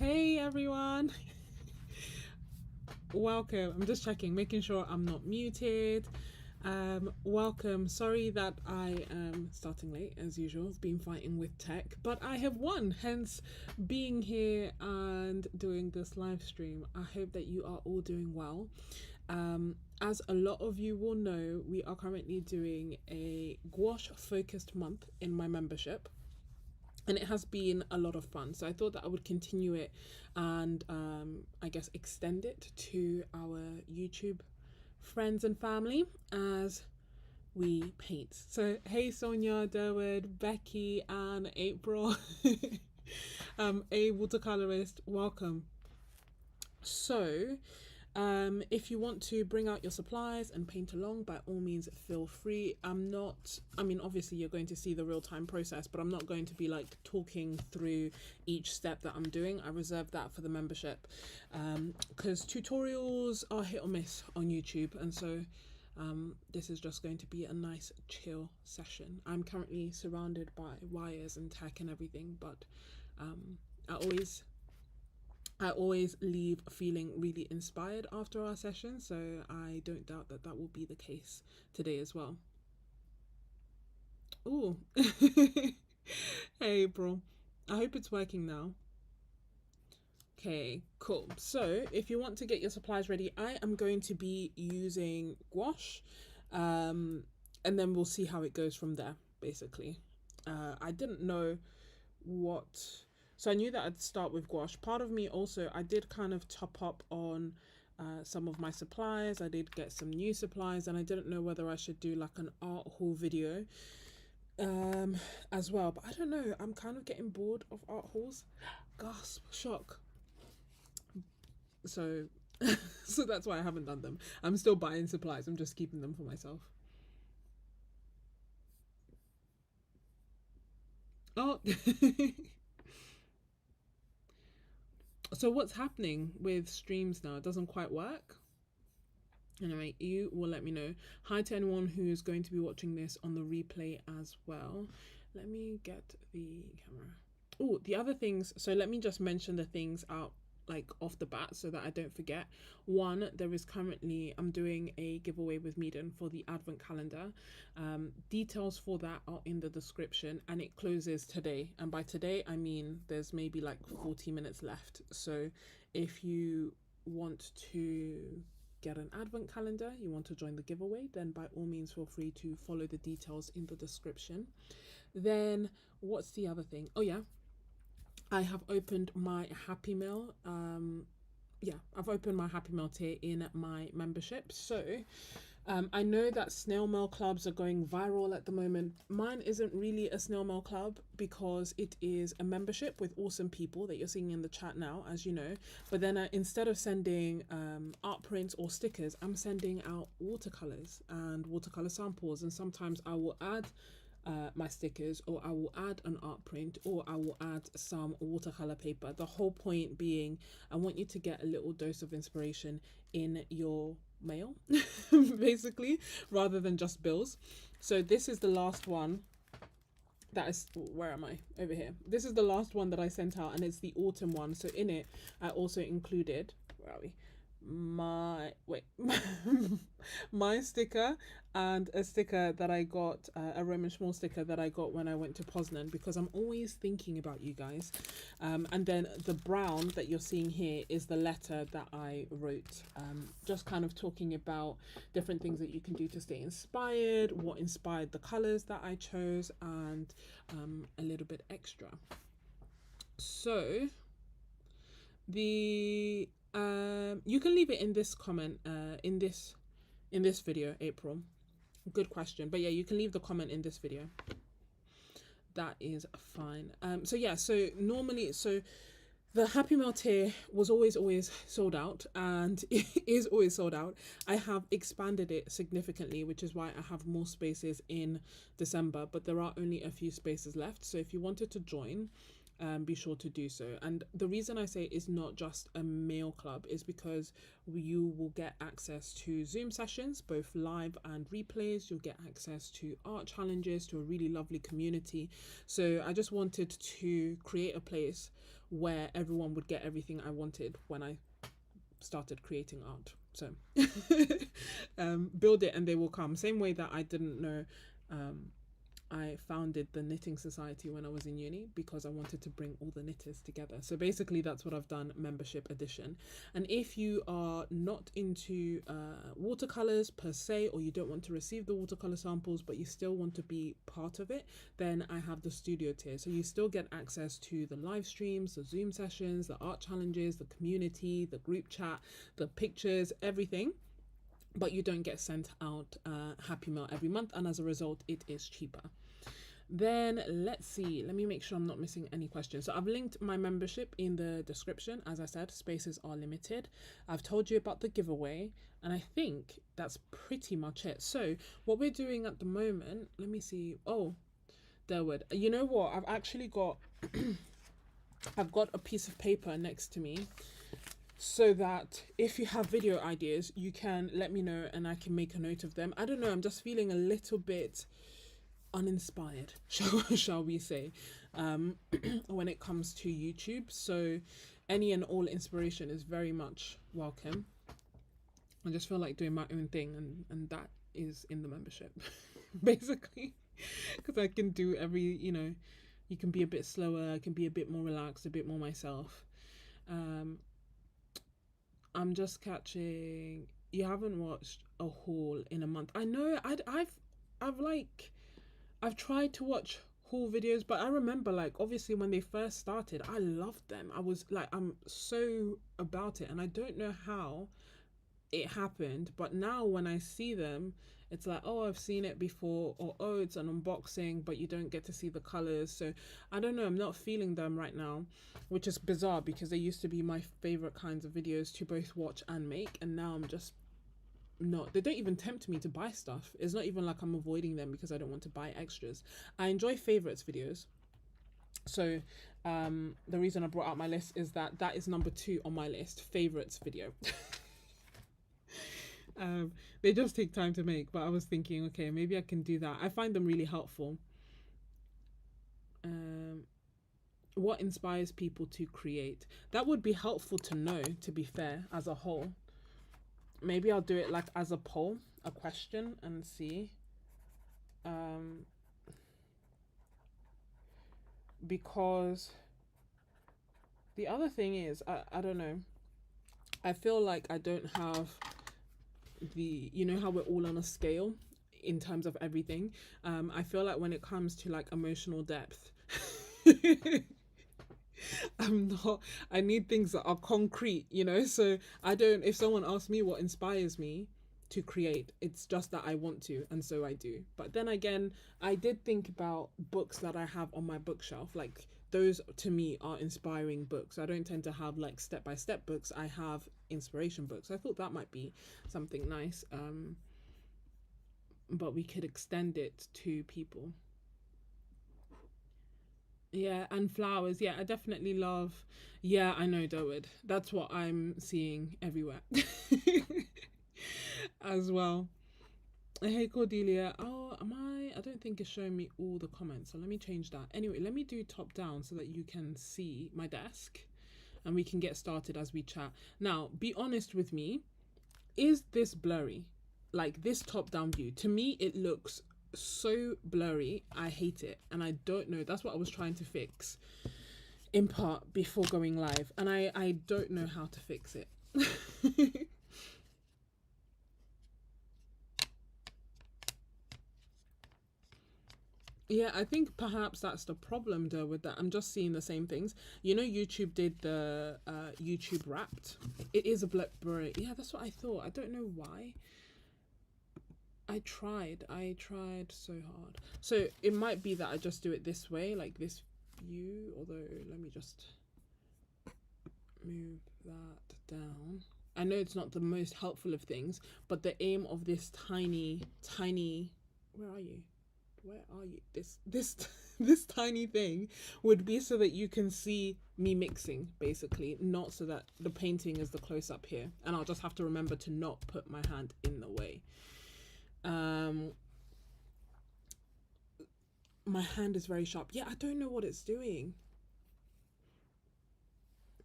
Hey everyone, welcome. I'm just checking, making sure I'm not muted. Welcome. Sorry that I am starting late as usual. I've been fighting with tech, but I have won, hence being here and doing this live stream. I hope that you are all doing well. As a lot of you will know, we are currently doing a gouache focused month in my membership. And it has been a lot of fun, so I thought that I would continue it and I guess extend it to our YouTube friends and family as we paint. So hey Sonia, Derwood, Becky and April, a watercolorist, welcome. So if you want to bring out your supplies and paint along, by all means feel free. I mean obviously you're going to see the real-time process, but I'm not going to be like talking through each step that I'm doing. I reserve that for the membership because tutorials are hit or miss on YouTube, and so this is just going to be a nice chill session. I'm currently surrounded by wires and tech and everything, but I always leave feeling really inspired after our session, so I don't doubt that that will be the case today as well. Ooh. Hey, bro. I hope it's working now. Okay, cool. So if you want to get your supplies ready, I am going to be using gouache, and then we'll see how it goes from there, basically. I didn't know what... So I knew that I'd start with gouache. Part of me also, I did kind of top up on some of my supplies. I did get some new supplies, and I didn't know whether I should do like an art haul video as well. But I don't know. I'm kind of getting bored of art hauls. Gasp, shock. So, so that's why I haven't done them. I'm still buying supplies. I'm just keeping them for myself. Oh. So what's happening with streams now? It doesn't quite work. Anyway, you will let me know. Hi to anyone who's going to be watching this on the replay as well. Let me get the camera. Oh, the other things. So let me just mention the things out like off the bat so that I don't forget. One, there is currently, I'm doing a giveaway with Meeden for the advent calendar. Details for that are in the description, and it closes today. And by today, I mean there's maybe like 40 minutes left. So if you want to get an advent calendar, you want to join the giveaway, then by all means feel free to follow the details in the description. Then what's the other thing? Oh yeah, I have opened my Happy Mail. I've opened my Happy Mail tier in my membership. So I know that snail mail clubs are going viral at the moment. Mine isn't really a snail mail club because it is a membership with awesome people that you're seeing in the chat now, as you know. But then instead of sending art prints or stickers, I'm sending out watercolors and watercolor samples. And sometimes I will add my stickers, or I will add an art print, or I will add some watercolor paper. The whole point being, I want you to get a little dose of inspiration in your mail, basically, rather than just bills. So this is the last one that is, where am I? Over here. This is the last one that I sent out, and it's the autumn one. So in it, I also included, where are we? My my sticker and a sticker that I got, a Roman small sticker that I got when I went to Poznan, because I'm always thinking about you guys. And then the brown that you're seeing here is the letter that I wrote, just kind of talking about different things that you can do to stay inspired, what inspired the colors that I chose, and a little bit extra. So the you can leave it in this comment, in this video, April. Good question. But yeah, you can leave the comment in this video. That is fine. So yeah, so normally, so the Happy Mail tier was always sold out, and it is always sold out. I have expanded it significantly, which is why I have more spaces in December, but there are only a few spaces left. So if you wanted to join, be sure to do so. And the reason I say it's not just a mail club is because you will get access to Zoom sessions, both live and replays. You'll get access to art challenges, to a really lovely community. So I just wanted to create a place where everyone would get everything I wanted when I started creating art. So build it and they will come. Same way that I didn't know I founded the Knitting Society when I was in uni, because I wanted to bring all the knitters together. So basically that's what I've done, membership edition. And if you are not into watercolors per se, or you don't want to receive the watercolor samples but you still want to be part of it, then I have the studio tier. So you still get access to the live streams, the Zoom sessions, the art challenges, the community, the group chat, the pictures, everything, but you don't get sent out Happy Mail every month, and as a result it is cheaper. Then let's see, let me make sure I'm not missing any questions. So I've linked my membership in the description. As I said, spaces are limited. I've told you about the giveaway, and I think that's pretty much it. So what we're doing at the moment, let me see. Oh, Derwood, you know what, I've actually got I've got a piece of paper next to me, so that if you have video ideas you can let me know and I can make a note of them. I don't know, I'm just feeling a little bit uninspired, shall we say, when it comes to YouTube. So any and all inspiration is very much welcome. I just feel like doing my own thing, and that is in the membership basically, because I can do every, you can be a bit slower, I can be a bit more relaxed, a bit more myself. I'm just catching, you haven't watched a haul in a month. I know, I've tried to watch haul videos, but I remember, like, obviously when they first started, I loved them. I was like, I'm so about it, and I don't know how it happened, but now when I see them, it's like, oh, I've seen it before, or oh, it's an unboxing, but you don't get to see the colors. So I don't know, I'm not feeling them right now, which is bizarre because they used to be my favorite kinds of videos to both watch and make, and now I'm just not. They don't even tempt me to buy stuff. It's not even like I'm avoiding them because I don't want to buy extras. I enjoy favorites videos. So the reason I brought out my list is that that is number 2 on my list, favorites video. They just take time to make, but I was thinking, okay, maybe I can do that. I find them really helpful. What inspires people to create? That would be helpful to know, to be fair, as a whole. Maybe I'll do it like as a poll, a question, and see. Because the other thing is, I don't know, I feel like I don't have the, you know how we're all on a scale in terms of everything. I feel like when it comes to like emotional depth, I'm not, I need things that are concrete, so I don't, if someone asks me what inspires me to create, it's just that I want to, and so I do. But then again, I did think about books that I have on my bookshelf, like those to me are inspiring books. I don't tend to have like step-by-step books, I have inspiration books. I thought that might be something nice, but we could extend it to people. Yeah, and flowers. Yeah, I definitely love. Yeah, I know, Dawood. That's what I'm seeing everywhere as well. Hey, Cordelia. Oh, am I? I don't think it's showing me all the comments. So let me change that. Anyway, let me do top down so that you can see my desk and we can get started as we chat. Now, be honest with me. Is this blurry? Like this top down view? To me, it looks so blurry. I hate it. And I don't know. That's what I was trying to fix in part before going live. And I don't know how to fix it. Yeah, I think perhaps that's the problem though with that. I'm just seeing the same things. YouTube did the YouTube Wrapped. It is a blurry. Yeah, that's what I thought. I don't know why. I tried so hard. So it might be that I just do it this way, like this view, although let me just move that down. I know it's not the most helpful of things, but the aim of this tiny, where are you? This this tiny thing would be so that you can see me mixing, basically, not so that the painting is the close up here. And I'll just have to remember to not put my hand in the way. My hand is very sharp. Yeah, I don't know what it's doing.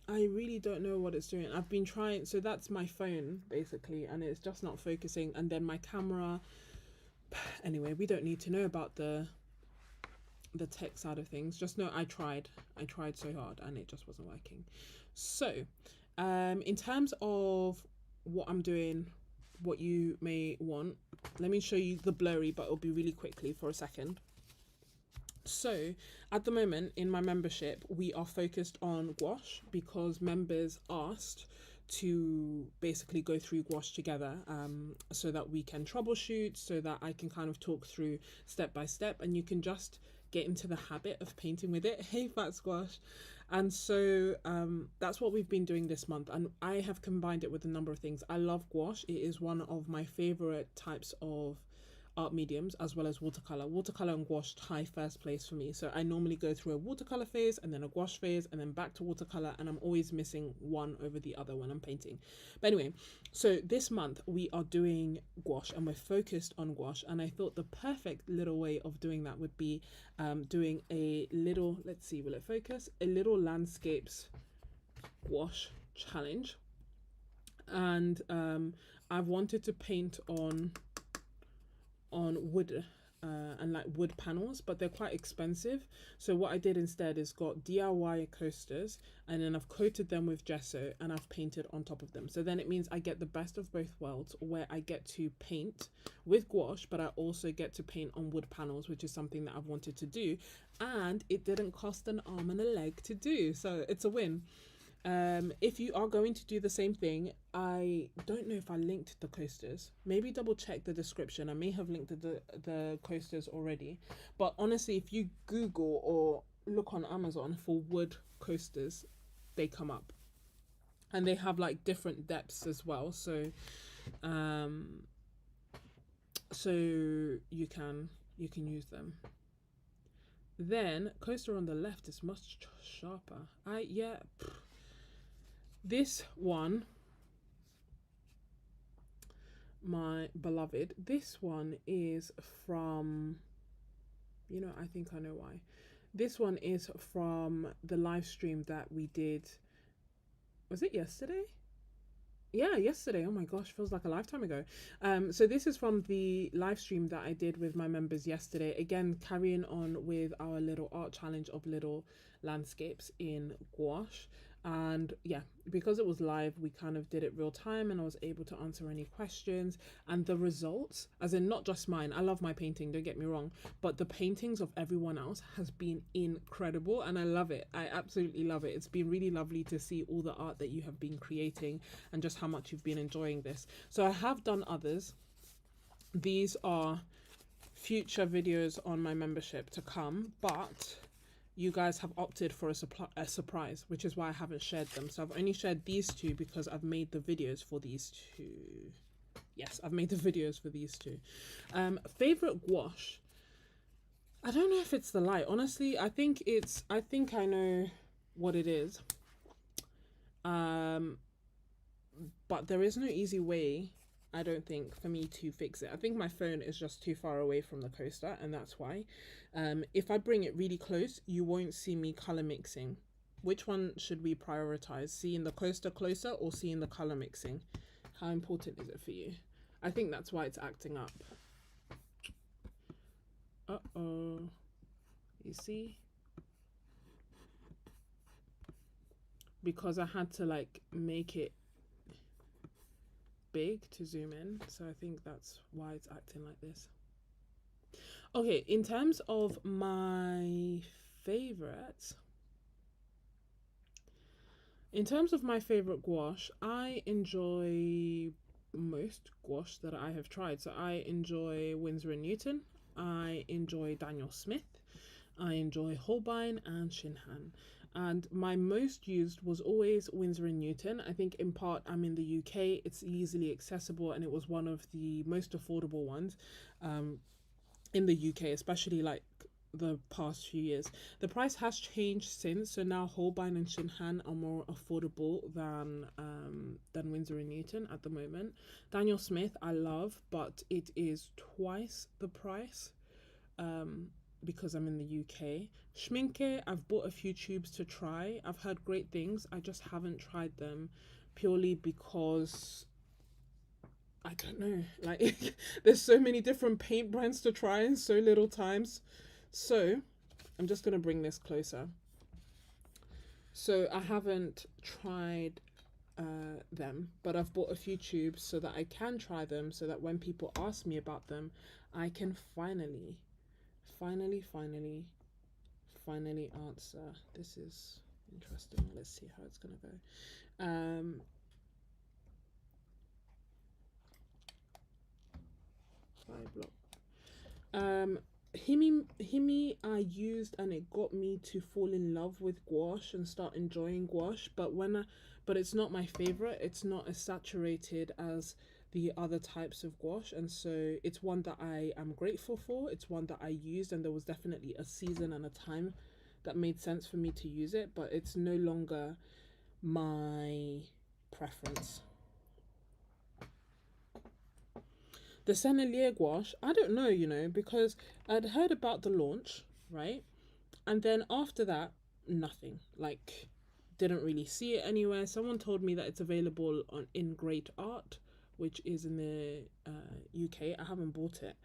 I really don't know what it's doing. I've been trying, so that's my phone basically, and it's just not focusing. And then my camera. Anyway, we don't need to know about the tech side of things. Just know I tried. I tried so hard, and it just wasn't working. So, in terms of what I'm doing, what you may want, let me show you the blurry, but it'll be really quickly for a second. So at the moment in my membership, we are focused on gouache because members asked to basically go through gouache together, so that we can troubleshoot, so that I can kind of talk through step by step, and you can just get into the habit of painting with it. Hey, Fat Squash. And so that's what we've been doing this month, and I have combined it with a number of things. I love gouache. It is one of my favorite types of art mediums, as well as watercolor. Watercolor and gouache tie first place for me. So I normally go through a watercolor phase and then a gouache phase and then back to watercolor, and I'm always missing one over the other when I'm painting. But anyway, so this month we are doing gouache and we're focused on gouache, and I thought the perfect little way of doing that would be doing a little, let's see, will it focus? A little landscapes gouache challenge. And I've wanted to paint on wood and like wood panels, but they're quite expensive. So what I did instead is got DIY coasters, and then I've coated them with gesso and I've painted on top of them. So then it means I get the best of both worlds, where I get to paint with gouache, but I also get to paint on wood panels, which is something that I've wanted to do, and it didn't cost an arm and a leg to do, so it's a win. If you are going to do the same thing, I don't know if I linked the coasters. Maybe double check the description. I may have linked the coasters already. But honestly, if you Google or look on Amazon for wood coasters, they come up. And they have like different depths as well. So so you can use them. Then coaster on the left is much sharper. This one, my beloved, this one is from, I think I know why. This one is from the live stream that we did. Was it yesterday? Yeah, yesterday. Oh my gosh, feels like a lifetime ago. So this is from the live stream that I did with my members yesterday. Again, carrying on with our little art challenge of little landscapes in gouache. And yeah, because it was live, we kind of did it real time, and I was able to answer any questions. And the results, as in not just mine, I love my painting, don't get me wrong, but the paintings of everyone else has been incredible, and I love it. I absolutely love it. It's been really lovely to see all the art that you have been creating and just how much you've been enjoying this. So I have done others. These are future videos on my membership to come, but you guys have opted for a surprise, which is why I haven't shared them. So I've only shared these two because I've made the videos for these two. Yes, I've made the videos for these two. Favorite gouache. I don't know if it's the light. Honestly, I think I know what it is. But there is no easy way, I don't think, for me to fix it. I think my phone is just too far away from the coaster, and that's why. If I bring it really close, you won't see me color mixing. Which one should we prioritize? Seeing the coaster closer or seeing the color mixing? How important is it for you? I think that's why it's acting up. Uh-oh. You see? Because I had to like make it big to zoom in, so I think that's why it's acting like this. Okay, in terms of my favorite gouache, I enjoy most gouache that I have tried. So I enjoy Winsor & Newton, I enjoy Daniel Smith, I enjoy Holbein and Shinhan. And my most used was always Winsor & Newton. I think in part I'm in the UK, it's easily accessible, and it was one of the most affordable ones in the UK, especially like the past few years. The price has changed since, so now Holbein and Shinhan are more affordable than Winsor & Newton at the moment. Daniel Smith I love, but it is twice the price. because I'm in the UK. Schminke, I've bought a few tubes to try. I've heard great things. I just haven't tried them purely because I don't know. Like, there's so many different paint brands to try in so little times. So, I'm just going to bring this closer. So, I haven't tried them, but I've bought a few tubes so that I can try them, so that when people ask me about them, I can finally answer. This is interesting. Let's see how it's gonna go. Five block. Himi I used, and it got me to fall in love with gouache and start enjoying gouache. But it's not my favorite. It's not as saturated as the other types of gouache, and so it's one that I am grateful for. It's one that I used, and there was definitely a season and a time that made sense for me to use it, but it's no longer my preference. The Sennelier gouache, I don't know, you know, because I'd heard about the launch, right? And then after that, nothing. Like, didn't really see it anywhere. Someone told me that it's available in Great Art, which is in the UK. I haven't bought it.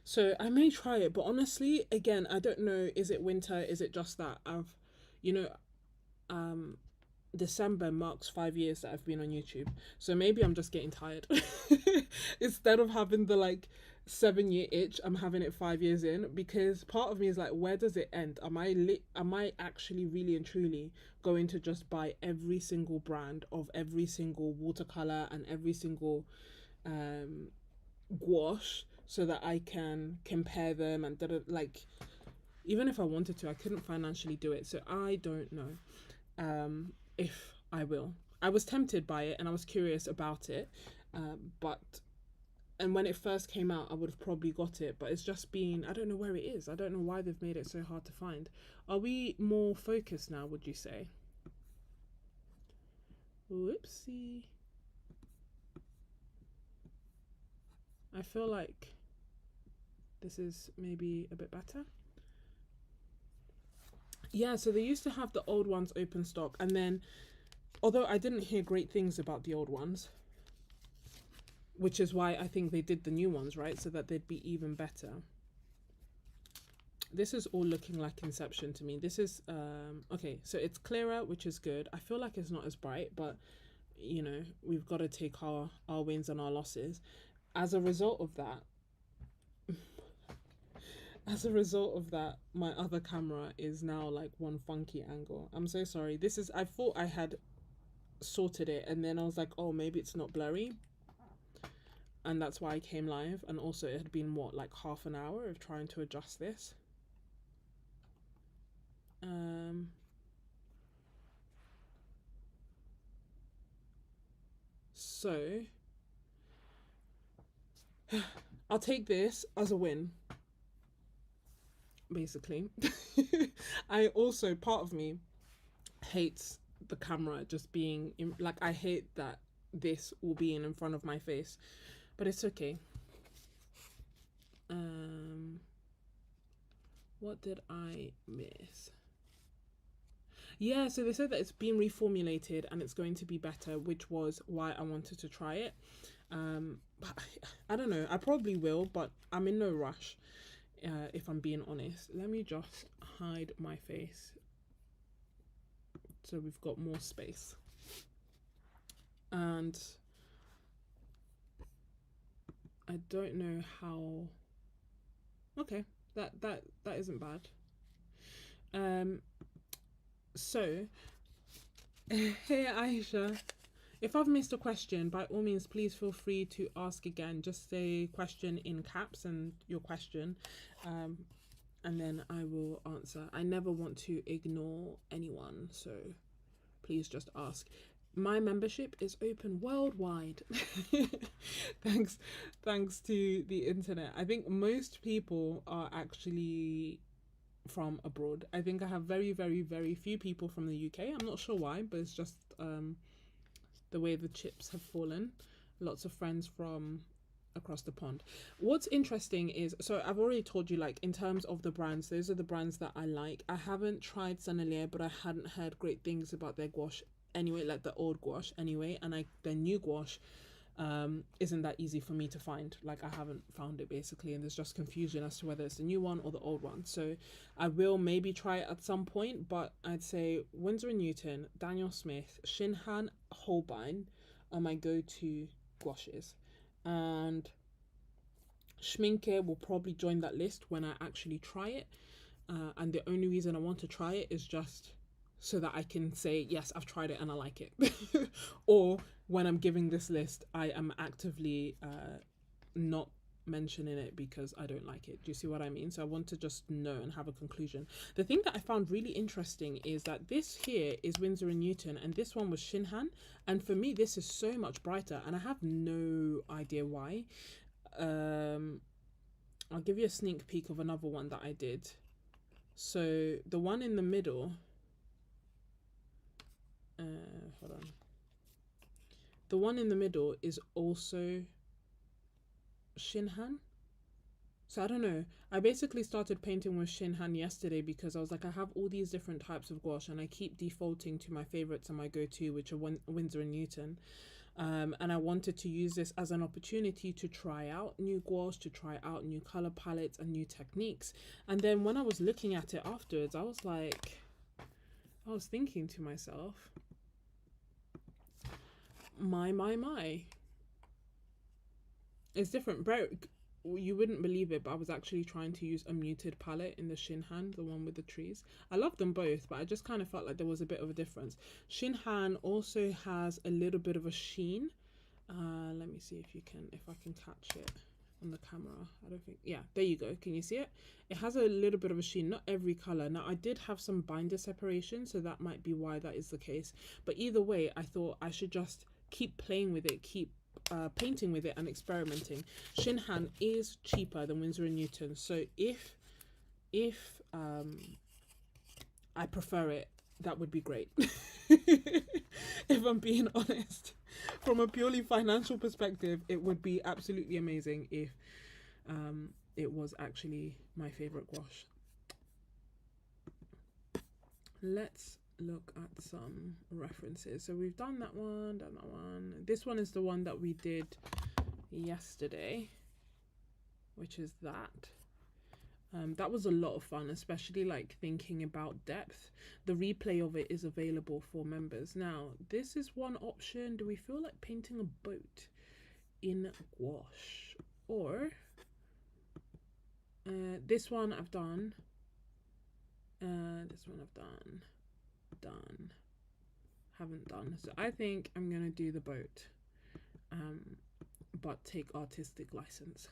So I may try it, but honestly, again, I don't know. Is it winter? Is it just that you know, um, December marks 5 years that I've been on YouTube. So maybe I'm just getting tired. Instead of having the like 7 year itch, I'm having it 5 years in, because part of me is like, where does it end? Am I actually really and truly going to just buy every single brand of every single watercolor and every single gouache so that I can compare them and like, even if I wanted to, I couldn't financially do it. So I don't know if I will. I was tempted by it and I was curious about it, but and when it first came out, I would have probably got it, but it's just been, I don't know where it is. I don't know why they've made it so hard to find. Are we more focused now, would you say? Whoopsie. I feel like this is maybe a bit better. Yeah, so they used to have the old ones open stock, and then, although I didn't hear great things about the old ones, which is why I think they did the new ones, right? So that they'd be even better. This is all looking like Inception to me. This is, okay, so it's clearer, which is good. I feel like it's not as bright, but, you know, we've got to take our wins and our losses. As a result of that, my other camera is now like one funky angle. I'm so sorry. This is, I thought I had sorted it, and then I was like, oh, maybe it's not blurry, and that's why I came live. And also it had been what, like half an hour of trying to adjust this. So I'll take this as a win, basically. I also, part of me hates the camera just being in, like, I hate that this will be in front of my face, but it's okay. What did I miss? Yeah, so they said that it's been reformulated and it's going to be better, which was why I wanted to try it. But I don't know. I probably will, but I'm in no rush. If I'm being honest, let me just hide my face so we've got more space. And I don't know how. Okay, that isn't bad. So hey Aisha, if I've missed a question, by all means, please feel free to ask again. Just say question in caps and your question, and then I will answer. I never want to ignore anyone, so please just ask. My membership is open worldwide. Thanks to the internet. I think most people are actually from abroad. I think I have very, very, very few people from the UK. I'm not sure why, but it's just the way the chips have fallen. Lots of friends from across the pond. What's interesting is, so I've already told you, like, in terms of the brands, those are the brands that I like. I haven't tried Sennelier, but I hadn't heard great things about their gouache anyway, like the old gouache anyway, and their new gouache isn't that easy for me to find. Like, I haven't found it basically, and there's just confusion as to whether it's the new one or the old one. So I will maybe try it at some point, but I'd say Winsor & Newton, Daniel Smith, Shinhan, Holbein are my go-to gouaches. And Schminke will probably join that list when I actually try it. And the only reason I want to try it is just so that I can say, yes, I've tried it and I like it. Or when I'm giving this list, I am actively not mentioning it because I don't like it. Do you see what I mean? So I want to just know and have a conclusion. The thing that I found really interesting is that this here is Winsor & Newton and this one was Shinhan. And for me, this is so much brighter and I have no idea why. I'll give you a sneak peek of another one that I did. So the one in the middle, hold on. The one in the middle is also Shinhan. So I don't know. I basically started painting with Shinhan yesterday because I was like, I have all these different types of gouache and I keep defaulting to my favorites and my go-to, which are Winsor & Newton. And I wanted to use this as an opportunity to try out new gouache, to try out new color palettes and new techniques. And then when I was looking at it afterwards, I was thinking to myself, my. It's different. Bro, you wouldn't believe it, but I was actually trying to use a muted palette in the Shinhan, the one with the trees. I love them both, but I just kind of felt like there was a bit of a difference. Shinhan also has a little bit of a sheen. Let me see if I can catch it on the camera. I don't think, yeah, there you go. Can you see it? It has a little bit of a sheen, not every color. Now I did have some binder separation, so that might be why that is the case. But either way, I thought I should just keep playing with it, keep painting with it and experimenting. Shinhan is cheaper than Winsor & Newton, so if I prefer it, that would be great. If I'm being honest, from a purely financial perspective, it would be absolutely amazing if it was actually my favorite gouache. Let's look at some references. So we've done that one. This one is the one that we did yesterday, which is that. That was a lot of fun, especially like thinking about depth. The replay of it is available for members. Now, this is one option. Do we feel like painting a boat in gouache? Or this one I've done. This one I've done. Haven't done. So I think I'm gonna do the boat, but take artistic license.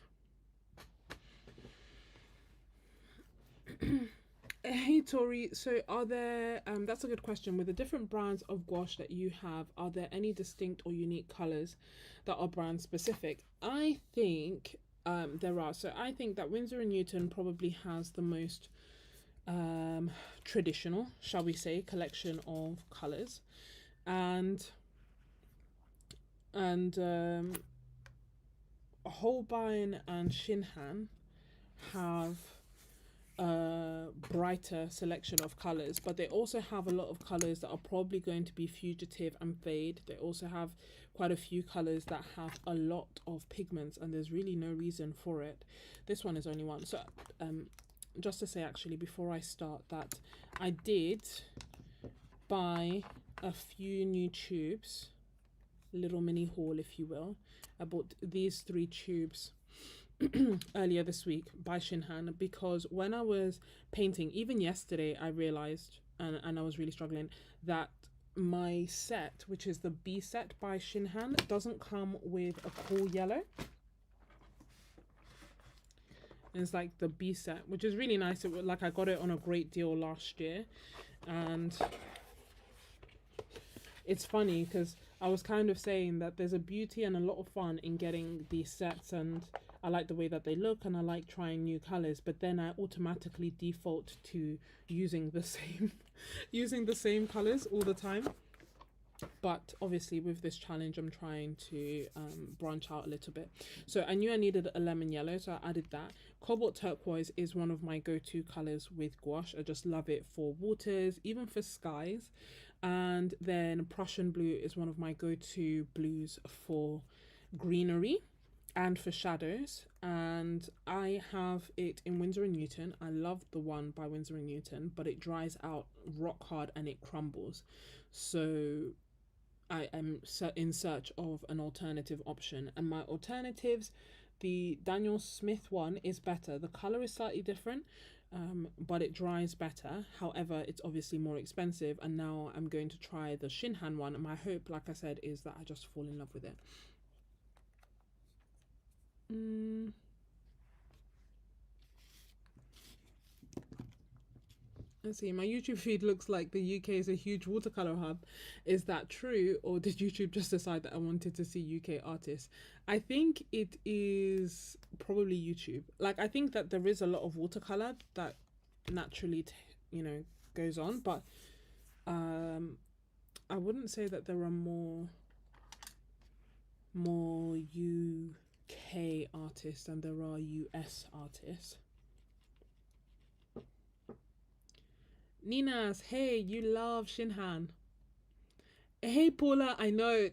Hey Tori, so are there that's a good question. With the different brands of gouache that you have, are there any distinct or unique colors that are brand specific? I think there are. So I think that Winsor & Newton probably has the most traditional, shall we say, collection of colors, and Holbein and Shinhan have a brighter selection of colors, but they also have a lot of colors that are probably going to be fugitive and fade. They also have quite a few colors that have a lot of pigments, and there's really no reason for it. This one is only one. So just to say, actually, before I start, that I did buy a few new tubes, little mini haul if you will. I bought these 3 tubes earlier this week by Shinhan because when I was painting, even yesterday, I realized, and I was really struggling, that my set, which is the B set by Shinhan, doesn't come with a cool yellow. It's like the B set, which is really nice. Like I got it on a great deal last year, and it's funny because I was kind of saying that there's a beauty and a lot of fun in getting these sets, and I like the way that they look and I like trying new colors, but then I automatically default to using the same colors all the time. But obviously with this challenge I'm trying to branch out a little bit. So I knew I needed a lemon yellow, so I added that. Cobalt turquoise is one of my go-to colors with gouache. I just love it for waters, even for skies. And then Prussian blue is one of my go-to blues for greenery and for shadows. And I have it in Winsor and Newton. I love the one by Winsor and Newton, but it dries out rock hard and it crumbles. So I am in search of an alternative option, and my alternatives, the Daniel Smith one is better. The color is slightly different, but it dries better. However, it's obviously more expensive, and now I'm going to try the Shinhan one. And my hope, like I said, is that I just fall in love with it. Let's see, my YouTube feed looks like the UK is a huge watercolor hub. Is that true, or did YouTube just decide that I wanted to see UK artists? I think it is probably YouTube. Like, I think that there is a lot of watercolor that naturally, goes on, but I wouldn't say that there are more UK artists than there are US artists. Nina's, hey, you love Shinhan. Hey Paula, I know.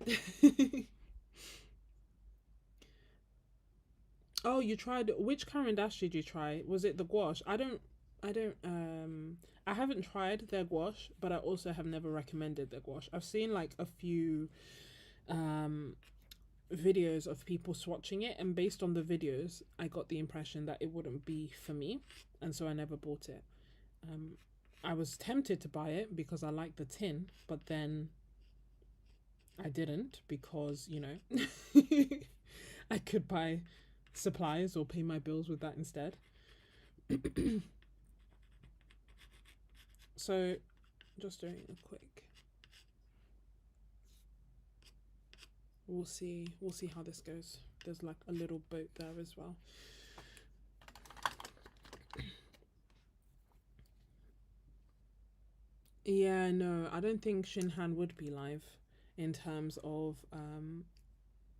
Oh, you tried which Caran d'Ache did you try? Was it the gouache? I haven't tried their gouache, but I also have never recommended their gouache. I've seen like a few videos of people swatching it, and based on the videos, I got the impression that it wouldn't be for me, and so I never bought it. I was tempted to buy it because I like the tin, but then I didn't because, I could buy supplies or pay my bills with that instead. So, just doing a quick. We'll see how this goes. There's like a little boat there as well. Yeah, no, I don't think Shinhan would be live in terms of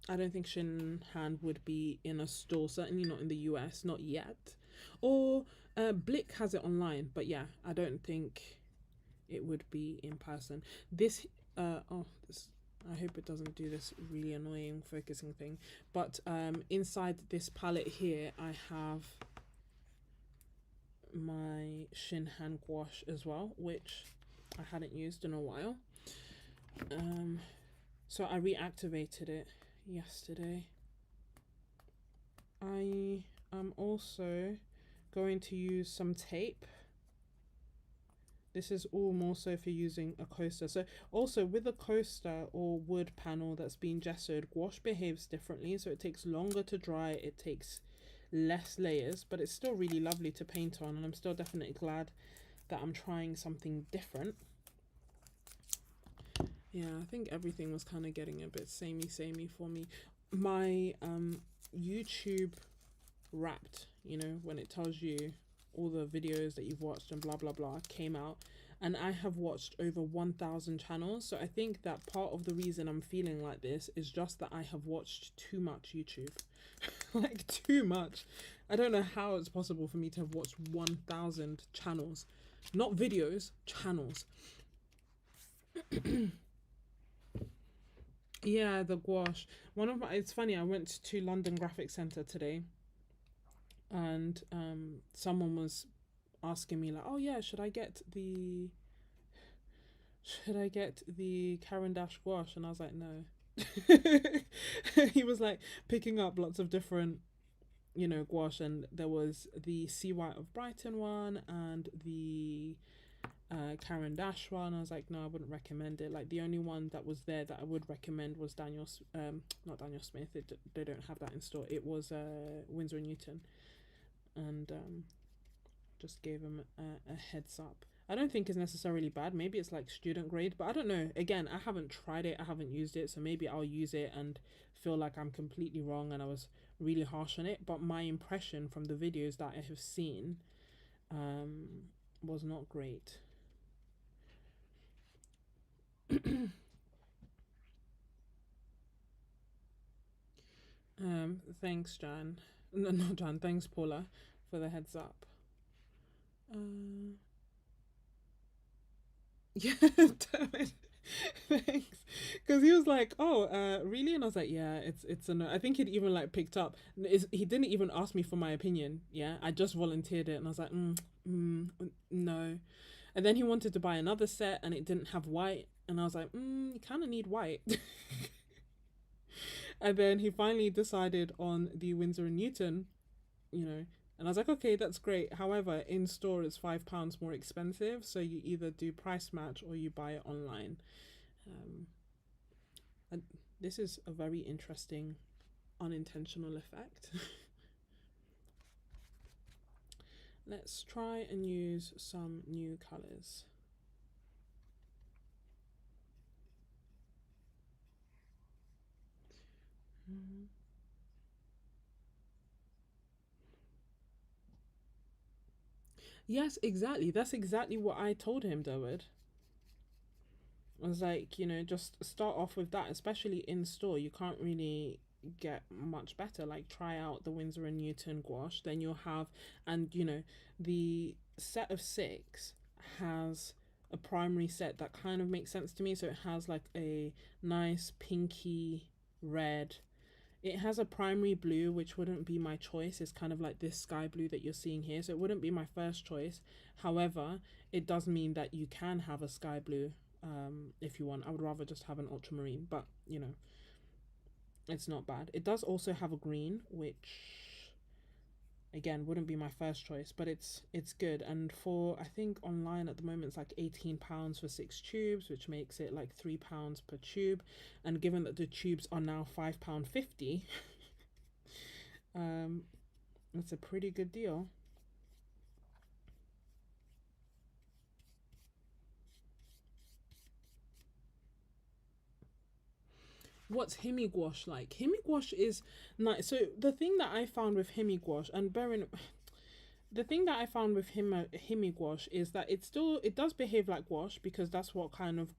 I don't think Shinhan would be in a store, certainly not in the US, not yet. Or Blick has it online, but yeah, I don't think it would be in person. This I hope it doesn't do this really annoying focusing thing. But inside this palette here, I have my Shinhan gouache as well, which I hadn't used in a while. So I reactivated it yesterday. I am also going to use some tape. This is all more so for using a coaster. So also with a coaster or wood panel that's been gessoed, gouache behaves differently. So it takes longer to dry, it takes less layers, but it's still really lovely to paint on. And I'm still definitely glad that I'm trying something different. Yeah, I think everything was kind of getting a bit samey for me. My YouTube Wrapped, when it tells you all the videos that you've watched and blah blah blah, came out, and I have watched over 1,000 channels. So I think that part of the reason I'm feeling like this is just that I have watched too much YouTube. Like too much. I don't know how it's possible for me to have watched 1,000 channels, not videos, channels. Yeah, the gouache. It's funny, I went to London Graphic Centre today, and someone was asking me like, oh yeah, should I get the Caran d'Ache gouache? And I was like, no. He was like picking up lots of different gouache, and there was the Sea White of Brighton one and the Caran d'Ache one. I was like, no, I wouldn't recommend it. Like the only one that was there that I would recommend was not Daniel Smith. They don't have that in store. It was Winsor and Newton, and just gave him a heads up. I don't think it's necessarily bad. Maybe it's like student grade, but I don't know. Again, I haven't tried it. I haven't used it, so maybe I'll use it and feel like I'm completely wrong and I was really harsh on it. But my impression from the videos that I have seen was not great. Thanks, Jan. No, not Jan. Thanks, Paula, for the heads up. Uh, yeah, damn it. Thanks. Because he was like, "Oh, really?" And I was like, "Yeah, it's a no." I think he'd even like picked up. He didn't even ask me for my opinion. Yeah, I just volunteered it, and I was like, no. And then he wanted to buy another set, and it didn't have white, and I was like, you kind of need white. And then he finally decided on the Winsor and Newton, you know, and I was like, okay, that's great. However, in store it's £5 more expensive, so you either do price match or you buy it online. Um, and this is a very interesting unintentional effect. Let's try and use some new colors. Mm-hmm. Yes, exactly. That's exactly what I told him, David. I was like, just start off with that, especially in store. You can't really get much better. Like, try out the Winsor and Newton gouache. Then you'll have, and the set of six has a primary set that kind of makes sense to me. So it has like a nice pinky red. It has a primary blue, which wouldn't be my choice. It's kind of like this sky blue that you're seeing here. So it wouldn't be my first choice. However, it does mean that you can have a sky blue if you want. I would rather just have an ultramarine, but it's not bad. It does also have a green, which again wouldn't be my first choice, but it's good. And for, I think online at the moment it's like £18 for 6 tubes, which makes it like £3 per tube. And given that the tubes are now £5.50, um, it's a pretty good deal. What's Himi gouache like? Himi gouache is nice. So the thing that I found with Himi gouache, and bearing the thing that I found with Himi gouache is that it does behave like gouache, because that's what kind of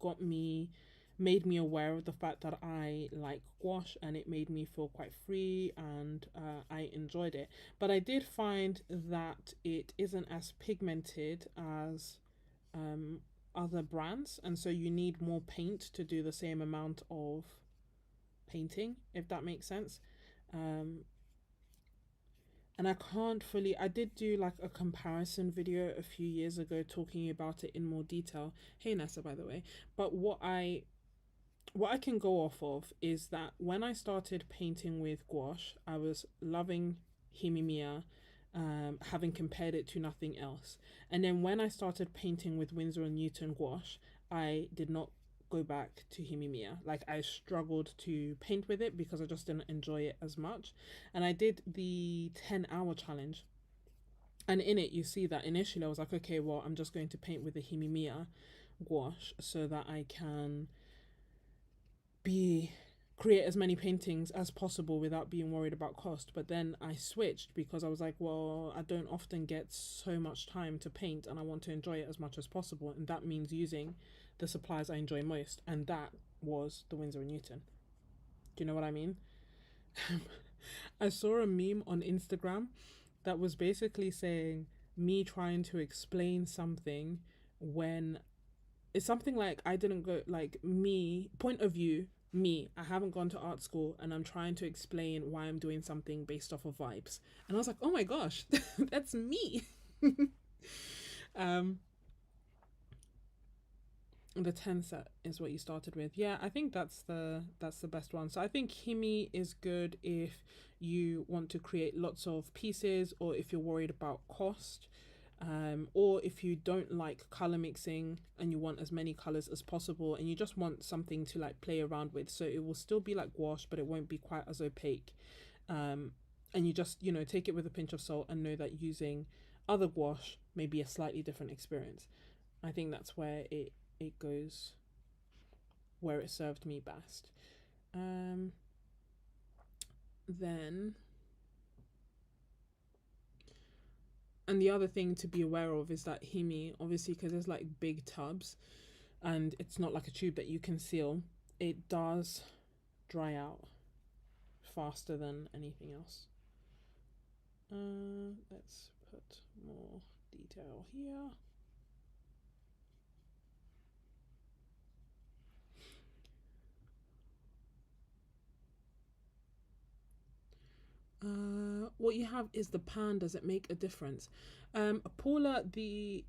made me aware of the fact that I like gouache, and it made me feel quite free, and I enjoyed it. But I did find that it isn't as pigmented as um, other brands, and so you need more paint to do the same amount of painting, if that makes sense. Um, and I can't fully. I did do like a comparison video a few years ago talking about it in more detail. Hey Nessa, by the way. But what I can go off of is that when I started painting with gouache, I was loving Himimiya, having compared it to nothing else. And then when I started painting with Winsor and Newton gouache, I did not go back to Himimiya. Like, I struggled to paint with it because I just didn't enjoy it as much. And I did the 10-hour challenge. And in it, you see that initially I was like, okay, well, I'm just going to paint with the Himimiya gouache so that I can be create as many paintings as possible without being worried about cost. But then I switched because I was like, well, I don't often get so much time to paint, and I want to enjoy it as much as possible, and that means using the supplies I enjoy most, and that was the Winsor and Newton. Do you know what I mean? I saw a meme on Instagram that was basically saying me trying to explain something when it's something like, I didn't go, like, me point of view, me, I haven't gone to art school, and I'm trying to explain why I'm doing something based off of vibes. And I was like, oh my gosh, that's me. um the 10 set is what you started with. Yeah, I think that's the best one. So I think Himi is good if you want to create lots of pieces, or if you're worried about cost, or if you don't like color mixing and you want as many colors as possible, and you just want something to like play around with, so it will still be like gouache but it won't be quite as opaque. um, and you just take it with a pinch of salt and know that using other gouache may be a slightly different experience. I think that's where it goes, where it served me best. um, then and the other thing to be aware of is that Himi, obviously, because there's like big tubs and it's not like a tube that you can seal, it does dry out faster than anything else. Let's put more detail here. What you have is the pan. Does it make a difference? Paula, the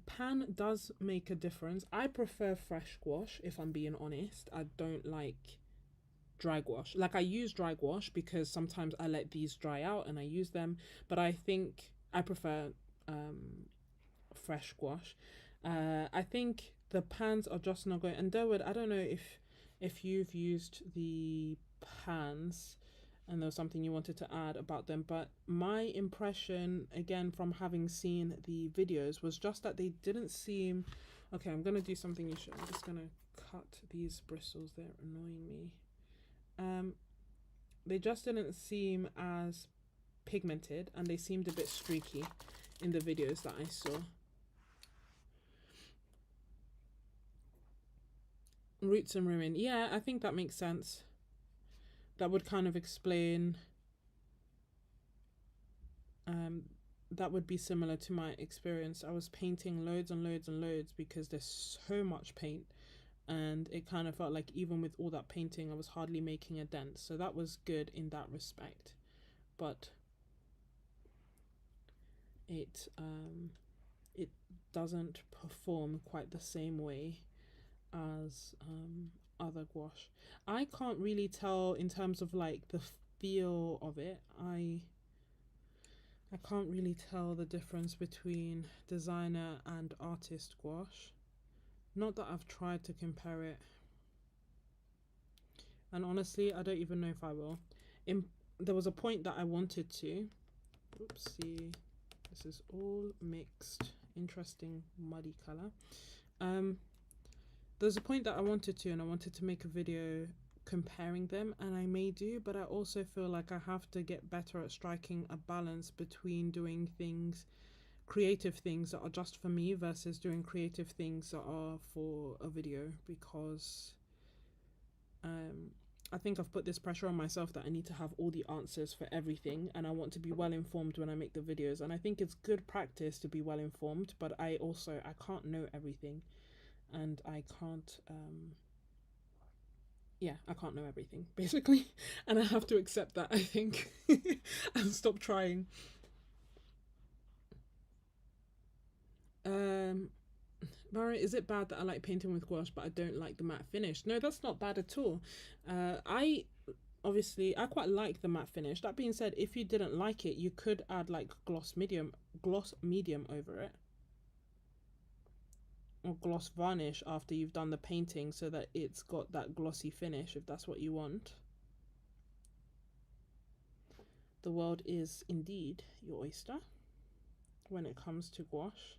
pan does make a difference. I prefer fresh gouache, if I'm being honest. I don't like dry gouache. Like, I use dry gouache because sometimes I let these dry out and I use them, but I think I prefer fresh gouache. I think the pans are just not going. And Durwood, I don't know if you've used the pans and there was something you wanted to add about them, but my impression, again, from having seen the videos, was just that they didn't seem. Okay, I'm gonna do something you should. I'm just gonna cut these bristles. They're annoying me. They just didn't seem as pigmented, and they seemed a bit streaky in the videos that I saw. Roots and ruin. Yeah, I think that makes sense. That would kind of explain. That would be similar to my experience. I was painting loads and loads and loads because there's so much paint, and it kind of felt like even with all that painting, I was hardly making a dent. So that was good in that respect, but it doesn't perform quite the same way as other gouache. I can't really tell in terms of like the feel of it. I can't really tell the difference between designer and artist gouache. Not that I've tried to compare it. And honestly, I don't even know if I will. There was a point that I wanted to. Oopsie. This is all mixed. Interesting muddy colour. There's a point that I wanted to, and I wanted to make a video comparing them, and I may do, but I also feel like I have to get better at striking a balance between doing things, creative things that are just for me versus doing creative things that are for a video, because I think I've put this pressure on myself that I need to have all the answers for everything, and I want to be well informed when I make the videos. And I think it's good practice to be well informed, but I can't know everything, and I can't I can't know everything basically, and I have to accept that, I think, and stop trying. Mara, is it bad that I like painting with gouache but I don't like the matte finish? No, that's not bad at all. I quite like the matte finish. That being said, if you didn't like it, you could add like gloss medium over it, or gloss varnish after you've done the painting, so that it's got that glossy finish, if that's what you want. The world is indeed your oyster when it comes to gouache.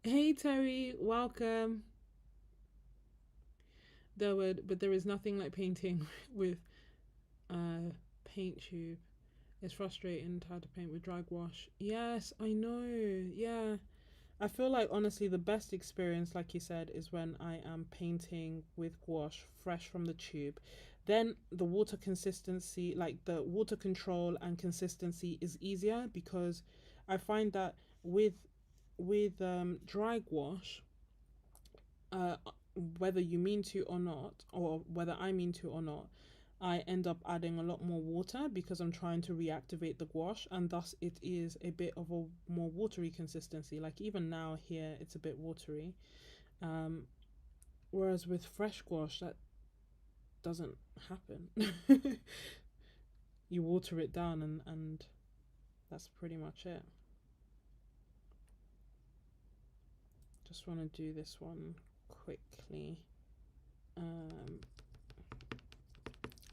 Hey Terry, welcome. But there is nothing like painting with a paint tube. It's frustrating to have to paint with dry gouache. Yes, I know. Yeah. I feel like honestly the best experience, like you said, is when I am painting with gouache fresh from the tube. Then the water consistency, like the water control and consistency, is easier, because I find that with dry gouache, uh, whether you mean to or not, or whether I mean to or not, I end up adding a lot more water because I'm trying to reactivate the gouache, and thus it is a bit of a more watery consistency. Like even now here, it's a bit watery. Whereas with fresh gouache, that doesn't happen. You water it down, and that's pretty much it. Just want to do this one quickly.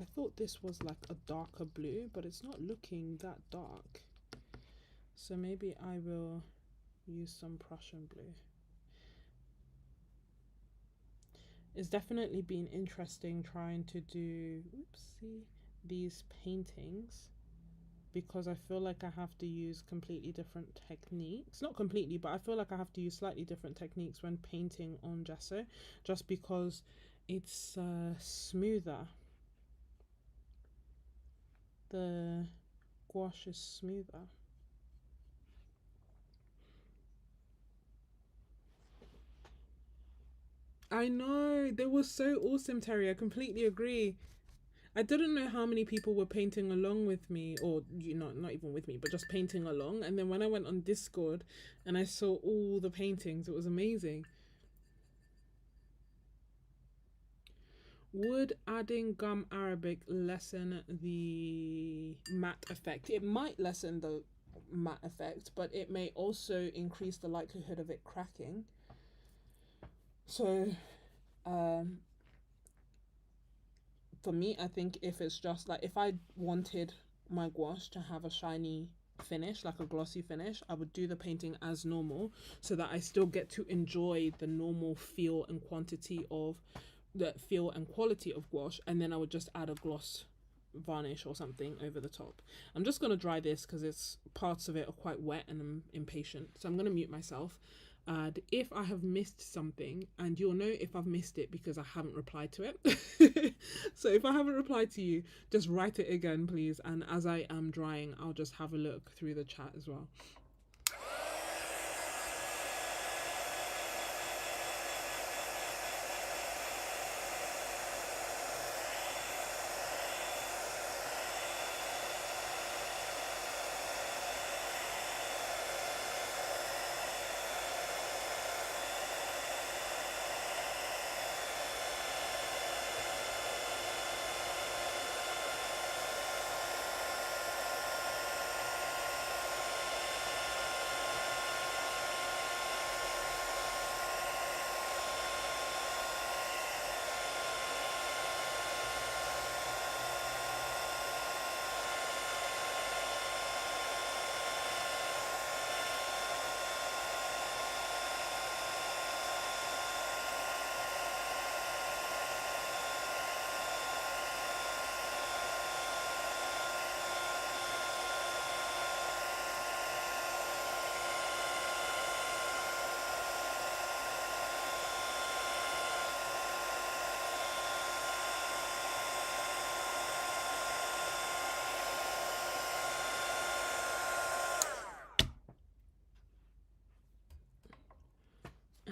I thought this was like a darker blue, but it's not looking that dark. So maybe I will use some Prussian blue. It's definitely been interesting trying to do these paintings because I feel like I have to use completely different techniques. Not completely, but I feel like I have to use slightly different techniques when painting on gesso, just because it's smoother. The gouache is smoother. I know, they were so awesome, Terry. I completely agree. I didn't know how many people were painting along with me, or you know, not even with me, but just painting along. And then when I went on Discord and I saw all the paintings, it was amazing. Would adding gum arabic lessen the matte effect? It might lessen the matte effect, but it may also increase the likelihood of it cracking. So, um, for me, I think if it's just like, if I wanted my gouache to have a shiny finish, like a glossy finish, I would do the painting as normal so that I still get to enjoy the normal feel and quantity of the feel and quality of gouache, and then I would just add a gloss varnish or something over the top. I'm just going to dry this because it's parts of it are quite wet and I'm impatient, so I'm going to mute myself. And if I have missed something, and you'll know if I've missed it because I haven't replied to it. So if I haven't replied to you, just write it again, please. And as I am drying, I'll just have a look through the chat as well.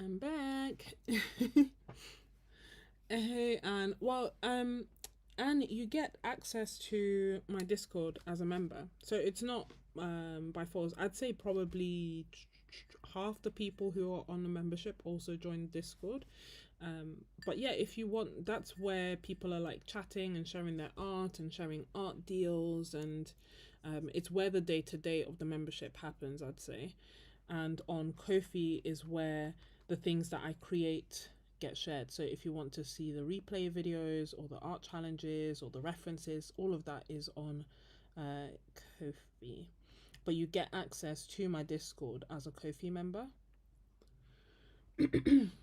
I'm back. Hey, and well, and you get access to my Discord as a member, so it's not by force. I'd say probably half the people who are on the membership also join Discord. But yeah, if you want, that's where people are like chatting and sharing their art and sharing art deals, and it's where the day to day of the membership happens, I'd say. And on Ko-fi is where the things that I create get shared. So if you want to see the replay videos or the art challenges or the references, all of that is on Ko-fi. But you get access to my Discord as a Ko-fi member. Her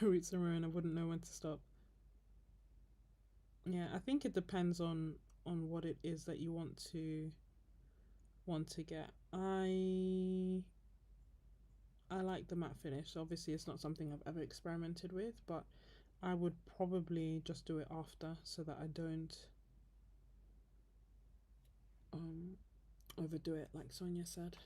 roots are ruined. I wouldn't know when to stop. Yeah, I think it depends on what it is that you want to get. I like the matte finish. Obviously, it's not something I've ever experimented with, but I would probably just do it after so that I don't overdo it, like Sonia said.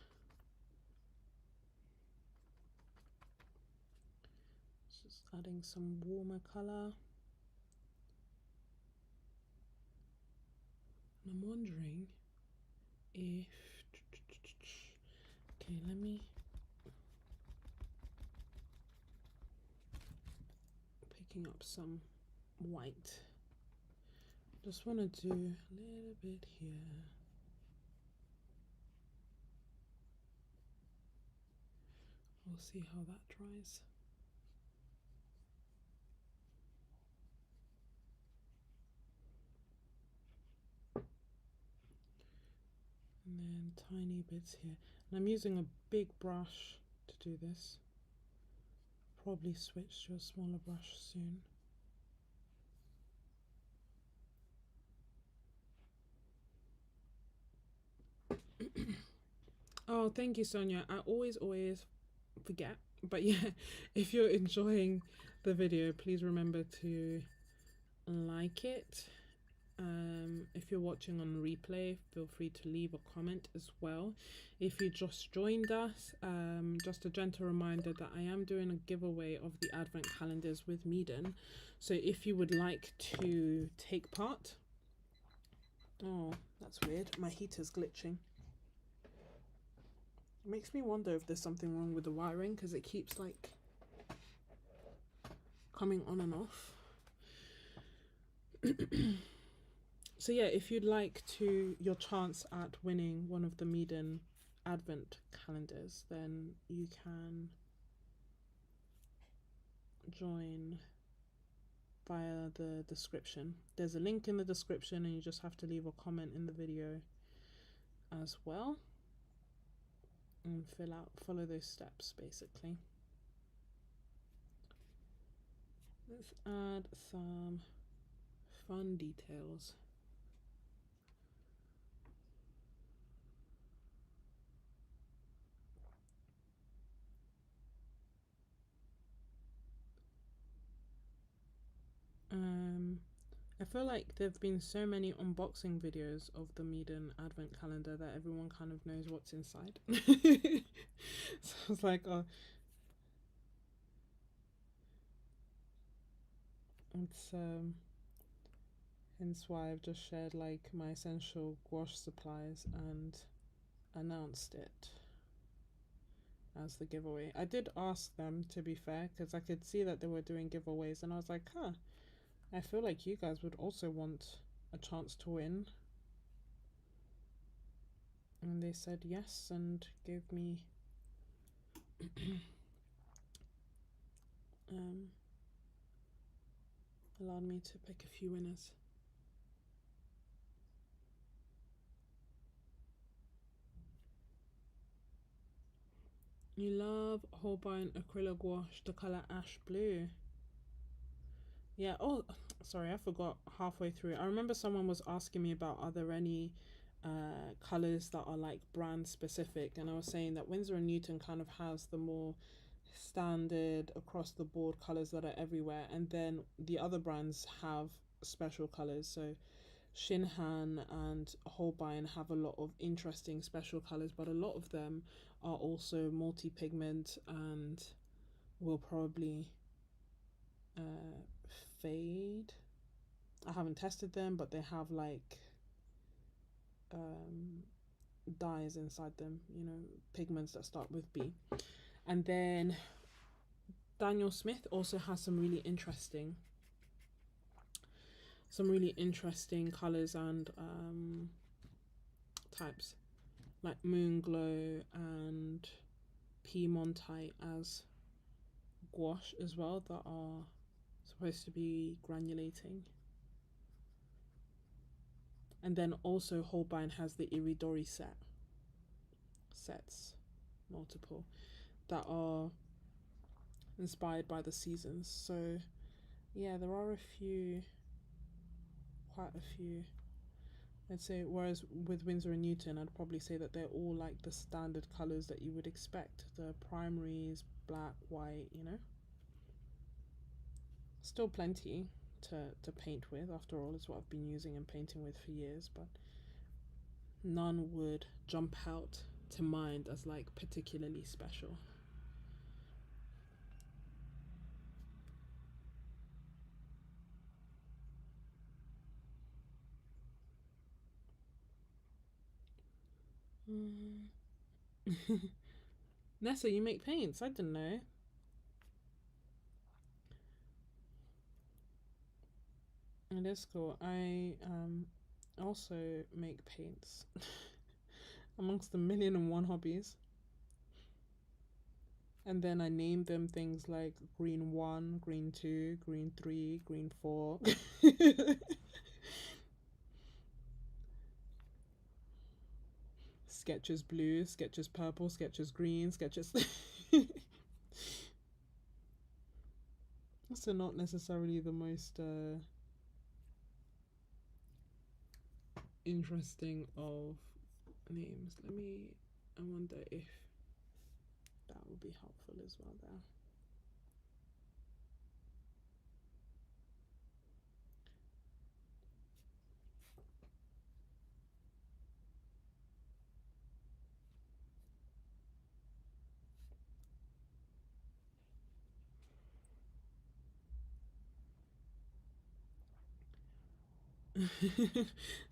Just adding some warmer color. And I'm wondering if... Okay, let me... Picking up some white. Just want to do a little bit here. We'll see how that dries. And then tiny bits here. And I'm using a big brush to do this. probably switch to a smaller brush soon. Oh, thank you, Sonia. I always forget. But yeah, if you're enjoying the video, please remember to like it. If you're watching on replay, feel free to leave a comment as well. If you just joined us, just a gentle reminder that I am doing a giveaway of the advent calendars with Meeden. So if you would like to take part, oh, that's weird. My heater's glitching. It makes me wonder if there's something wrong with the wiring because it keeps like coming on and off. So yeah, if you'd like to your chance at winning one of the Meeden advent calendars, then you can join via the description. There's a link in the description and you just have to leave a comment in the video as well and follow those steps basically. Let's add some fun details. I feel like there've been so many unboxing videos of the Meeden advent calendar that everyone kind of knows what's inside. So I was like, oh, it's hence why I've just shared like my essential gouache supplies and announced it as the giveaway. I did ask them, to be fair, because I could see that they were doing giveaways and I was like, huh, I feel like you guys would also want a chance to win. And they said yes and gave me allowed me to pick a few winners. You love Holbein acrylic gouache, the color ash blue. Yeah, oh, sorry, I forgot halfway through. I remember someone was asking me about are there any colors that are like brand specific, and I was saying that Winsor & Newton kind of has the more standard across the board colors that are everywhere, and then the other brands have special colors. So Shinhan and Holbein have a lot of interesting special colors, but a lot of them are also multi-pigment and will probably fade. I haven't tested them, but they have like dyes inside them, you know, pigments that start with B. And then Daniel Smith also has some really interesting colors and types, like Moon Glow and Piemontite as gouache as well, that are supposed to be granulating. And then also Holbein has the Iridori sets, multiple, that are inspired by the seasons. So yeah, there are quite a few, I'd say, whereas with Winsor & Newton, I'd probably say that they're all like the standard colors that you would expect. The primaries, black, white, you know. Still plenty to paint with, after all, it's what I've been using and painting with for years, but none would jump out to mind as like particularly special. Nessa, you make paints? I didn't know. It is cool. I also make paints amongst the 1,000,001 hobbies. And then I name them things like green 1, green 2, green 3, green 4. Sketches blue, sketches purple, sketches green, sketches. So not necessarily the most interesting of names. I wonder if that would be helpful as well there.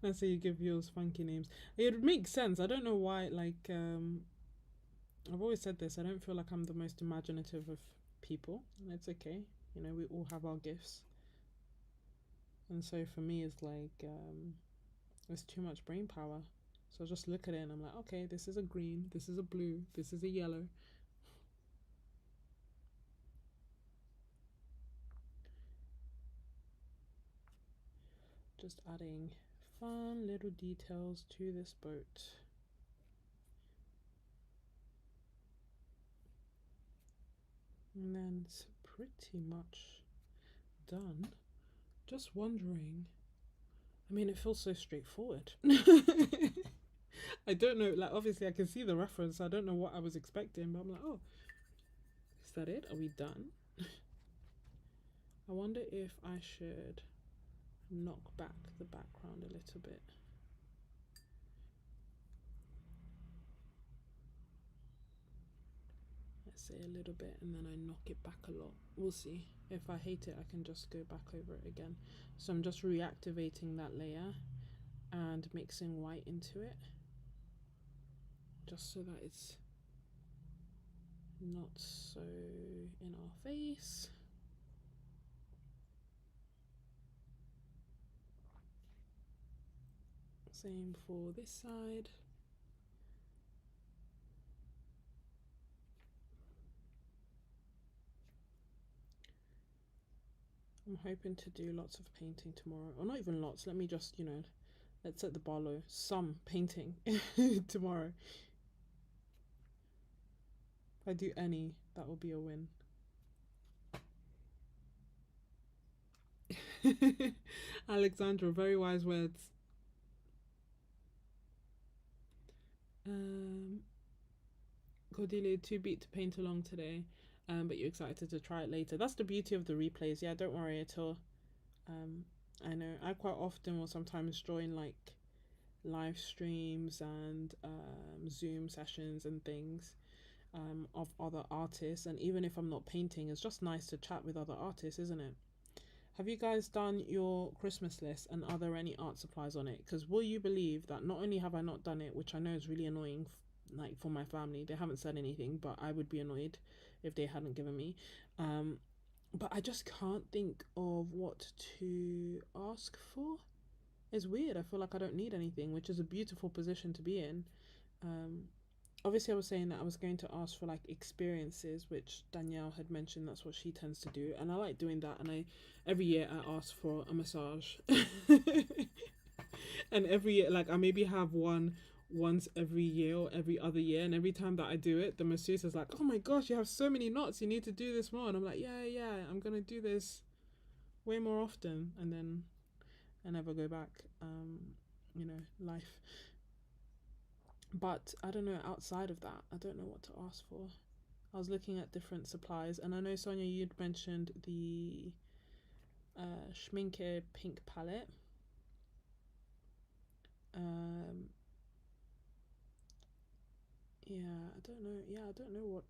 That's how you give yours funky names. It would make sense. I don't know why. Like, I've always said this. I don't feel like I'm the most imaginative of people, and it's okay. You know, we all have our gifts, and so for me, it's like it's too much brain power. So I just look at it and I'm like, okay, this is a green, this is a blue, this is a yellow. Just adding fun little details to this boat. And then it's pretty much done. Just wondering. I mean, it feels so straightforward. I don't know, like, obviously I can see the reference. I don't know what I was expecting, but I'm like, oh, is that it? Are we done? I wonder if I should knock back the background a little bit. Let's say a little bit, and then I knock it back a lot. We'll see. If I hate it, I can just go back over it again. So I'm just reactivating that layer and mixing white into it, just so that it's not so in our face. Same for this side. I'm hoping to do lots of painting tomorrow, or not even lots. Let me just, you know, let's set the bar low. Some painting tomorrow. If I do any, that will be a win. Alexandra, very wise words. Cordelia, too beat to paint along today, but you're excited to try it later. That's the beauty of the replays. Yeah, don't worry at all. I know I quite often will sometimes join like live streams and Zoom sessions and things of other artists, and even if I'm not painting, it's just nice to chat with other artists, isn't it? Have you guys done your Christmas list, and are there any art supplies on it? Because will you believe that not only have I not done it, which I know is really annoying, like for my family, they haven't said anything, but I would be annoyed if they hadn't given me. But I just can't think of what to ask for. It's weird. I feel like I don't need anything, which is a beautiful position to be in. Um, Obviously I was saying that I was going to ask for like experiences, which Danielle had mentioned that's what she tends to do, and I like doing that, and I every year I ask for a massage. And every year, like, I maybe have one once every year or every other year, and every time that I do it, the masseuse is like, oh my gosh, you have so many knots, you need to do this more. And I'm like, yeah, I'm gonna do this way more often. And then I never go back. You know, life. But I don't know, outside of that, I don't know what to ask for. I was looking at different supplies, and I know, Sonia, you'd mentioned the Schminke pink palette. Yeah, I don't know. Yeah, I don't know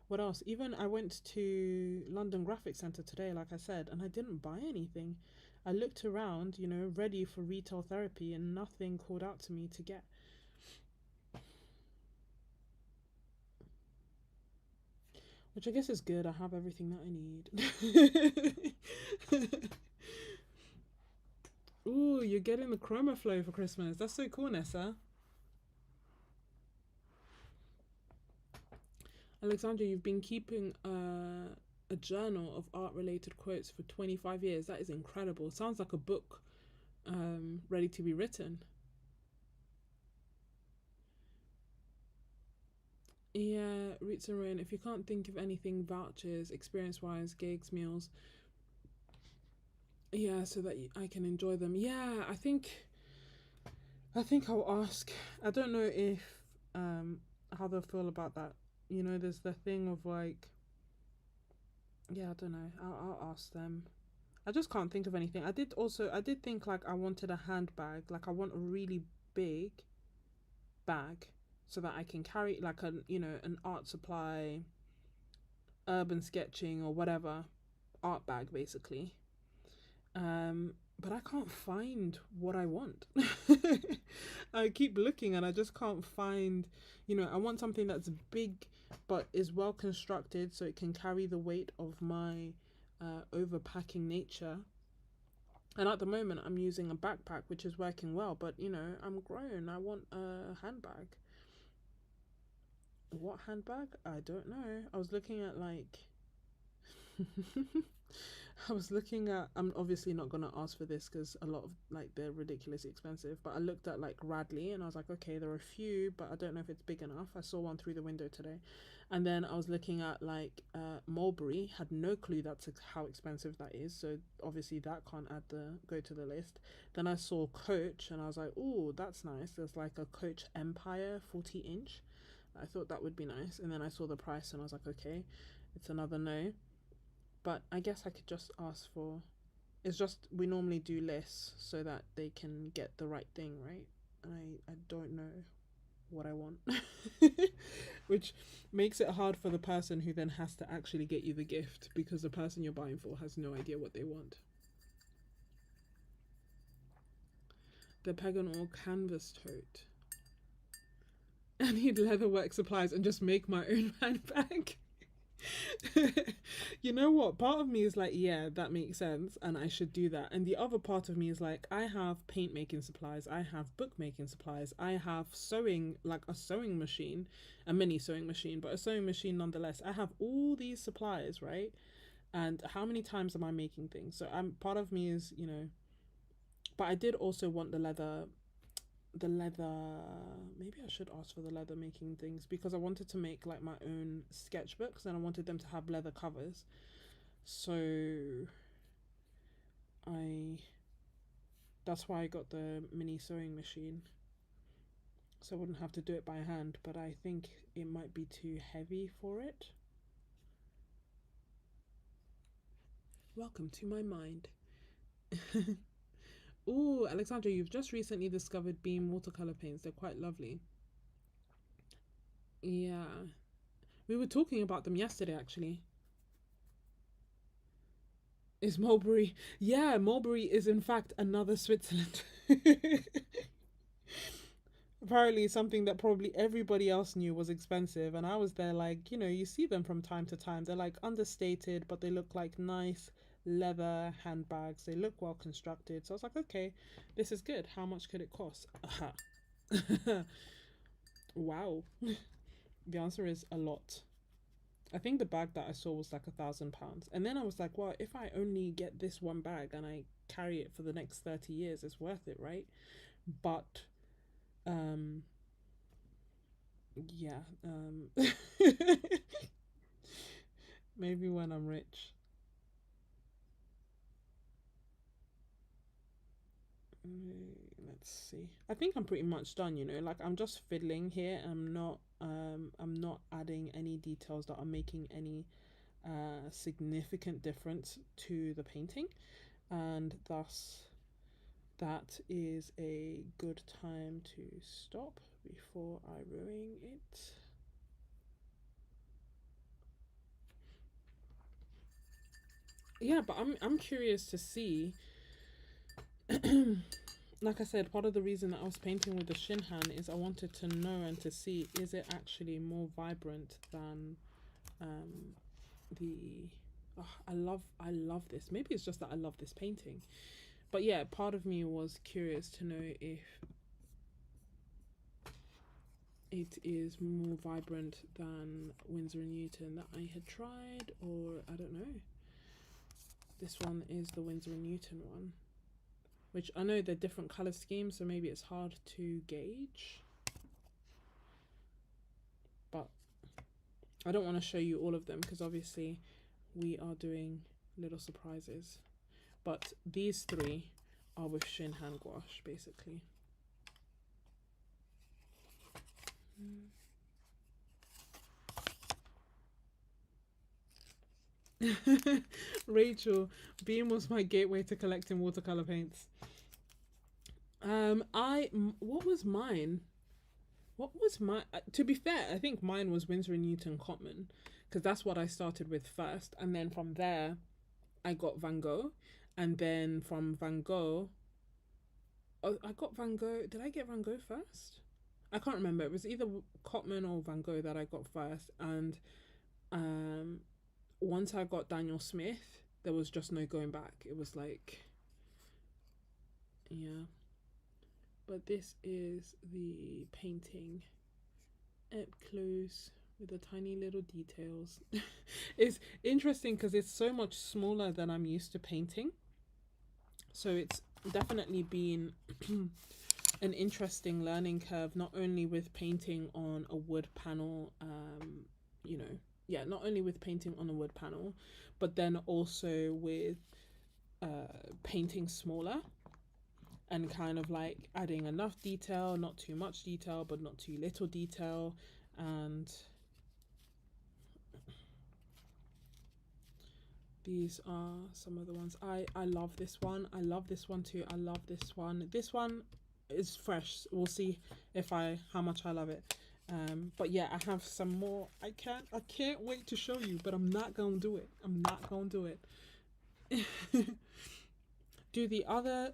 what else. Even I went to London Graphic Centre today, like I said, and I didn't buy anything. I looked around, you know, ready for retail therapy, and nothing called out to me to get. Which I guess is good. I have everything that I need. Ooh, you're getting the chroma flow for Christmas. That's so cool, Nessa. Alexandra, you've been keeping a journal of art-related quotes for 25 years. That is incredible. Sounds like a book ready to be written. Yeah, Roots and Rain. If you can't think of anything, vouchers, experience-wise, gigs, meals. Yeah, so that I can enjoy them. Yeah, I think I'll ask. I don't know if how they'll feel about that. You know, there's the thing of like, yeah, I don't know. I'll ask them. I just can't think of anything. I did think like I wanted a handbag. Like I want a really big bag so that I can carry like an art supply, urban sketching or whatever art bag basically. But I can't find what I want. I keep looking and I just can't find, I want something that's big but is well constructed so it can carry the weight of my overpacking nature. And at the moment, I'm using a backpack, which is working well, but I'm grown. I want a handbag. What handbag? I don't know. I was looking at like I was looking at. I'm obviously not gonna ask for this because a lot of like they're ridiculously expensive. But I looked at like Radley and I was like, okay, there are a few, but I don't know if it's big enough. I saw one through the window today, and then I was looking at like Mulberry. Had no clue that's how expensive that is. So obviously that can't go to the list. Then I saw Coach and I was like, oh, that's nice. There's like a Coach Empire 40 inch. I thought that would be nice, and then I saw the price and I was like, okay, it's another no. But I guess I could just ask for. It's just we normally do lists so that they can get the right thing, right? And I don't know what I want, which makes it hard for the person who then has to actually get you the gift because the person you're buying for has no idea what they want. The pagan or canvas tote. I need leatherwork supplies and just make my own handbag. You know what? Part of me is like, yeah, that makes sense, and I should do that. And the other part of me is like, I have paint making supplies, I have book making supplies, I have sewing, like a sewing machine, a mini sewing machine, but a sewing machine nonetheless. I have all these supplies, right? And how many times am I making things? So I'm part of me is, but I did also want the leather. Maybe I should ask for the leather making things because I wanted to make like my own sketchbooks and I wanted them to have leather covers. So I that's why I got the mini sewing machine, so I wouldn't have to do it by hand, but I think it might be too heavy for it. Welcome to my mind. Oh, Alexandra, you've just recently discovered Beam watercolor paints. They're quite lovely. Yeah. We were talking about them yesterday actually. Is Mulberry? Yeah, Mulberry is in fact another Switzerland. Apparently, something that probably everybody else knew was expensive, and I was there like, you see them from time to time. They're like understated, but they look like nice leather handbags. They look well constructed. So I was like, okay, this is good. How much could it cost? Wow. The answer is a lot. I think the bag that I saw was like £1,000. And then I was like, well, if I only get this one bag and I carry it for the next 30 years, it's worth it, right? But um yeah, maybe when I'm rich. Let's see. I think I'm pretty much done, like I'm just fiddling here. I'm not adding any details that are making any significant difference to the painting, and thus that is a good time to stop before I ruin it. Yeah, but I'm curious to see. Like I said, part of the reason that I was painting with the Shinhan is I wanted to know and to see, is it actually more vibrant than um the oh, I love this. Maybe it's just that I love this painting. But yeah, part of me was curious to know if it is more vibrant than Winsor and Newton that I had tried, or I don't know. This one is the Winsor and Newton one, which I know they're different color schemes, so maybe it's hard to gauge. But I don't want to show you all of them because obviously we are doing little surprises. But these three are with Shin Hand Gouache, basically. Rachel, Beam was my gateway to collecting watercolor paints. What was mine? What was my? To be fair, I think mine was Winsor & Newton Cotman, because that's what I started with first, and then from there, I got Van Gogh, and then from Van Gogh, oh, I got Van Gogh. Did I get Van Gogh first? I can't remember. It was either Cotman or Van Gogh that I got first, and um, once I got Daniel Smith, there was just no going back. It was like, yeah. But this is the painting up close with the tiny little details. It's interesting because it's so much smaller than I'm used to painting. So it's definitely been an interesting learning curve, not only with painting on a wood panel, you know, yeah, not only with painting on a wood panel, but then also with painting smaller and kind of like adding enough detail, not too much detail, but not too little detail. And these are some of the ones. I love this one. I love this one too. I love this one. This one is fresh. We'll see if how much I love it. But yeah, I have some more. I can't wait to show you, but I'm not gonna do it. I'm not gonna do it. Do the other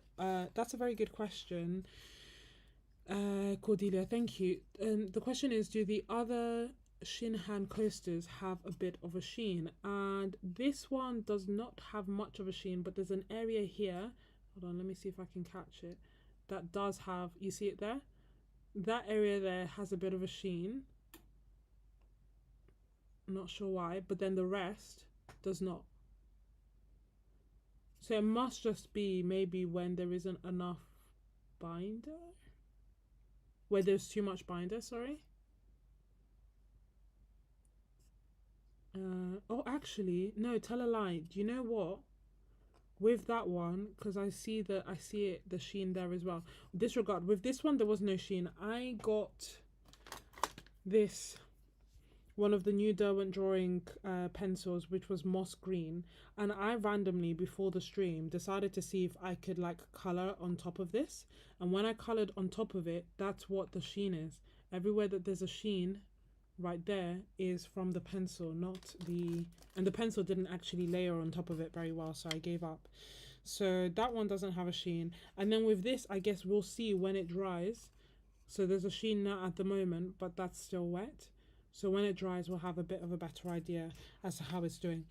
that's a very good question, Cordelia, thank you. The question is, do the other Shin Hand coasters have a bit of a sheen? And this one does not have much of a sheen, but there's an area here, hold on, let me see if I can catch it, that does have, you see it there, that area there has a bit of a sheen. I'm not sure why, but then the rest does not. So it must just be maybe when there isn't enough binder, where there's too much binder, sorry. Oh, actually, no, tell a lie. Do you know what? With that one, because I see the sheen there as well. Disregard. With this one, there was no sheen. I got this, one of the new Derwent drawing pencils, which was moss green, and I randomly before the stream decided to see if I could like color on top of this, and when I colored on top of it, that's what the sheen is. Everywhere that there's a sheen right there is from the pencil, not the, and the pencil didn't actually layer on top of it very well, so I gave up. So that one doesn't have a sheen. And then with this, I guess we'll see when it dries. So there's a sheen now at the moment, but that's still wet. So when it dries, we'll have a bit of a better idea as to how it's doing.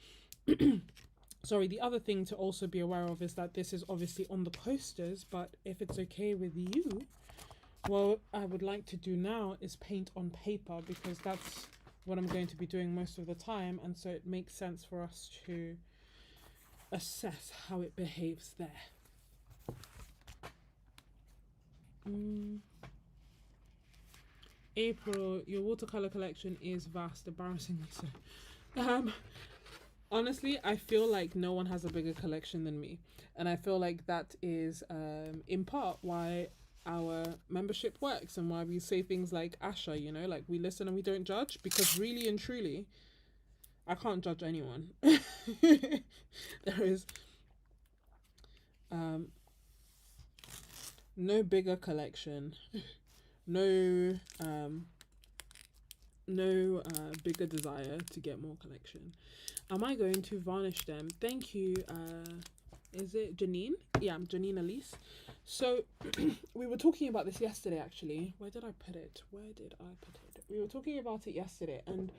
Sorry, the other thing to also be aware of is that this is obviously on the coasters, but if it's okay with you, what I would like to do now is paint on paper, because that's what I'm going to be doing most of the time, and so it makes sense for us to assess how it behaves there. April, your watercolor collection is vast, embarrassingly so. Honestly, I feel like no one has a bigger collection than me, and I feel like that is in part why our membership works and why we say things like Asha, you know, like we listen and we don't judge, because really and truly I can't judge anyone. There is no bigger collection, no bigger desire to get more collection. Am I going to varnish them? Thank you. Is it Janine? Yeah, I'm Janine Elise. So we were talking about this yesterday, actually. Where did I put it? We were talking about it yesterday, and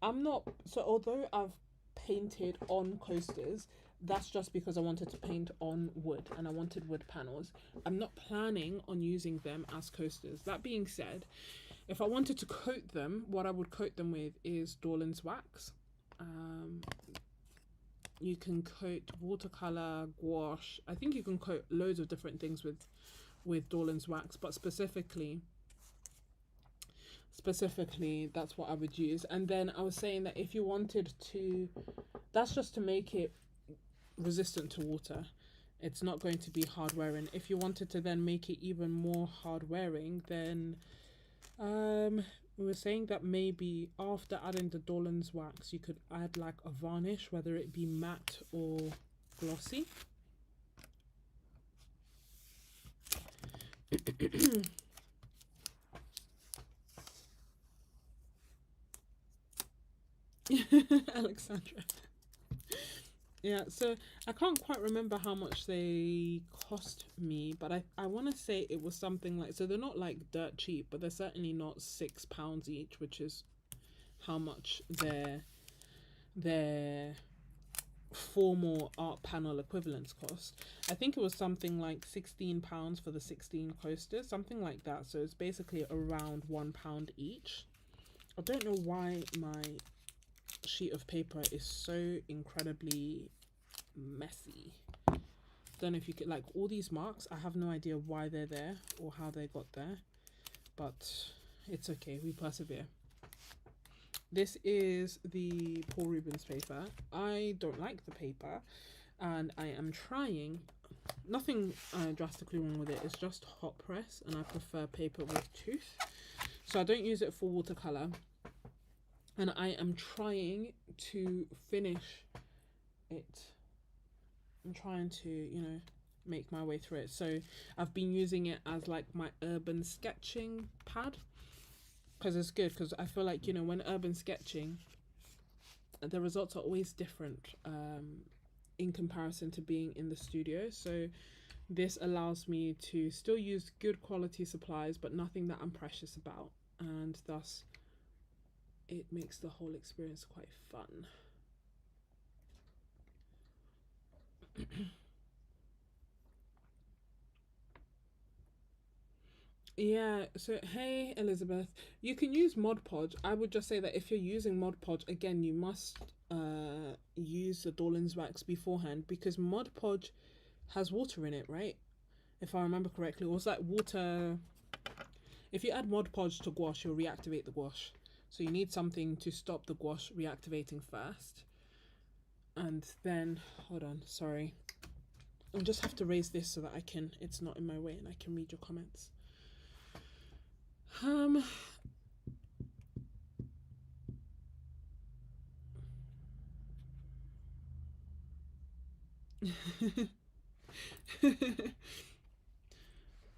I'm not, so although I've painted on coasters, that's just because I wanted to paint on wood and I wanted wood panels. I'm not planning on using them as coasters. That being said, if I wanted to coat them, what I would coat them with is Dorland's wax. You can coat watercolor, gouache. I think you can coat loads of different things with Dorland's wax, but specifically specifically, that's what I would use. And then I was saying that if you wanted to, that's just to make it resistant to water. It's not going to be hard wearing. If you wanted to then make it even more hard wearing, then we were saying that maybe after adding the Dolan's wax, you could add like a varnish, whether it be matte or glossy. Alexandra. Yeah, so I can't quite remember how much they cost me, but I want to say it was something like, so they're not like dirt cheap, but they're certainly not £6 each, which is how much their formal art panel equivalents cost. I think it was something like £16 for the 16 coasters, something like that. So it's basically around £1 each. I don't know why my sheet of paper is so incredibly messy. Don't know if you could, like, all these marks, I have no idea why they're there or how they got there, but it's okay, we persevere. This is the Paul Rubens paper. I don't like the paper, and I am trying, nothing drastically wrong with it, it's just hot press, and I prefer paper with tooth, so I don't use it for watercolor. And I am trying to finish it. I'm trying to, you know, make my way through it. So I've been using it as like my urban sketching pad, because it's good, because I feel like, you know, when urban sketching, the results are always different in comparison to being in the studio. So this allows me to still use good quality supplies, but nothing that I'm precious about, and thus it makes the whole experience quite fun. Yeah, so hey Elizabeth, you can use Mod Podge. I would just say that if you're using Mod Podge, again, you must use the Dolan's wax beforehand, because Mod Podge has water in it, right? If I remember correctly, or it's like water. If you add Mod Podge to gouache, you'll reactivate the gouache. So you need something to stop the gouache reactivating first. And then, hold on, sorry. I just have to raise this so that it's not in my way and I can read your comments.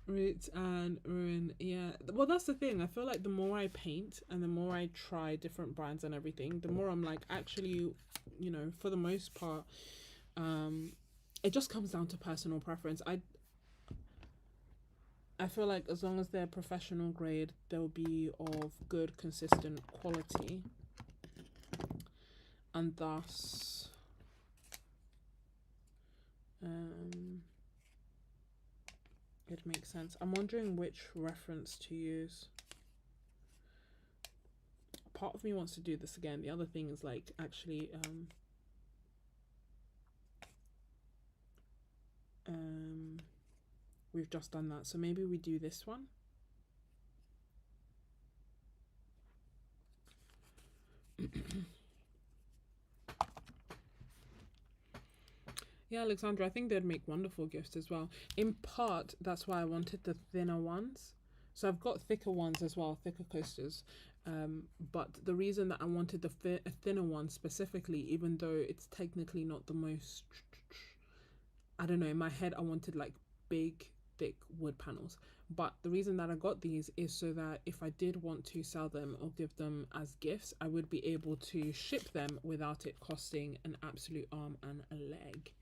Roots and ruin, yeah. Well, that's the thing. I feel like the more I paint and the more I try different brands and everything, the more I'm like, actually, you know, for the most part, it just comes down to personal preference. I feel like as long as they're professional grade, they'll be of good, consistent quality, and thus, it makes sense. I'm wondering which reference to use. Part of me wants to do this again. The other thing is like actually we've just done that, so maybe we do this one. Yeah, Alexandra, I think they'd make wonderful gifts as well. In part, that's why I wanted the thinner ones. So I've got thicker ones as well, thicker coasters. But the reason that I wanted the thinner one specifically, even though it's technically not the most, I don't know, in my head I wanted like big, thick wood panels. But the reason that I got these is so that if I did want to sell them or give them as gifts, I would be able to ship them without it costing an absolute arm and a leg.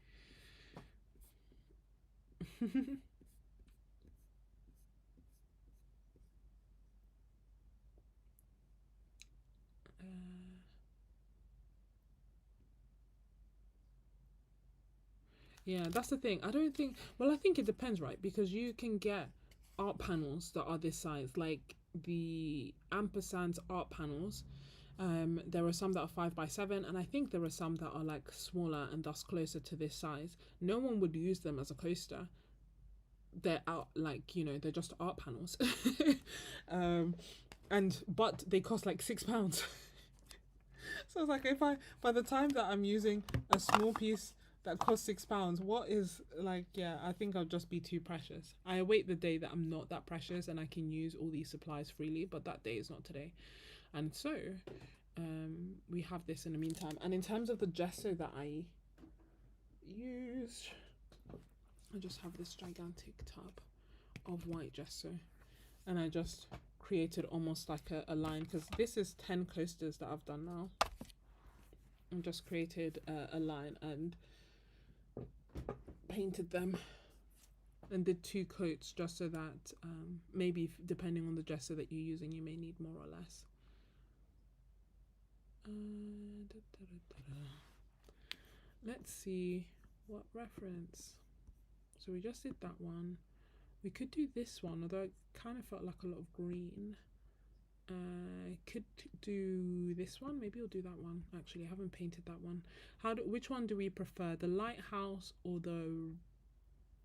Yeah, that's the thing. I don't think, well, I think it depends, right? Because you can get art panels that are this size, like the ampersand art panels. There are some that are 5x7, and I think there are some that are like smaller and thus closer to this size. No one would use them as a coaster. They're out, like, you know, they're just art panels. but they cost like £6. So I was like, if I, by the time that I'm using a small piece that costs £6, what is like, yeah, I think I'll just be too precious. I await the day that I'm not that precious and I can use all these supplies freely, but that day is not today. And so we have this in the meantime. And in terms of the gesso that I used, I just have this gigantic tub of white gesso, and I just created almost like a line, because this is 10 coasters that I've done now. I just created a line and painted them and did 2 coats, just so that maybe depending on the gesso that you're using, you may need more or less. Let's see what reference. So we just did that one. We could do this one, although it kind of felt like a lot of green. Could do this one. Maybe I'll do that one. Actually, I haven't painted that one. Which one do we prefer? The lighthouse or the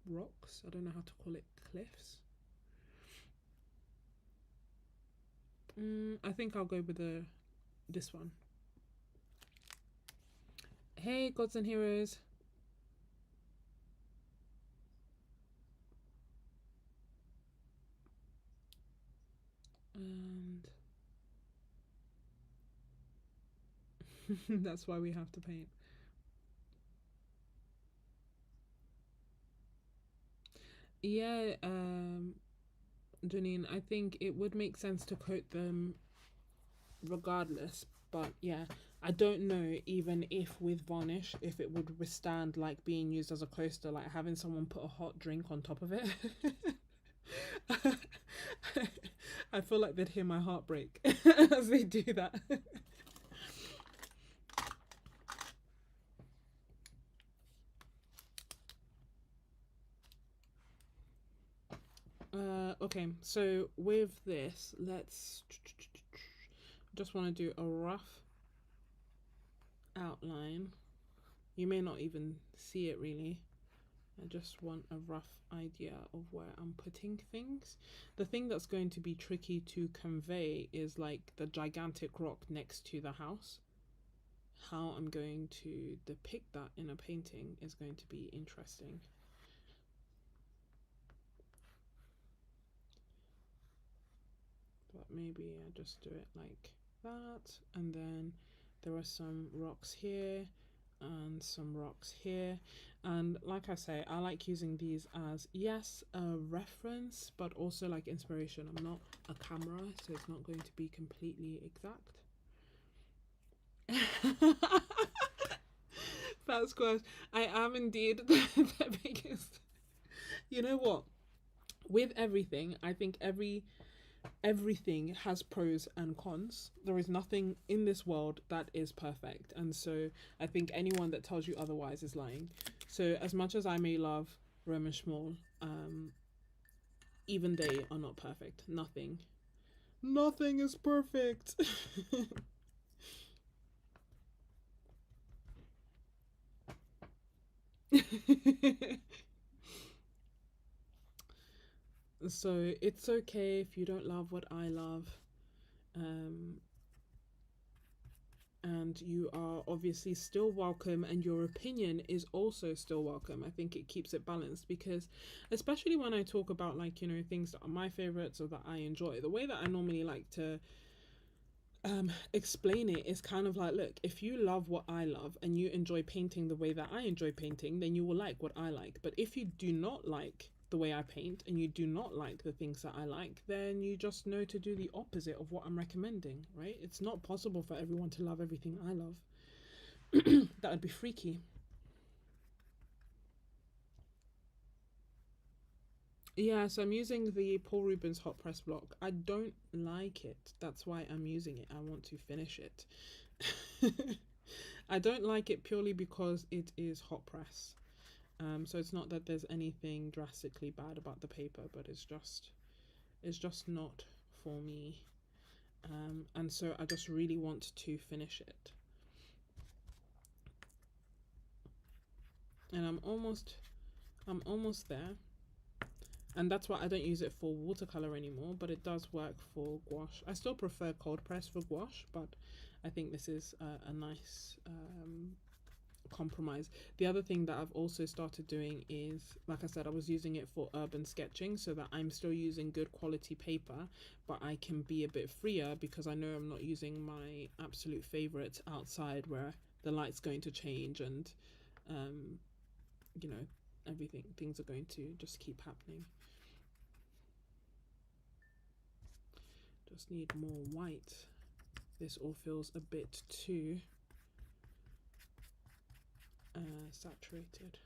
rocks? I don't know how to call it. Cliffs? I think I'll go with this one. Hey, gods and heroes. And that's why we have to paint. Yeah, Janine, I think it would make sense to coat them regardless, but yeah, I don't know even if with varnish, if it would withstand like being used as a coaster, like having someone put a hot drink on top of it. I feel like they'd hear my heart break as they do that. Okay, so with this, let's just want to do a rough outline. You may not even see it really. I just want a rough idea of where I'm putting things. The thing that's going to be tricky to convey is like the gigantic rock next to the house. How I'm going to depict that in a painting is going to be interesting. But maybe I just do it like that, and then there are some rocks here and some rocks here, and like I say, I like using these as, yes, a reference, but also like inspiration. I'm not a camera, so it's not going to be completely exact. Fat Squash, I am indeed the biggest. You know what? With everything, I think everything has pros and cons. There is nothing in this world that is perfect, and so I think anyone that tells you otherwise is lying. So as much as I may love Roman Schmoll, even they are not perfect. Nothing is perfect. So it's okay if you don't love what I love. And you are obviously still welcome, and your opinion is also still welcome. I think it keeps it balanced, because especially when I talk about, like, you know, things that are my favorites or that I enjoy, the way that I normally like to explain it is kind of like, look, if you love what I love and you enjoy painting the way that I enjoy painting, then you will like what I like. But if you do not like the way I paint and you do not like the things that I like, then you just know to do the opposite of what I'm recommending, right? It's not possible for everyone to love everything I love. That would be freaky. Yeah, so I'm using the Paul Rubens hot press block. I don't like it. That's why I'm using it. I want to finish it. I don't like it purely because it is hot press. So it's not that there's anything drastically bad about the paper, but it's just not for me. And so I just really want to finish it. And I'm almost there. And that's why I don't use it for watercolor anymore, but it does work for gouache. I still prefer cold press for gouache, but I think this is a nice compromise. The other thing that I've also started doing is, like I said, I was using it for urban sketching, so that I'm still using good quality paper, but I can be a bit freer because I know I'm not using my absolute favorites outside where the light's going to change and you know, things are going to just keep happening. Just need more white. This all feels a bit too saturated.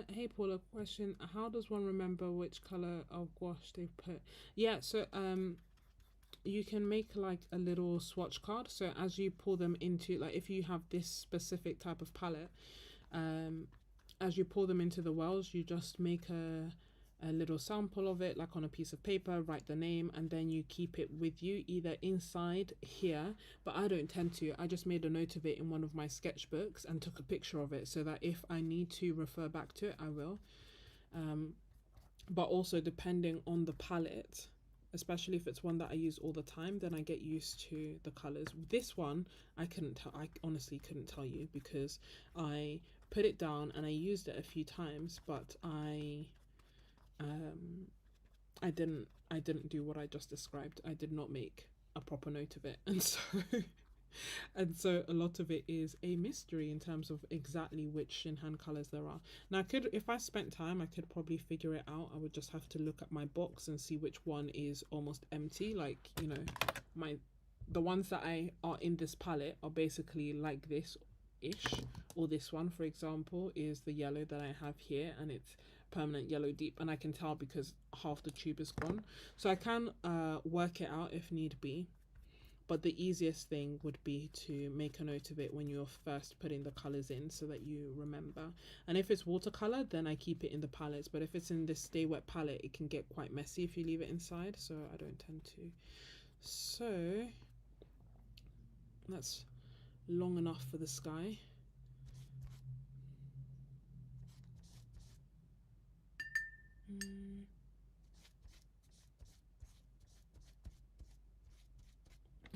Hey Paula, question: how does one remember which color of gouache they put? Yeah, so you can make like a little swatch card. So as you pour them into, like, if you have this specific type of palette, as you pour them into the wells, you just make a little sample of it, like on a piece of paper, write the name, and then you keep it with you either inside here, but I don't tend to. I just made a note of it in one of my sketchbooks and took a picture of it so that if I need to refer back to it, I will. But also depending on the palette, especially if it's one that I use all the time, then I get used to the colors. This one, I honestly couldn't tell you because I put it down and I used it a few times, but I didn't do what I just described. I did not make a proper note of it, and so and so a lot of it is a mystery in terms of exactly which in-hand colors there are. Now, if I spent time, I could probably figure it out. I would just have to look at my box and see which one is almost empty. Like, you know, the ones that are in this palette are basically like this ish, or this one, for example, is the yellow that I have here, and it's permanent yellow deep, and I can tell because half the tube is gone. So I can work it out if need be, but the easiest thing would be to make a note of it when you're first putting the colors in so that you remember. And if it's watercolor, then I keep it in the palettes, but if it's in this stay wet palette, it can get quite messy if you leave it inside, so I don't tend to. So that's long enough for the sky.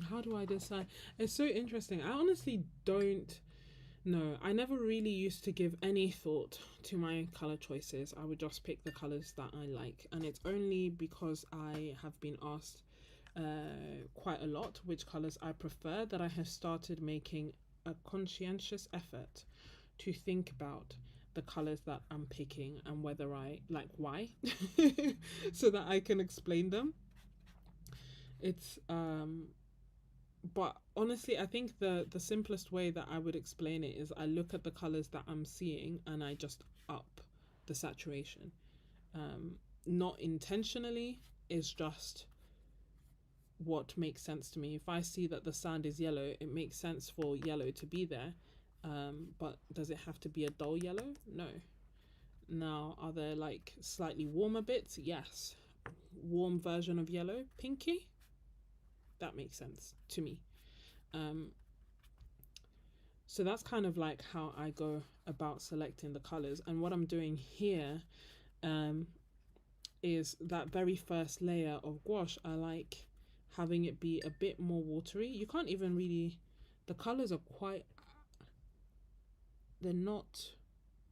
How do I decide? It's so interesting. I honestly don't know. I never really used to give any thought to my color choices. I would just pick the colors that I like, and it's only because I have been asked quite a lot which colors I prefer that I have started making a conscientious effort to think about the colors that I'm picking and whether I like why so that I can explain them. It's but honestly, I think the simplest way that I would explain it is I look at the colors that I'm seeing and I just up the saturation. Not intentionally, it's just what makes sense to me. If I see that the sand is yellow, it makes sense for yellow to be there. But does it have to be a dull yellow? No. Now, are there like slightly warmer bits? Yes. Warm version of yellow, pinky? That makes sense to me. So that's kind of like how I go about selecting the colors. And what I'm doing here is that very first layer of gouache, I like having it be a bit more watery. You can't even really, the colors are quite, they're not,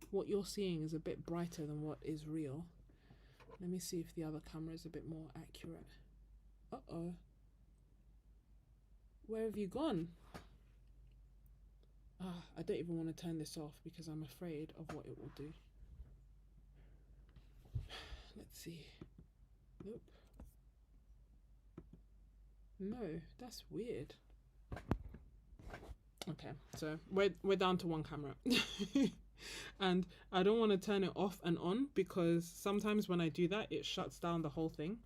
what you're seeing is a bit brighter than what is real. Let me see if the other camera is a bit more accurate. Uh-oh. Where have you gone? I don't even want to turn this off because I'm afraid of what it will do. Let's see. Nope. No, that's weird. Okay, so we're down to one camera. And I don't want to turn it off and on because sometimes when I do that, it shuts down the whole thing.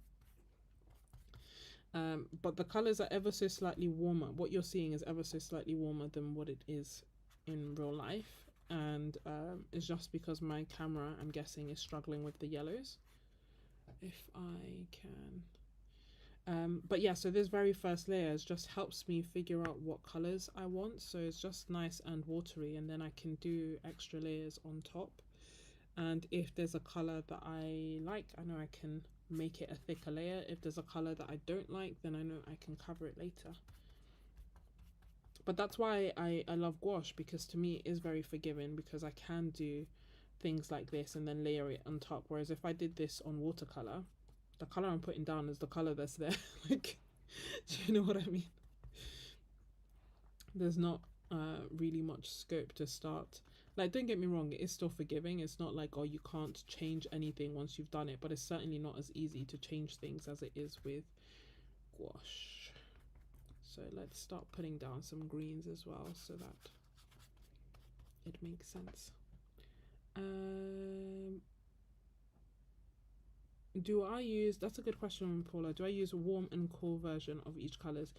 But the colors are ever so slightly warmer. What you're seeing is ever so slightly warmer than what it is in real life, and it's just because my camera, I'm guessing, is struggling with the yellows. If I can. But yeah, so this very first layer just helps me figure out what colors I want. So it's just nice and watery, and then I can do extra layers on top. And if there's a color that I like, I know I can make it a thicker layer. If there's a color that I don't like, then I know I can cover it later. But that's why I love gouache, because to me it is very forgiving, because I can do things like this and then layer it on top. Whereas if I did this on watercolor, the color I'm putting down is the color that's there. Like, do you know what I mean? There's not really much scope to start. Like, don't get me wrong, it is still forgiving. It's not like, oh, you can't change anything once you've done it, but it's certainly not as easy to change things as it is with gouache. So let's start putting down some greens as well so that it makes sense. Do I use, that's a good question, Paula, do I use a warm and cool version of each colors?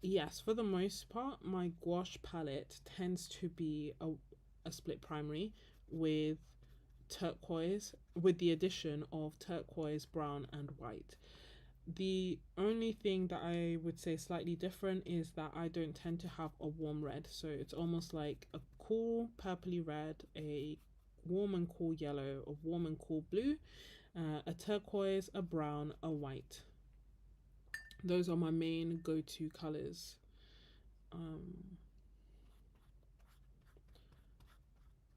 Yes, for the most part, my gouache palette tends to be a split primary with turquoise, with the addition of turquoise, brown, and white. The only thing that I would say slightly different is that I don't tend to have a warm red. So it's almost like a cool purpley red, a warm and cool yellow, a warm and cool blue, a turquoise, a brown, a white. Those are my main go-to colors.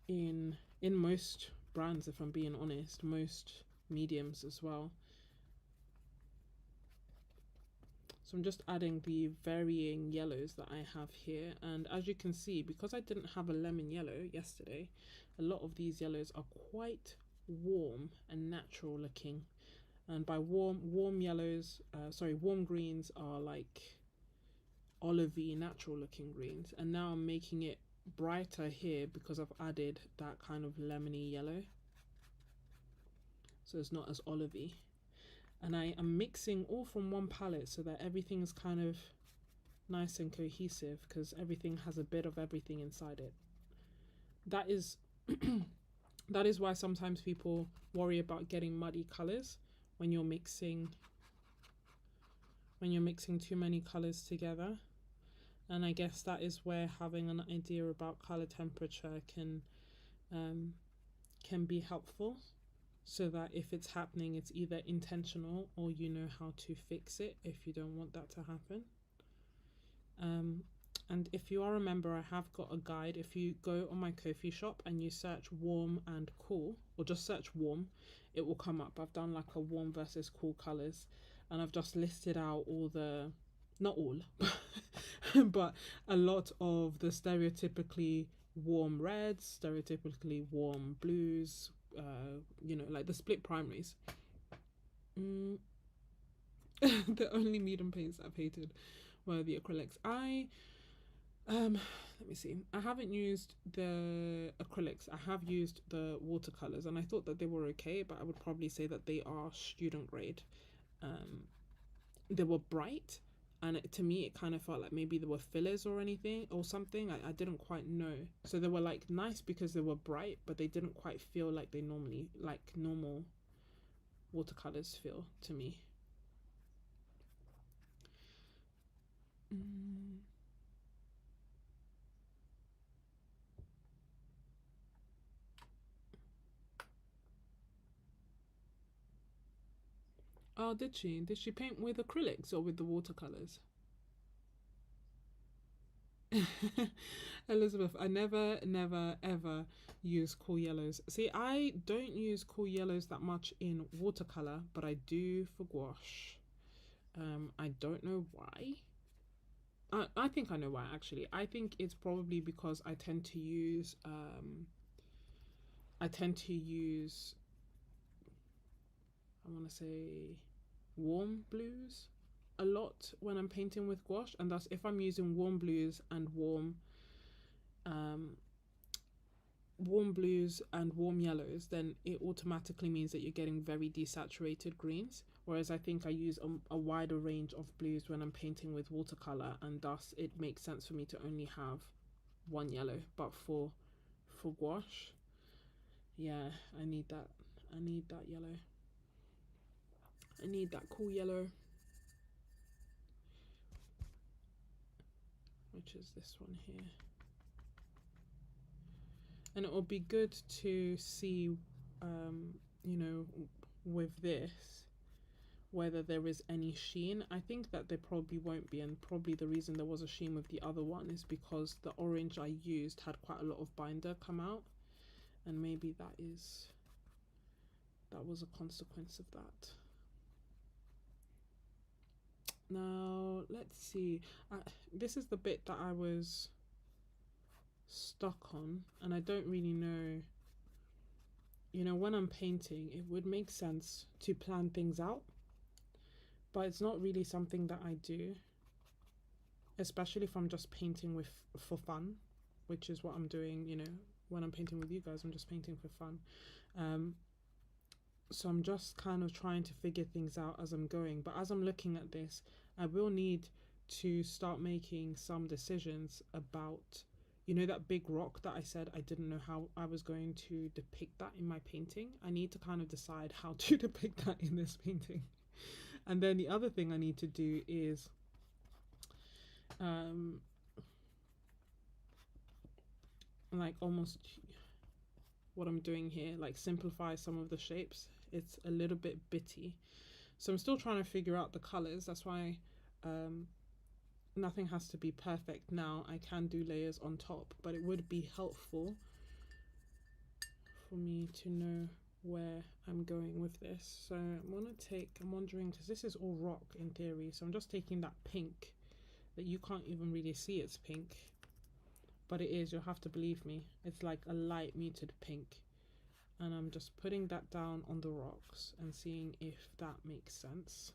In most brands, if I'm being honest, most mediums as well. So I'm just adding the varying yellows that I have here. And as you can see, because I didn't have a lemon yellow yesterday, a lot of these yellows are quite warm and natural looking. And by warm yellows, warm greens are like olivey, natural looking greens. And now I'm making it brighter here because I've added that kind of lemony yellow. So it's not as olivey. And I am mixing all from one palette so that everything is kind of nice and cohesive, because everything has a bit of everything inside it. That is that is why sometimes people worry about getting muddy colors when you're mixing too many colors together. And I guess that is where having an idea about color temperature can be helpful, so that if it's happening, it's either intentional or you know how to fix it if you don't want that to happen. And if you are a member, I have got a guide. If you go on my Ko-fi shop and you search warm and cool, or just search warm, it will come up. I've done like a warm versus cool colors, and I've just listed out all the, not all, but a lot of the stereotypically warm reds, stereotypically warm blues, you know, like the split primaries. The only medium paints I've hated were the acrylics. Let me see. I haven't used the acrylics. I have used the watercolors, and I thought that they were okay, but I would probably say that they are student grade. They were bright, and to me it kind of felt like maybe there were fillers or anything or something. I didn't quite know. So they were like nice because they were bright, but they didn't quite feel like they normally, like normal watercolors feel to me. Oh, did she? Did she paint with acrylics or with the watercolors? Elizabeth, I never, ever use cool yellows. See, I don't use cool yellows that much in watercolor, but I do for gouache. I don't know why. I think I know why, actually. I think it's probably because I tend to use I want to say warm blues a lot when I'm painting with gouache, and thus if I'm using warm blues and warm blues and warm yellows, then it automatically means that you're getting very desaturated greens. Whereas I think I use a wider range of blues when I'm painting with watercolor, and thus it makes sense for me to only have one yellow, but for gouache, yeah, I need that. I need that yellow. I need that cool yellow, which is this one here. And it will be good to see, you know, with this, whether there is any sheen. I think that there probably won't be, and probably the reason there was a sheen with the other one is because the orange I used had quite a lot of binder come out, and maybe that was a consequence of that. Now let's see, this is the bit that I was stuck on, and I don't really know, you know, when I'm painting it would make sense to plan things out, but it's not really something that I do, especially if I'm just painting with for fun, which is what I'm doing, you know, when I'm painting with you guys. I'm just painting for fun. So I'm just kind of trying to figure things out as I'm going, but as I'm looking at this, I will need to start making some decisions about, you know, that big rock that I said I didn't know how I was going to depict that in my painting. I need to kind of decide how to depict that in this painting. And then the other thing I need to do is like almost what I'm doing here, like simplify some of the shapes. It's a little bit bitty, so I'm still trying to figure out the colors. That's why nothing has to be perfect now. I can do layers on top, but it would be helpful for me to know where I'm going with this. So I'm wondering, because this is all rock in theory, so I'm just taking that pink that you can't even really see it's pink, but it is, you'll have to believe me. It's like a light muted pink, and I'm just putting that down on the rocks and seeing if that makes sense.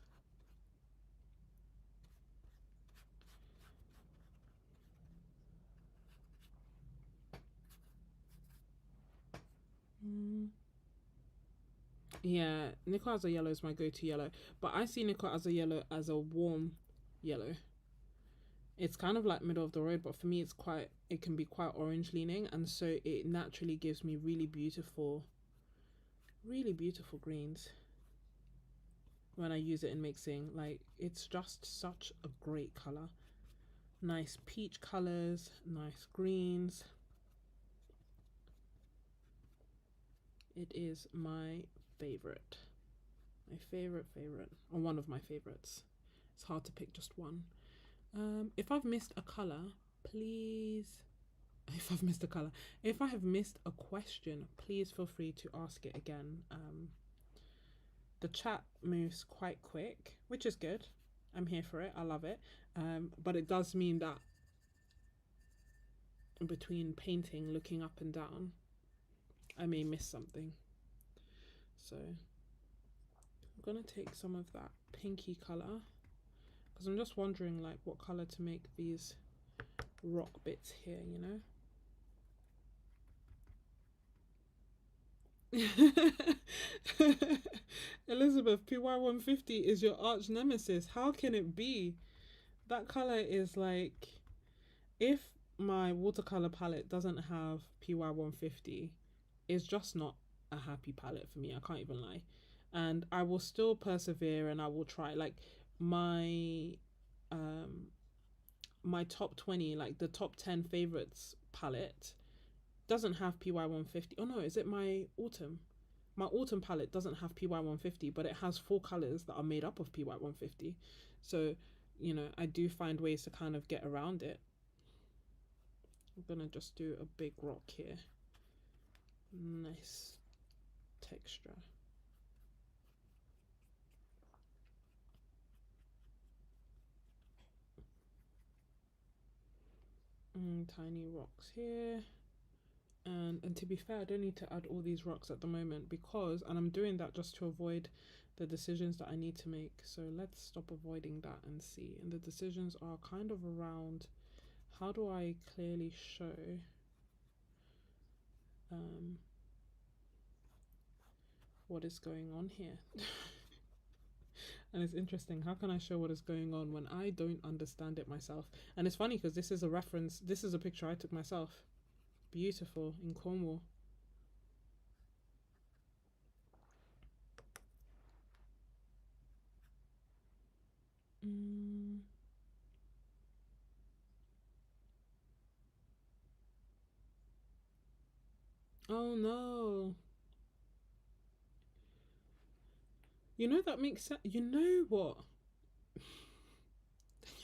Yeah, nickel as a yellow is my go-to yellow, but I see nickel as a yellow as a warm yellow. It's kind of like middle of the road, but for me it can be quite orange leaning, and so it naturally gives me really beautiful greens when I use it in mixing. Like, it's just such a great color. Nice peach colors, nice greens. It is my favorite. My favorite, or one of my favorites. It's hard to pick just one. If I've missed a color, please. If I've missed a color, if I have missed a question, please feel free to ask it again. The chat moves quite quick, which is good. I'm here for it. I love it. But it does mean that between painting, looking up and down, I may miss something. So I'm gonna take some of that pinky color, because I'm just wondering like what color to make these rock bits here, you know. Elizabeth, PY150 is your arch nemesis. How can it be? That color is like, if my watercolor palette doesn't have PY150, it's just not a happy palette for me. I can't even lie. And I will still persevere and I will try. Like, my my top 20, like the top 10 favorites palette doesn't have PY150. Oh no, is it my autumn? My autumn palette doesn't have PY150, but it has 4 colors that are made up of PY150. So, you know, I do find ways to kind of get around it. I'm gonna just do a big rock here. Nice texture. Tiny rocks here. And to be fair, I don't need to add all these rocks at the moment, because, and I'm doing that just to avoid the decisions that I need to make. So let's stop avoiding that and see. And the decisions are kind of around, how do I clearly show what is going on here? And it's interesting. How can I show what is going on when I don't understand it myself? And it's funny because this is a reference. This is a picture I took myself. Beautiful in Cornwall. Mm. Oh no. You know that makes sense. You know what?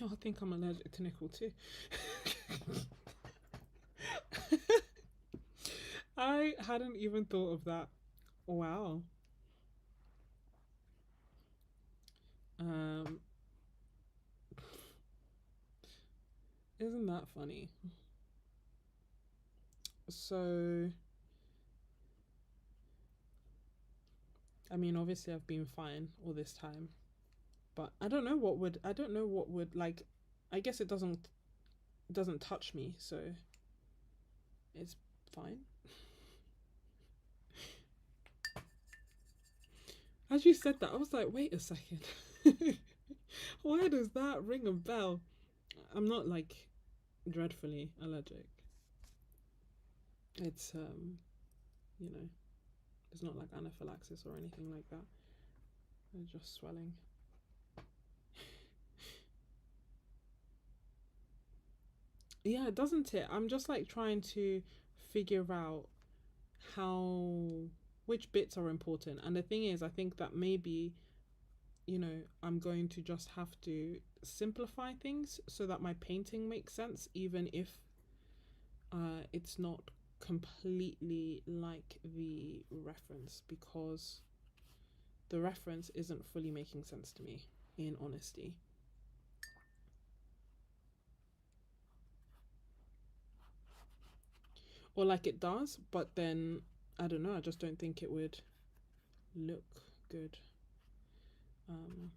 I think I'm allergic to nickel too. I hadn't even thought of that. Wow. Um, isn't that funny? So, I mean, obviously, I've been fine all this time, but I don't know what would. I don't know what would like. I guess it doesn't touch me, so it's fine. As you said that, I was like, wait a second. Why does that ring a bell? I'm not like dreadfully allergic. It's you know, it's not like anaphylaxis or anything like that. It's just swelling. Yeah, doesn't it? I'm just like trying to figure out how which bits are important. And the thing is, I think that maybe, I'm going to just have to simplify things so that my painting makes sense, even if it's not completely like the reference, because the reference isn't fully making sense to me, in honesty. Or like it does, but then I don't know, I just don't think it would look good um,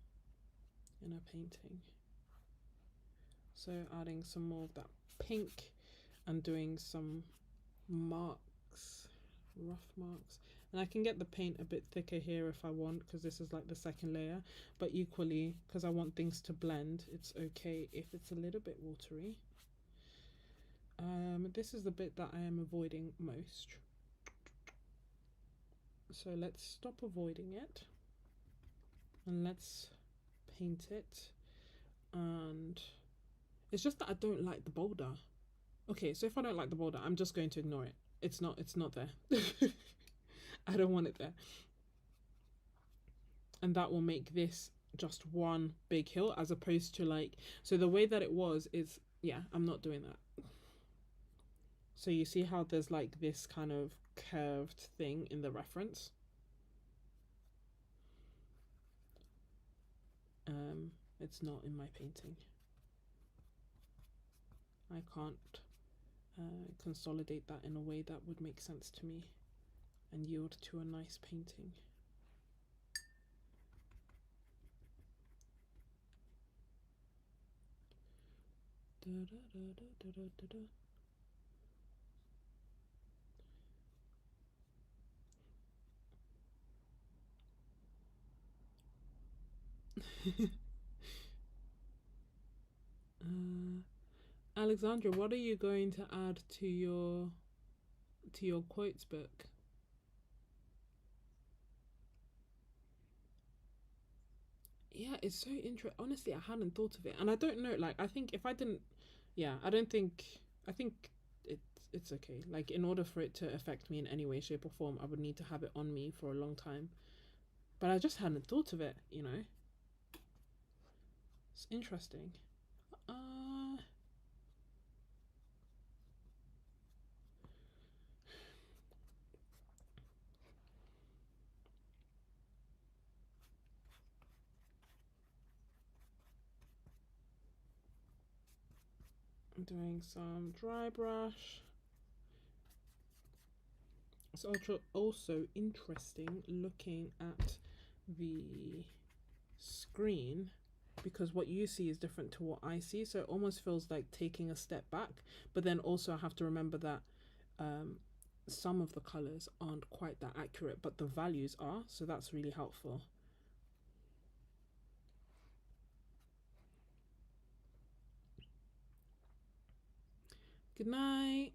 in a painting. So adding some more of that pink and doing some marks, rough marks. And I can get the paint a bit thicker here if I want, because this is like the second layer. But equally, because I want things to blend, it's okay if it's a little bit watery. This is the bit that I am avoiding most. So let's stop avoiding it and let's paint it. And it's just that I don't like the boulder. Okay, so if I don't like the boulder, I'm just going to ignore it. It's not there. I don't want it there. And that will make this just one big hill, as opposed to like, so the way that it was is, yeah, I'm not doing that. So you see how there's like this kind of curved thing in the reference. It's not in my painting. I can't consolidate that in a way that would make sense to me and yield to a nice painting. Alexandra, what are you going to add to your quotes book? Yeah, it's so interesting. Honestly, I hadn't thought of it, and I don't know. Like, I think if I didn't, yeah, I don't think. I think it's okay. Like, in order for it to affect me in any way, shape, or form, I would need to have it on me for a long time. But I just hadn't thought of it. It's interesting. Uh, I'm doing some dry brush. It's also interesting looking at the screen, because what you see is different to what I see. So it almost feels like taking a step back. But then also I have to remember that some of the colors aren't quite that accurate, but the values are. So that's really helpful. Good night.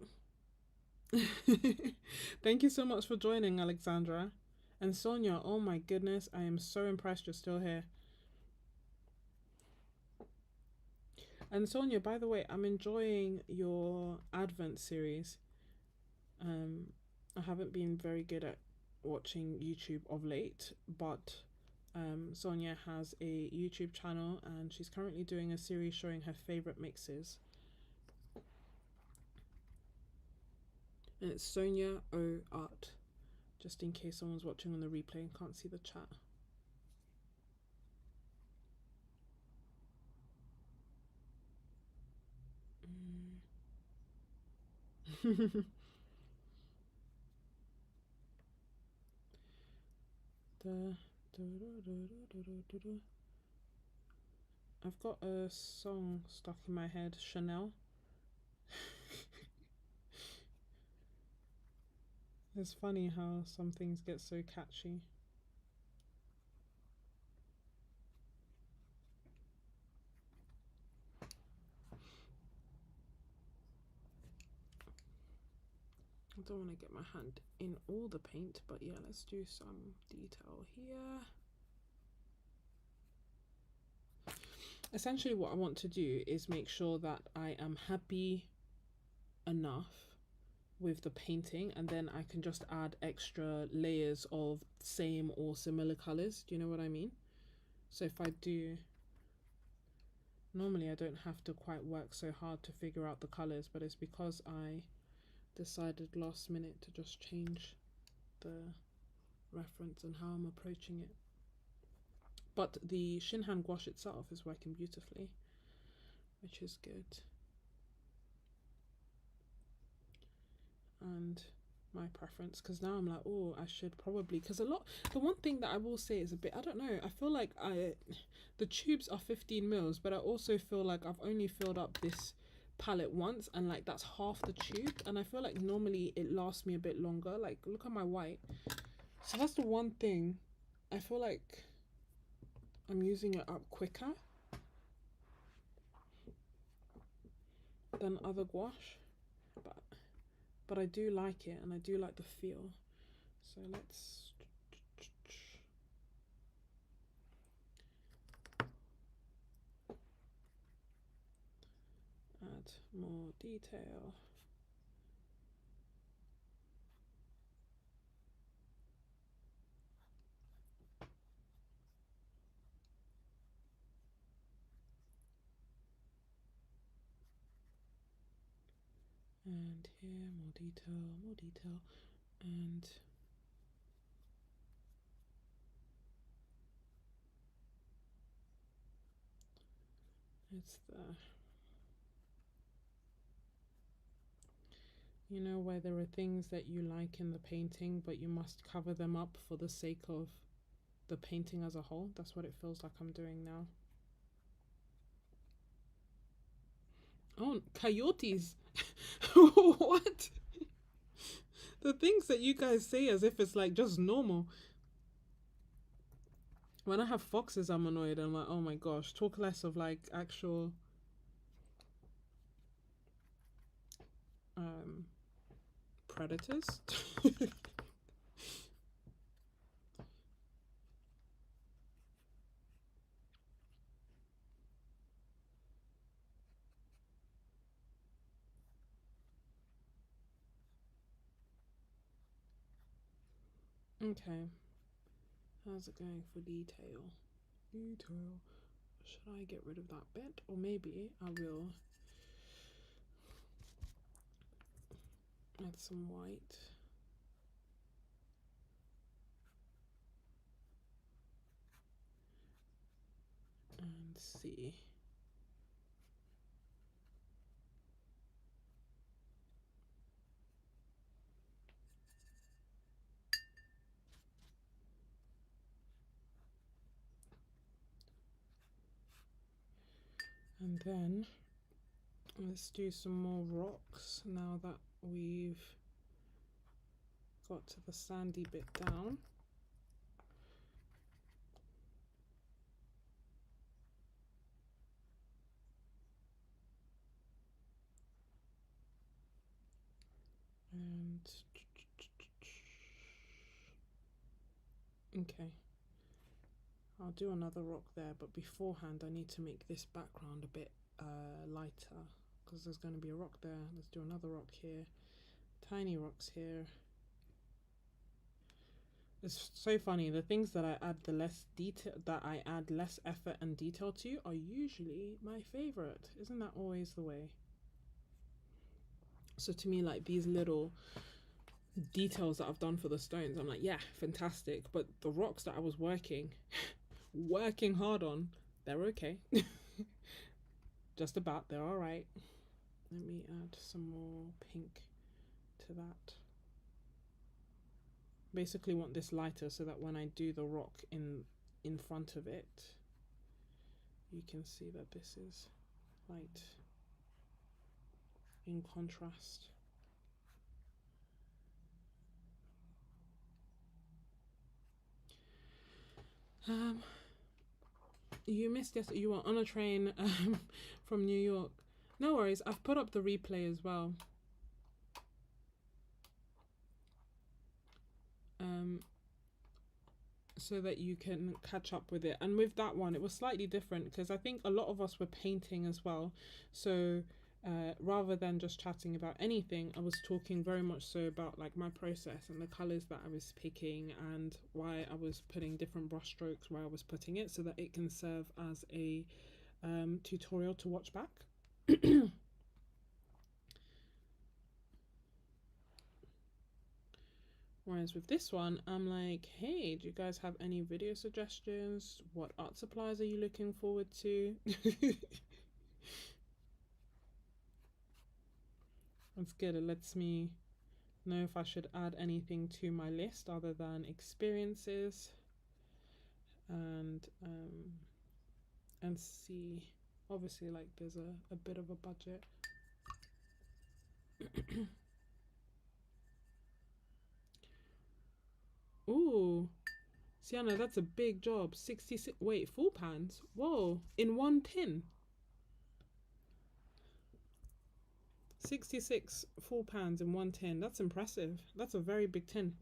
Thank you so much for joining, Alexandra. And Sonia, oh my goodness, I am so impressed you're still here. And Sonia, by the way, I'm enjoying your Advent series. I haven't been very good at watching YouTube of late, but Sonia has a YouTube channel and she's currently doing a series showing her favorite mixes. And it's Sonia O Art, just in case someone's watching on the replay and can't see the chat. I've got a song stuck in my head, Chanel. It's funny how some things get so catchy. I don't want to get my hand in all the paint, but yeah, let's do some detail here. Essentially what I want to do is make sure that I am happy enough with the painting, and then I can just add extra layers of same or similar colors. Do you know what I mean? So if I do, normally I don't have to quite work so hard to figure out the colors, but it's because I decided last minute to just change the reference and how I'm approaching it. But the Shinhan gouache itself is working beautifully, which is good. And my preference, because now I'm like, oh, I should probably, because the one thing that I will say is a bit, I don't know, I feel like the tubes are 15 mils, but I also feel like I've only filled up this palette once, and like that's half the tube, and I feel like normally it lasts me a bit longer. Like, look at my white. So that's the one thing. I feel like I'm using it up quicker than other gouache, but I do like it, and I do like the feel. So let's add more detail. And here, more detail, and it's the, you know, where there are things that you like in the painting, but you must cover them up for the sake of the painting as a whole. That's what it feels like I'm doing now. Oh, coyotes. What? The things that you guys say as if it's like just normal. When I have foxes, I'm annoyed. I'm like, oh my gosh, talk less of like actual predators. Okay, how's it going for detail? Should I get rid of that bit, or maybe I will add some white. And see. And then let's do some more rocks now that we've got to the sandy bit down. okay, I'll do another rock there, but beforehand I need to make this background a bit lighter, because there's going to be a rock there. Let's do another rock here, tiny rocks here. It's so funny, the things that I add the less detail, that I add less effort and detail to, are usually my favorite. Isn't that always the way? So to me, like, these little details that I've done for the stones, I'm like, yeah, fantastic. But the rocks that I was working hard on, they're okay. Just about, they're all right. Let me add some more pink to that. Basically want this lighter so that when I do the rock in front of it, you can see that this is light in contrast. You missed this. You were on a train from New York. No worries. I've put up the replay as well. So that you can catch up with it. And with that one, it was slightly different because I think a lot of us were painting as well. So rather than just chatting about anything, I was talking very much so about like my process and the colors that I was picking and why I was putting different brush strokes where I was putting it, so that it can serve as a tutorial to watch back. Whereas with this one, I'm like, hey, do you guys have any video suggestions? What art supplies are you looking forward to? That's good. It lets me know if I should add anything to my list other than experiences, and see. Obviously, like, there's a bit of a budget. Ooh, Sienna, that's a big job. 66. Wait, full pans? Whoa, in one tin. 66 full pans in one tin. That's impressive. That's a very big tin.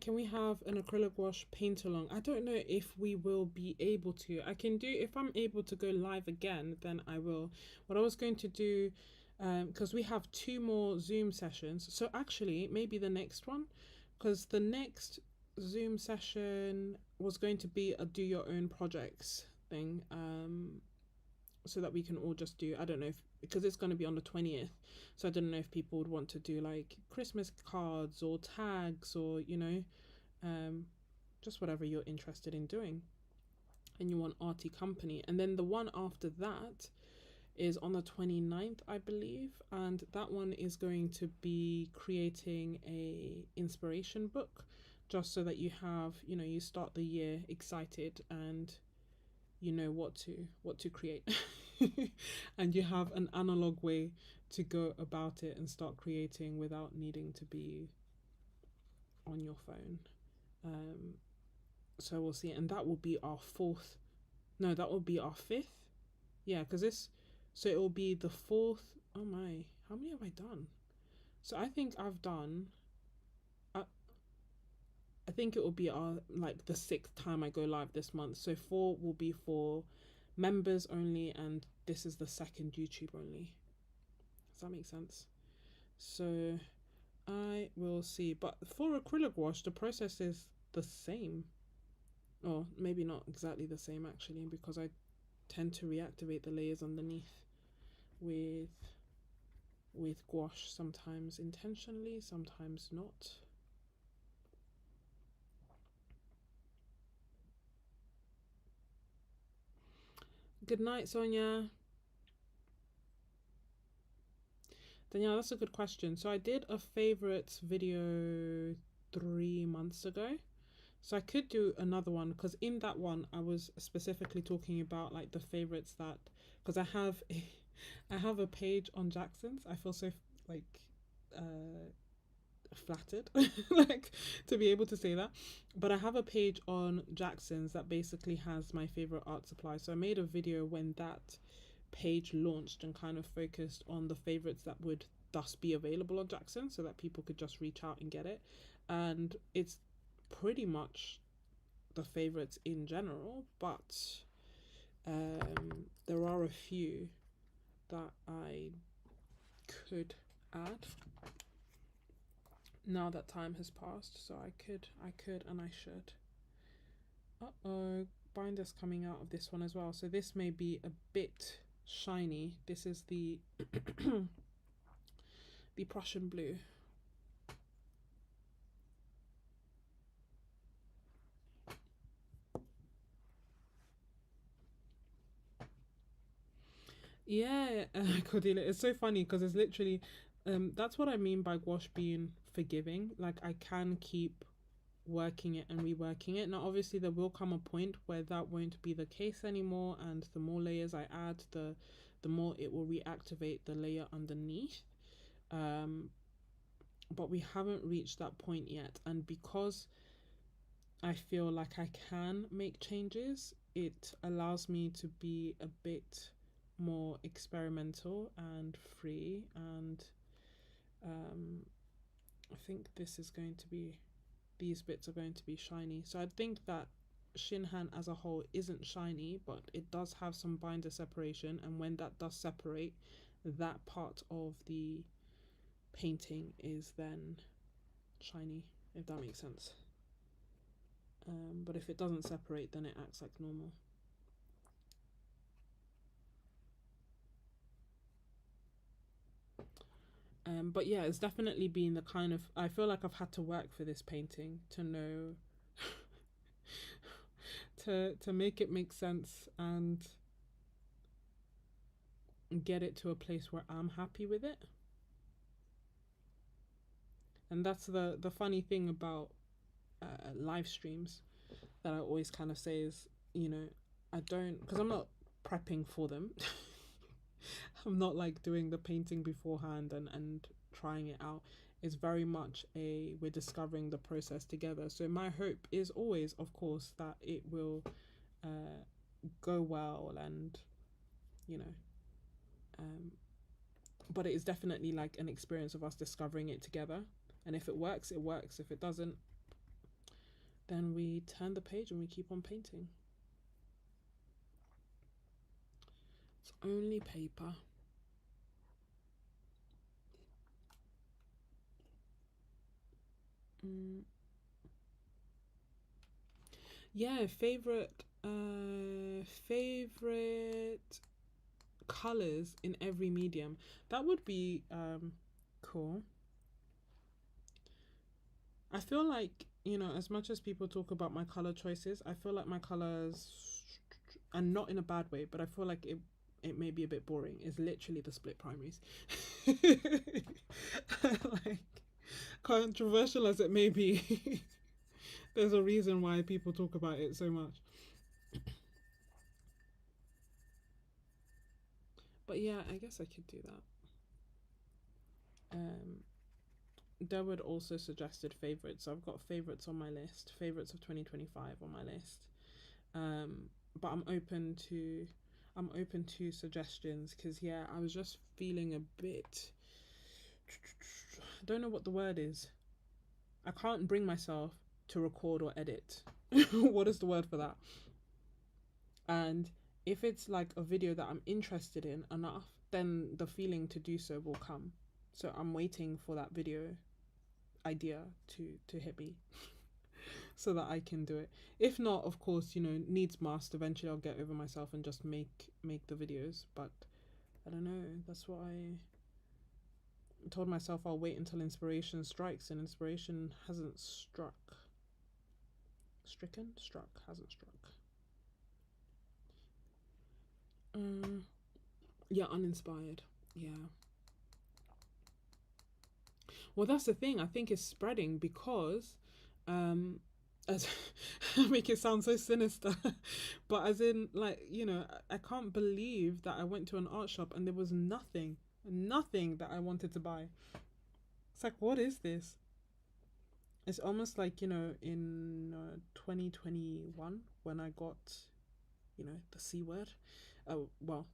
Can we have an acrylic wash paint along? I don't know if we will be able to. I can do, if I'm able to go live again, then I will. What I was going to do, because we have 2 more Zoom sessions. So actually, maybe the next one, because the next Zoom session was going to be a do your own projects thing. So that we can all just do, I don't know if, because it's going to be on the 20th, so I don't know if people would want to do like Christmas cards or tags, or just whatever you're interested in doing and you want arty company. And then the one after that is on the 29th, I believe, and that one is going to be creating a inspiration book, just so that you have, you start the year excited and you know what to create. And you have an analog way to go about it and start creating without needing to be on your phone. So we'll see. And that will be our 4th, no, that will be our 5th. Yeah, because so it will be the 4th. Oh my, how many have I done? So I think I've done, I think it will be our, like, the 6th time I go live this month. So 4 will be for members only, and this is the 2nd YouTube only. Does that make sense? So I will see. But for acrylic wash, the process is the same. Or maybe not exactly the same, actually, because I tend to reactivate the layers underneath with gouache, sometimes intentionally, sometimes not. Good night, Sonia. Danielle, that's a good question. So I did a favorites video 3 months ago. So I could do another one, because in that one I was specifically talking about like the favorites that, because I have I have a page on Jackson's. I feel so like uh flattered like to be able to say that, but I have a page on Jackson's that basically has my favorite art supply. So I made a video when that page launched and kind of focused on the favorites that would thus be available on Jackson so that people could just reach out and get it. And it's pretty much the favorites in general, but there are a few that I could add now that time has passed. So I could and I should. Uh-oh, binder's coming out of this one as well. So this may be a bit shiny. This is the the Prussian blue. Yeah, Cordelia, it's so funny because it's literally, that's what I mean by gouache being forgiving. Like I can keep working it and reworking it. Now, obviously, there will come a point where that won't be the case anymore, and the more layers I add, the more it will reactivate the layer underneath. Um, but we haven't reached that point yet, and because I feel like I can make changes, it allows me to be a bit more experimental and free. And um, I think this is going to be, these bits are going to be shiny. So I think that Shinhan as a whole isn't shiny, but it does have some binder separation. And when that does separate, that part of the painting is then shiny, if that makes sense. But if it doesn't separate, then it acts like normal. But yeah, it's definitely been the kind of, I feel like I've had to work for this painting to know to make it make sense and get it to a place where I'm happy with it. And that's the funny thing about live streams that I always kind of say is, you know, I don't, because I'm not prepping for them. I'm not like doing the painting beforehand and trying it out. It's very much a, we're discovering the process together. So my hope is always, of course, that it will go well, and you know, um, but it is definitely like an experience of us discovering it together. And if it works, it works. If it doesn't, then we turn the page and we keep on painting. It's only paper. Mm. Yeah, favorite colors in every medium. That would be cool. I feel like, you know, as much as people talk about my color choices, I feel like my colors, and not in a bad way, but I feel like it may be a bit boring. Is literally the split primaries. Like, controversial as it may be, there's a reason why people talk about it so much. But yeah, I guess I could do that. Um, Derwood also suggested favorites. So I've got favorites on my list, favorites of 2025 on my list. But I'm open to suggestions because yeah, I was just feeling a bit. I don't know what the word is. I can't bring myself to record or edit. What is the word for that? And if it's like a video that I'm interested in enough, then the feeling to do so will come. So I'm waiting for that video idea to hit me so that I can do it. If not, of course, you know, needs must. Eventually, I'll get over myself and just make the videos. But I don't know. That's what I told myself. I'll wait until inspiration strikes, and inspiration hasn't struck. Stricken, struck, hasn't struck. Yeah, uninspired. Yeah. Well, that's the thing. I think it's spreading because, um, as make it sound so sinister, but as in, like, you know, I can't believe that I went to an art shop and there was nothing that I wanted to buy. It's like, what is this? It's almost like, you know, in 2021 when I got, you know, the C word. Oh, well,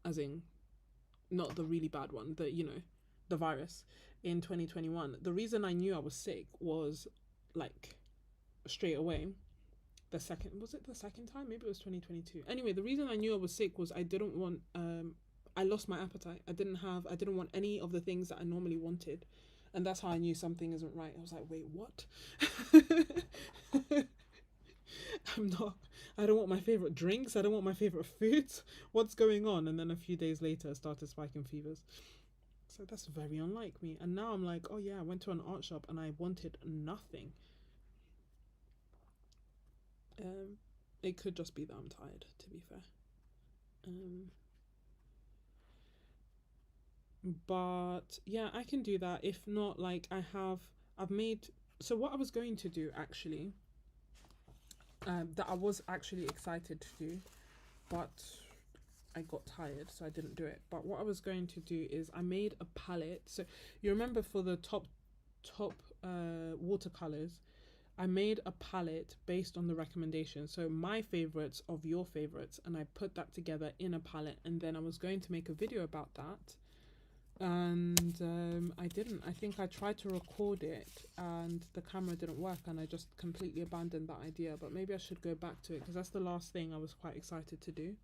as in not the really bad one, the, you know, the virus in 2021. The reason I knew I was sick was like straight away. The second, was it the second time? Maybe it was 2022. Anyway, the reason I knew I was sick was I didn't want I lost my appetite. I didn't want any of the things that I normally wanted. And that's how I knew something isn't right. I was like, wait, what? I'm not, I don't want my favorite drinks. I don't want my favorite foods. What's going on? And then a few days later, I started spiking fevers. So that's very unlike me. And now I'm like, oh yeah, I went to an art shop and I wanted nothing. Um, it could just be that I'm tired, to be fair. Um, but yeah, I can do that. If not, like I've made. So what I was going to do actually, that I was actually excited to do, but I got tired, so I didn't do it. But what I was going to do is I made a palette. So you remember for the top watercolors, I made a palette based on the recommendations. So my favorites of your favorites, and I put that together in a palette. And then I was going to make a video about that, and I didn't. I think I tried to record it, and the camera didn't work, and I just completely abandoned that idea. But maybe I should go back to it because that's the last thing I was quite excited to do.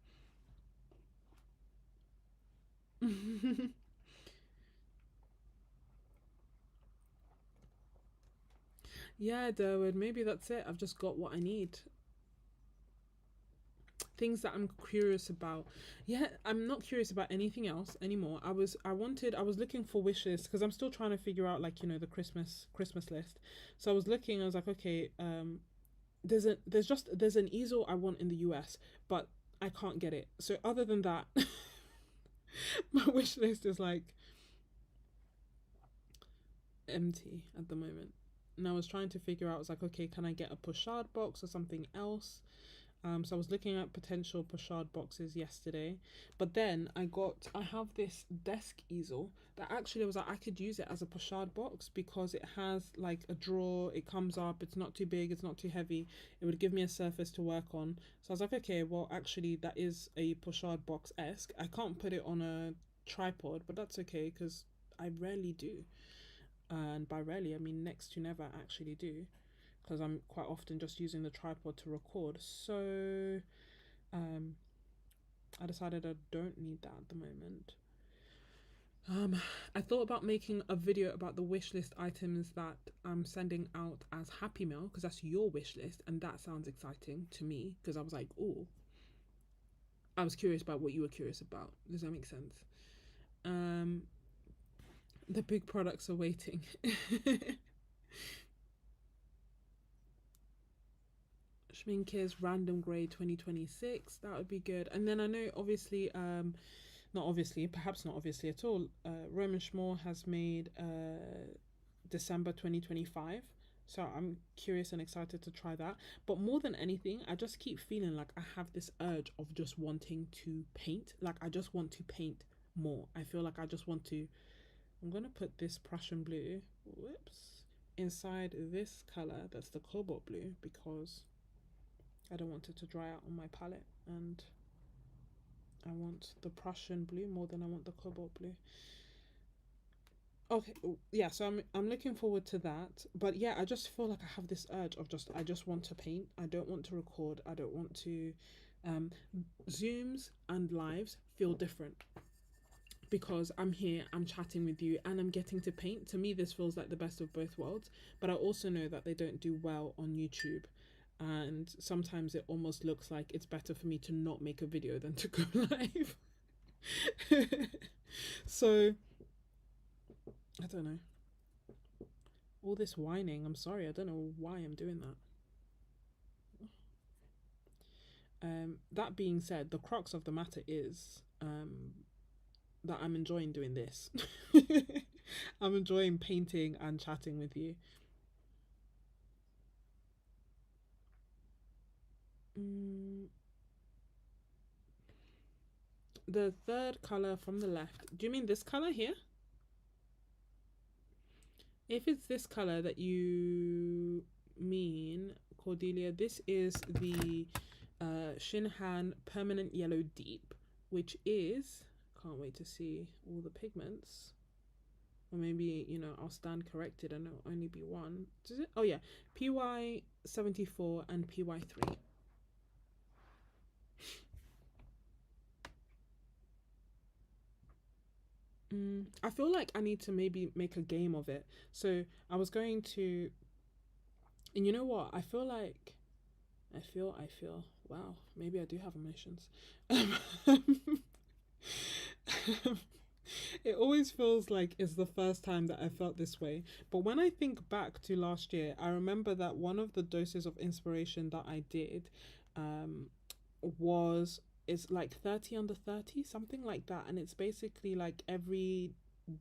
Yeah, Derwood, maybe that's it. I've just got what I need. Things that I'm curious about. Yeah, I'm not curious about anything else anymore. I was looking for wish lists because I'm still trying to figure out, like, you know, the Christmas list. So I was looking, I was like, okay, there's an easel I want in the US, but I can't get it. So other than that, my wish list is like empty at the moment. And I was trying to figure out, I was like, okay, can I get a pochade box or something else? So I was looking at potential pochade boxes yesterday, but then I have this desk easel that actually I was like, I could use it as a pochade box because it has like a drawer, it comes up, it's not too big, it's not too heavy, it would give me a surface to work on. So I was like, okay, well, actually that is a pochade box-esque. I can't put it on a tripod, but that's okay because I rarely do. And by rarely, I mean next to never actually do, because I'm quite often just using the tripod to record. So um, I decided I don't need that at the moment. I thought about making a video about the wish list items that I'm sending out as Happy Mail because that's your wish list, and that sounds exciting to me because I was like, oh, I was curious about what you were curious about. Does that make sense? Um, the big products are waiting. Schminkes Random Grey 2026. That would be good. And then I know, obviously, not obviously, perhaps not obviously at all, Roman Schmore has made December 2025. So I'm curious and excited to try that. But more than anything, I just keep feeling like I have this urge of just wanting to paint. Like, I just want to paint more. I feel like I just want to. I'm going to put this Prussian blue, whoops, inside this color that's the cobalt blue because I don't want it to dry out on my palette, and I want the Prussian blue more than I want the cobalt blue. Okay, yeah, so I'm looking forward to that. But yeah, I just feel like I have this urge of just I just want to paint. I don't want to record. I don't want to um Zooms and lives feel different because I'm here, I'm chatting with you, and I'm getting to paint. To me, this feels like the best of both worlds. But I also know that they don't do well on YouTube. And sometimes it almost looks like it's better for me to not make a video than to go live. So, I don't know. All this whining, I'm sorry, I don't know why I'm doing that. That being said, the crux of the matter is that I'm enjoying doing this. I'm enjoying painting and chatting with you. the third color from the left. Do you mean this color here? If it's this color that you mean, Cordelia, this is the Shinhan Permanent Yellow Deep, which is, can't wait to see all the pigments. Or maybe, you know, I'll stand corrected and it'll only be one. Does it? Oh yeah, PY74 and PY3. I feel like I need to maybe make a game of it. So I was going to, and you know what? I feel. Wow, maybe I do have emotions. It always feels like it's the first time that I felt this way. But when I think back to last year, I remember that one of the doses of inspiration that I did um, was it's like 30 under 30, something like that. And it's basically like every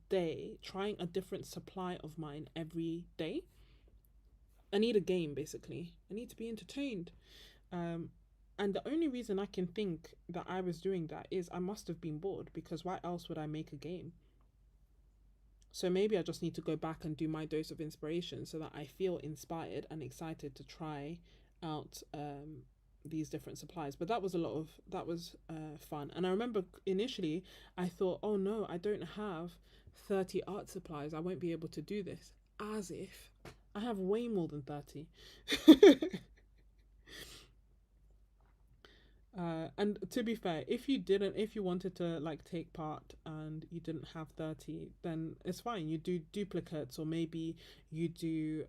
day trying a different supply of mine every day. I need a game basically. I need to be entertained. Um, and the only reason I can think that I was doing that is I must have been bored because why else would I make a game? So maybe I just need to go back and do my dose of inspiration so that I feel inspired and excited to try out these different supplies. But that was fun. And I remember initially I thought, oh no, I don't have 30 art supplies. I won't be able to do this. As if I have way more than 30. And to be fair, if you wanted to like take part and you didn't have 30, then it's fine. You do duplicates, or maybe you do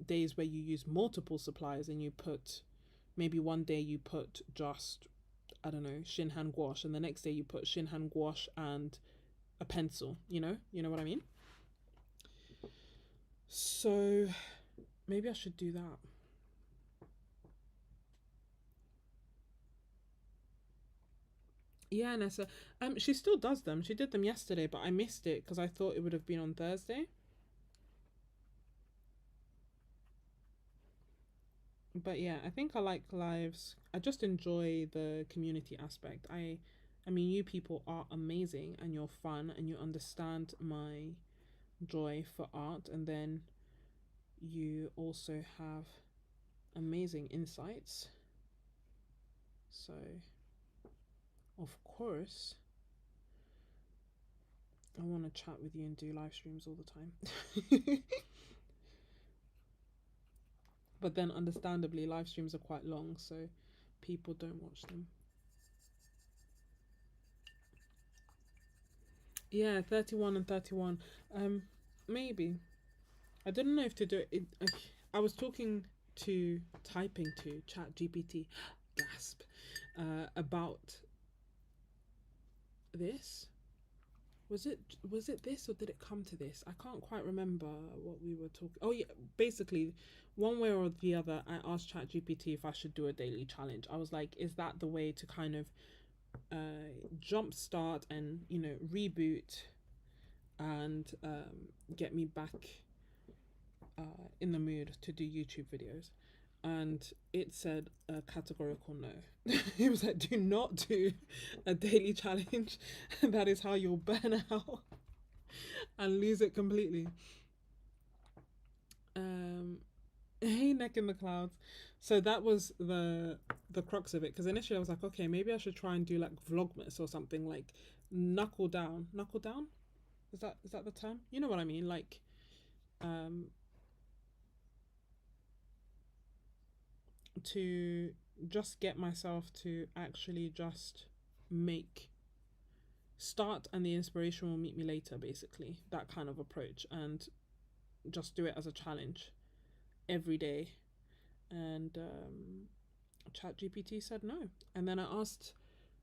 days where you use multiple supplies and you put, maybe one day you put just, I don't know, Shinhan gouache, and the next day you put Shinhan gouache and a pencil, you know what I mean? So maybe I should do that. Yeah, Nessa. She still does them. She did them yesterday, but I missed it because I thought it would have been on Thursday. But yeah, I think I like lives. I just enjoy the community aspect. I mean, you people are amazing and you're fun and you understand my joy for art, and then you also have amazing insights. So, of course, I want to chat with you and do live streams all the time. But then, understandably, live streams are quite long, so people don't watch them. Yeah, 31 and 31. Maybe. I didn't know if to do it. I was typing to Chat GPT, gasp, about this. Was it this, or did it come to this? I can't quite remember what we were talking. Oh yeah, basically, one way or the other, I asked Chat GPT if I should do a daily challenge. I was like, is that the way to kind of jumpstart and reboot and get me back in the mood to do YouTube videos? And it said a categorical no. It was like, do not do a daily challenge. That is how you'll burn out and lose it completely. Um, hey, neck in the clouds. So that was the crux of it. Because initially I was like, okay, maybe I should try and do like Vlogmas or something, like knuckle down. Knuckle down? Is that the term? You know what I mean? Like, um, to just get myself to actually just make start, and the inspiration will meet me later, basically that kind of approach, and just do it as a challenge every day. And Chat GPT said no. And then I asked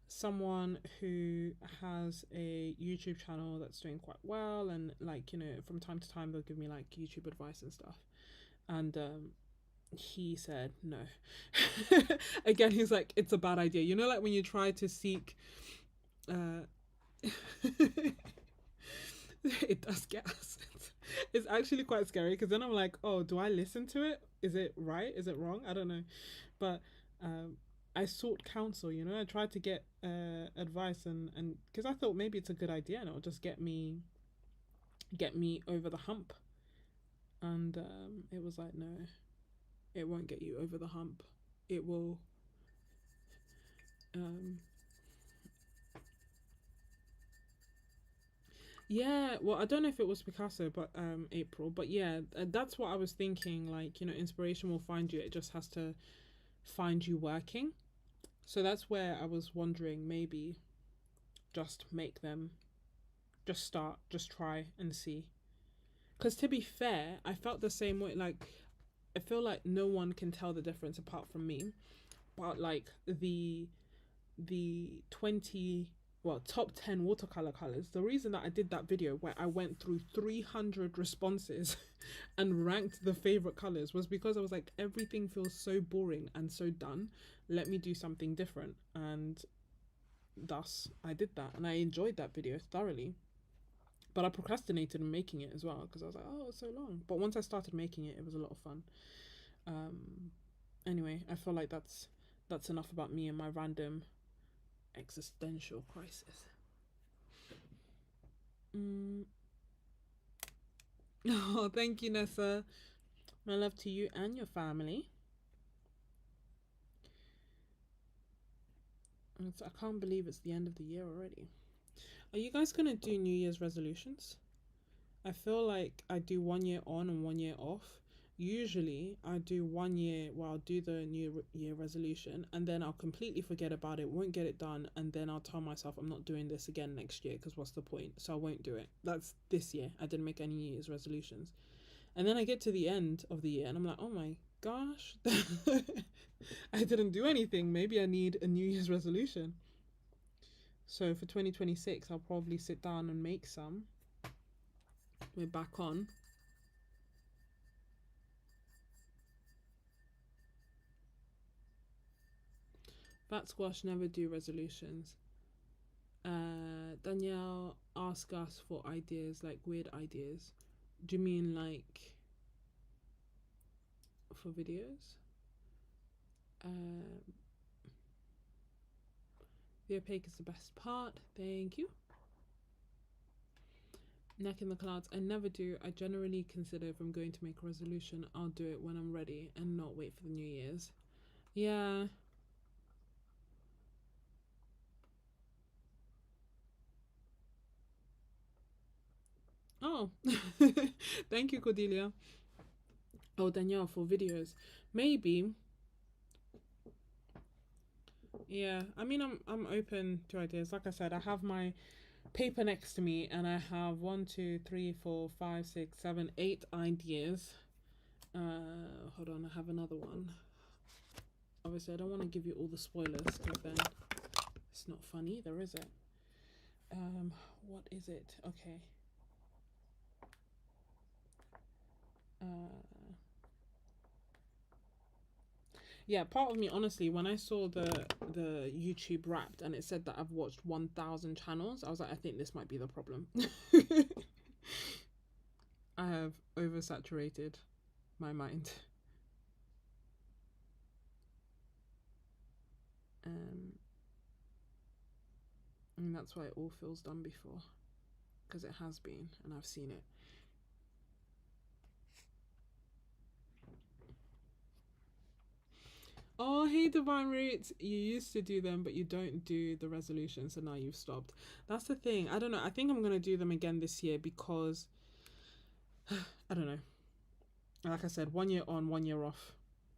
someone who has a YouTube channel that's doing quite well, and like, from time to time they'll give me like YouTube advice and stuff, and he said no. Again, he's like, it's a bad idea, like when you try to seek it does get us. It's actually quite scary, because then I'm like, oh, do I listen to it? Is it right? Is it wrong? I don't know. But I sought counsel, you know. I tried to get advice, and because I thought maybe it's a good idea and it'll just get me over the hump. And it was like, no, it won't get you over the hump. It will. Um, yeah, well, I don't know if it was Picasso, but April. But yeah, that's what I was thinking. Like, you know, inspiration will find you. It just has to find you working. So that's where I was wondering, maybe just make them, just start, just try and see. Because to be fair, I felt the same way. Like, I feel like no one can tell the difference apart from me. But like the 20, well, top 10 watercolor colors, the reason that I did that video where I went through 300 responses and ranked the favorite colors was because I was like, everything feels so boring and so done. Let me do something different. And thus I did that, and I enjoyed that video thoroughly. But I procrastinated in making it as well because I was like, oh, it's so long. But once I started making it, it was a lot of fun. Um, anyway, I feel like that's enough about me and my random existential crisis. Mm. Oh, thank you, Nessa. My love to you and your family. I can't believe it's the end of the year already. Are you guys gonna do New Year's resolutions? I feel like I do 1 year on and 1 year off. Usually, I do 1 year where I'll do the New Year resolution and then I'll completely forget about it, won't get it done, and then I'll tell myself I'm not doing this again next year because what's the point? So I won't do it. That's this year. I didn't make any New Year's resolutions. And then I get to the end of the year and I'm like, oh my gosh, I didn't do anything. Maybe I need a New Year's resolution. So for 2026, I'll probably sit down and make some. We're back on. Fat Squash never do resolutions. Danielle asked us for ideas, like weird ideas. Do you mean like for videos? The opaque is the best part. Thank you. Neck in the clouds. I never do. I generally consider if I'm going to make a resolution, I'll do it when I'm ready and not wait for the New Year's. Yeah. Oh. Thank you, Cordelia. Oh, Danielle, for videos. Maybe. Yeah. I mean, I'm open to ideas. Like I said, I have my paper next to me and I have 1, 2, 3, 4, 5, 6, 7, 8 ideas. Hold on, I have another one. Obviously, I don't want to give you all the spoilers because then it's not fun either, is it? What is it? Okay. Yeah, part of me, honestly, when I saw the YouTube Wrapped and it said that I've watched 1,000 channels, I was like, I think this might be the problem. I have oversaturated my mind. And that's why it all feels done before, because it has been and I've seen it. Oh, hey, Divine Roots. You used to do them, but you don't do the resolutions, so now you've stopped. That's the thing. I don't know. I think I'm going to do them again this year because, I don't know. Like I said, 1 year on, 1 year off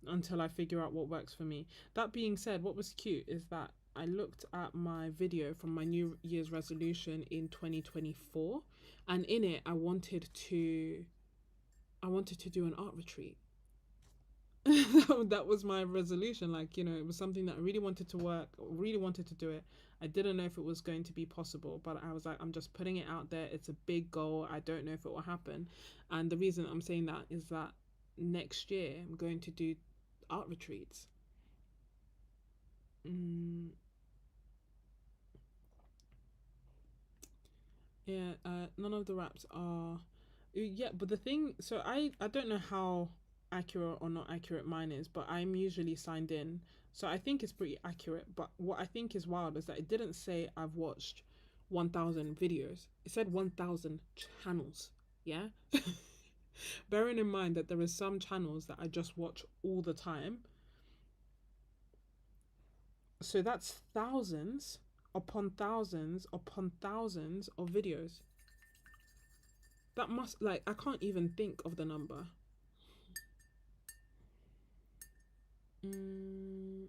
until I figure out what works for me. That being said, what was cute is that I looked at my video from my New Year's resolution in 2024, and in it, I wanted to do an art retreat. That was my resolution. Like, you know, it was something that I really wanted to work, really wanted to do it. I didn't know if it was going to be possible, but I was like, I'm just putting it out there. It's a big goal. I don't know if it will happen. And the reason I'm saying that is that next year I'm going to do art retreats. Mm, yeah, none of the wraps are. Yeah, but the thing, so I don't know how accurate or not accurate mine is, but I'm usually signed in. So I think it's pretty accurate. But what I think is wild is that it didn't say I've watched 1,000 videos. It said 1,000 channels. Yeah? Bearing in mind that there are some channels that I just watch all the time. So that's thousands upon thousands upon thousands of videos. That must, like, I can't even think of the number. Mm.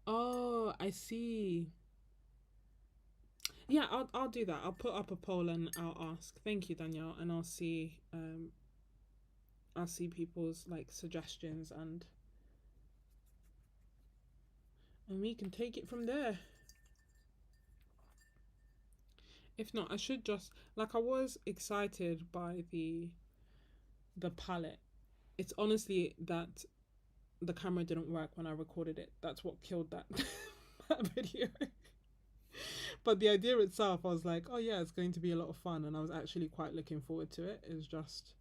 Oh, I see. Yeah, I'll do that. I'll put up a poll and I'll ask. Thank you, Danielle, and I'll see people's like suggestions and we can take it from there. If not, I should just, like, I was excited by the palette. It's honestly that the camera didn't work when I recorded it. That's what killed that that video. But the idea itself, I was like, oh yeah, it's going to be a lot of fun, and I was actually quite looking forward to it. It was just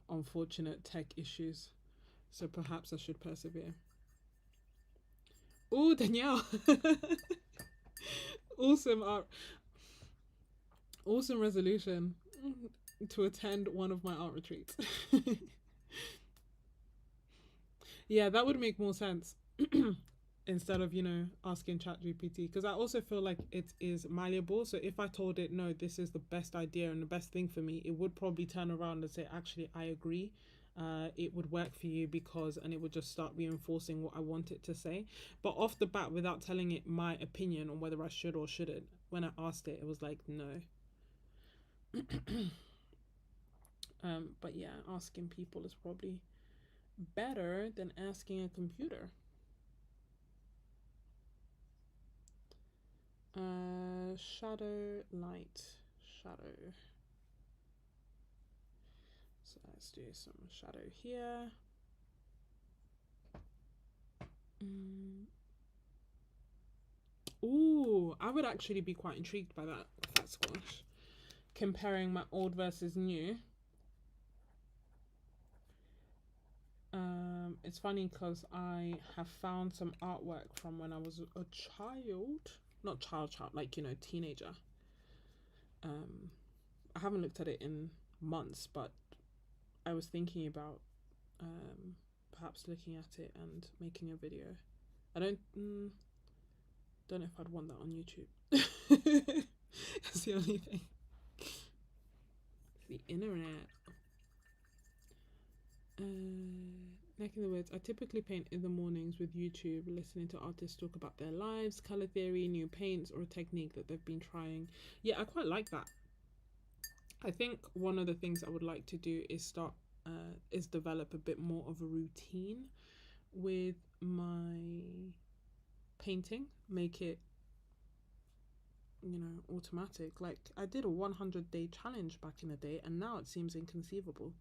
unfortunate tech issues, so perhaps I should persevere. Oh, Danielle. Awesome art, awesome resolution to attend one of my art retreats. Yeah, that would make more sense. Instead of, asking ChatGPT, because I also feel like it is malleable. So if I told it, no, this is the best idea and the best thing for me, it would probably turn around and say, actually, I agree. It would work for you because, and it would just start reinforcing what I want it to say. But off the bat, without telling it my opinion on whether I should or shouldn't, when I asked it, it was like, no. But yeah, asking people is probably better than asking a computer. Shadow, light, shadow. So let's do some shadow here. Ooh, I would actually be quite intrigued by that fat squash. Comparing my old versus new. It's funny because I have found some artwork from when I was a child. Not child, like, teenager. I haven't looked at it in months, but I was thinking about perhaps looking at it and making a video. I don't know if I'd want that on YouTube. That's the only thing. The internet. Neck in the woods. I typically paint in the mornings with YouTube, listening to artists talk about their lives, color theory, new paints, or a technique that they've been trying. Yeah, I quite like that. I think one of the things I would like to do is develop a bit more of a routine with my painting. Make it, automatic. Like, I did a 100-day challenge back in the day, and now it seems inconceivable.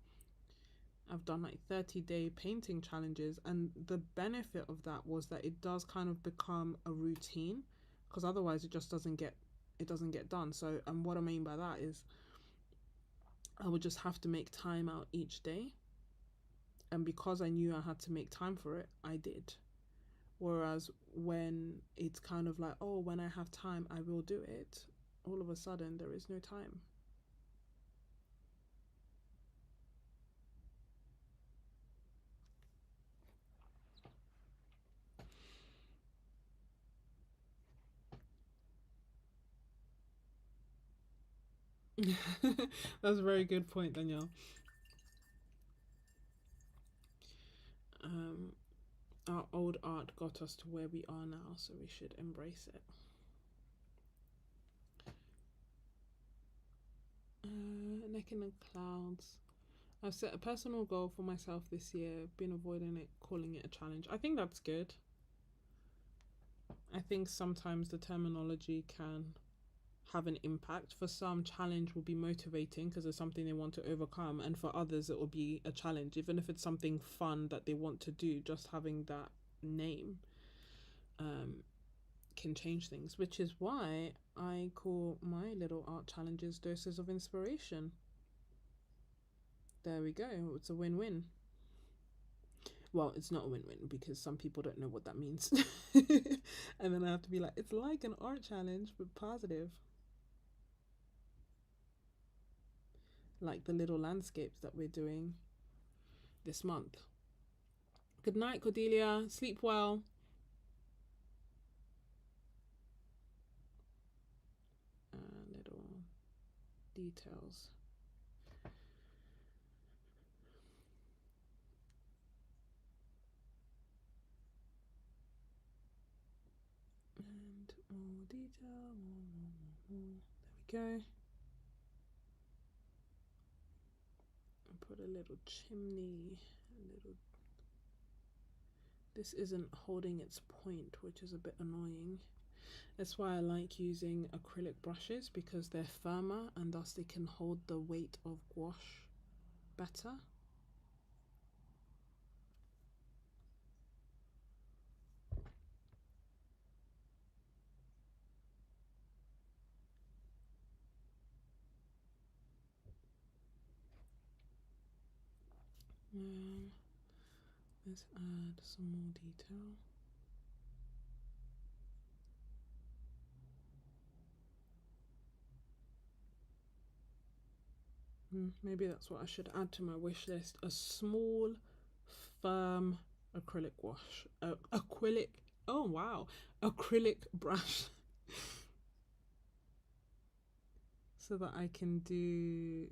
I've done like 30-day painting challenges, and the benefit of that was that it does kind of become a routine, because otherwise it just doesn't get done. So, and what I mean by that is I would just have to make time out each day, and because I knew I had to make time for it, I did. Whereas when it's kind of like, oh, when I have time I will do it, all of a sudden there is no time. That's a very good point, Danielle. Our old art got us to where we are now, so we should embrace it. Neck in the clouds. I've set a personal goal for myself this year. Been avoiding it, calling it a challenge. I think that's good. I think sometimes the terminology can have an impact. For some, challenge will be motivating because it's something they want to overcome, and for others it will be a challenge, even if it's something fun that they want to do. Just having that name can change things, which is why I call my little art challenges doses of inspiration. There we go. It's a win-win. Well, it's not a win-win because some people don't know what that means. And then I have to be like, it's like an art challenge, but positive. Like the little landscapes that we're doing this month. Good night, Cordelia. Sleep well. Little details. And more detail. More. There we go. And put a little chimney. A little. This isn't holding its point, which is a bit annoying. That's why I like using acrylic brushes, because they're firmer and thus they can hold the weight of gouache better. Let's add some more detail. Maybe that's what I should add to my wish list. A small, firm acrylic wash. Oh wow. Acrylic brush. So that I can do, you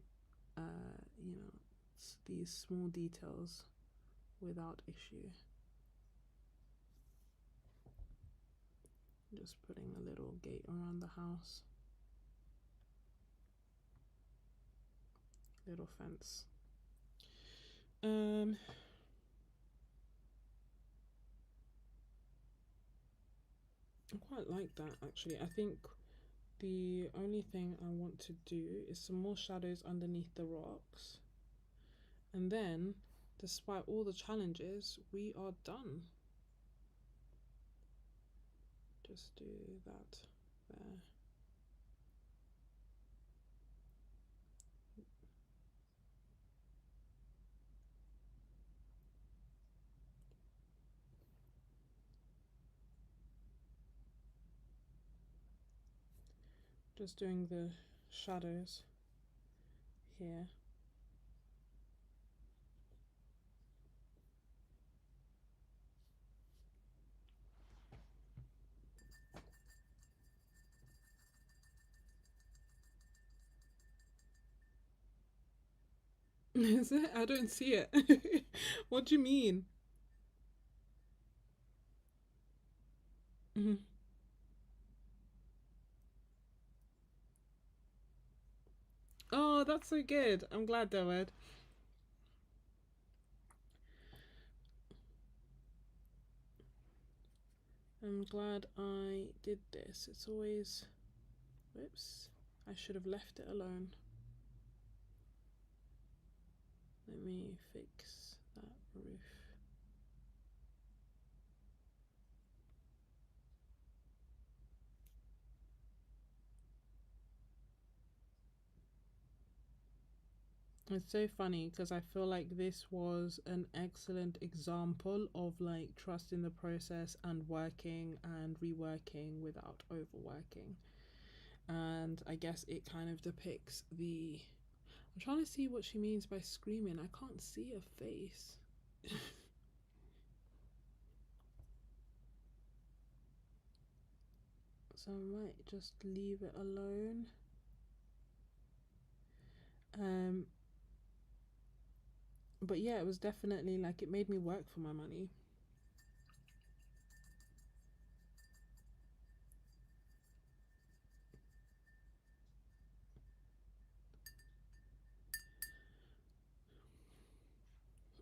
know, these small details without issue. Just putting a little gate around the house. Little fence. I quite like that actually. I think the only thing I want to do is some more shadows underneath the rocks. And then, despite all the challenges, we are done. Just do that there. Just doing the shadows here. Is it? I don't see it. What do you mean? Mm-hmm. Oh, that's so good. I'm glad, David. I'm glad I did this. It's always... Whoops. I should have left it alone. Let me fix that roof. It's so funny because I feel like this was an excellent example of like trust in the process and working and reworking without overworking. And I guess it kind of depicts the... I'm trying to see what she means by screaming. I can't see a face. So I might just leave it alone. But yeah, it was definitely like, it made me work for my money.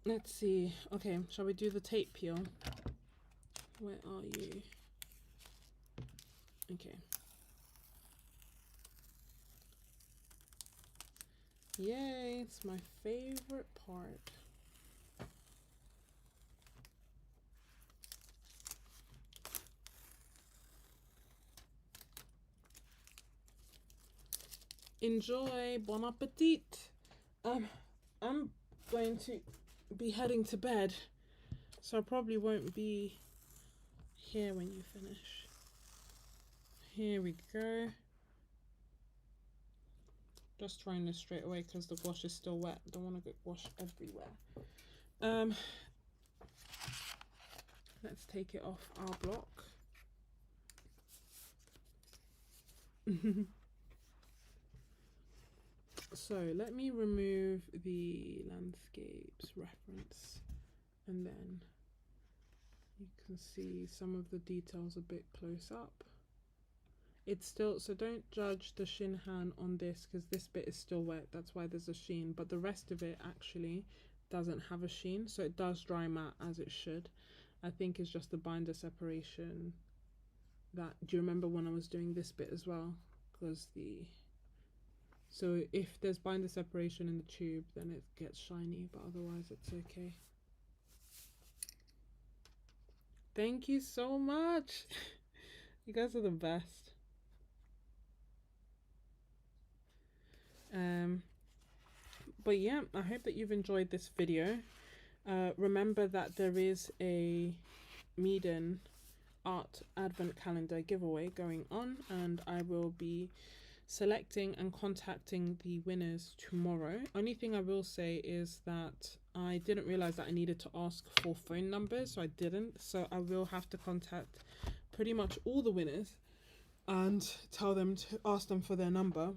Let's see. Okay, shall we do the tape peel? Where are you? Okay. Yay, it's my favorite part. Enjoy, bon appetit. I'm going to be heading to bed. So I probably won't be here when you finish. Here we go. Just throwing this straight away because the gouache is still wet. Don't want to get gouache everywhere. Let's take it off our block. So let me remove the landscapes reference, and then you can see some of the details a bit close up. It's still, so don't judge the shin hand on this because this bit is still wet. That's why there's a sheen, but the rest of it actually doesn't have a sheen, so it does dry matte as it should. I think it's just the binder separation that, do you remember when I was doing this bit as well? Because so if there's binder separation in the tube, then it gets shiny, but otherwise it's okay. Thank you so much. You guys are the best. But yeah, I hope that you've enjoyed this video. Remember that there is a Meeden art advent calendar giveaway going on, and I will be selecting and contacting the winners tomorrow. Only thing I will say is that I didn't realize that I needed to ask for phone numbers, so I didn't. So I will have to contact pretty much all the winners and tell them to ask them for their number.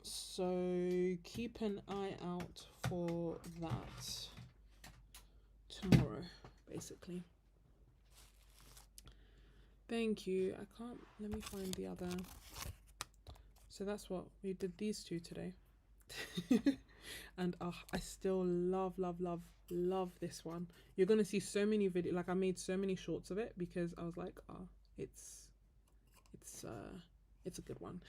So keep an eye out for that tomorrow, basically. Thank you. I can't, let me find the other. So that's what we did, these two today. And I still love this one. You're gonna see so many videos, like I made so many shorts of it because I was like, it's a good one.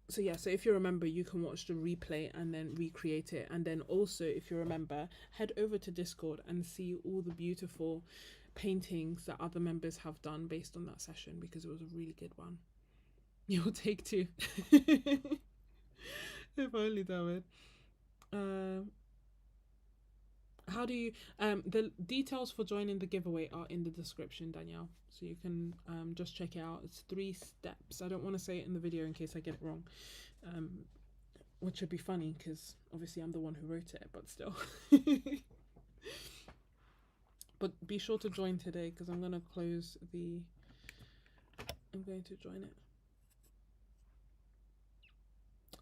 So yeah, so if you remember, you can watch the replay and then recreate it. And then also, if you remember, head over to Discord and see all the beautiful paintings that other members have done based on that session, because it was a really good one. You'll take two. If only, damn it. How do you the details for joining the giveaway are in the description, Danielle, so you can just check it out. It's 3 steps. I don't want to say it in the video in case I get it wrong, which would be funny because obviously I'm the one who wrote it, but still. But be sure to join today because I'm going to join it.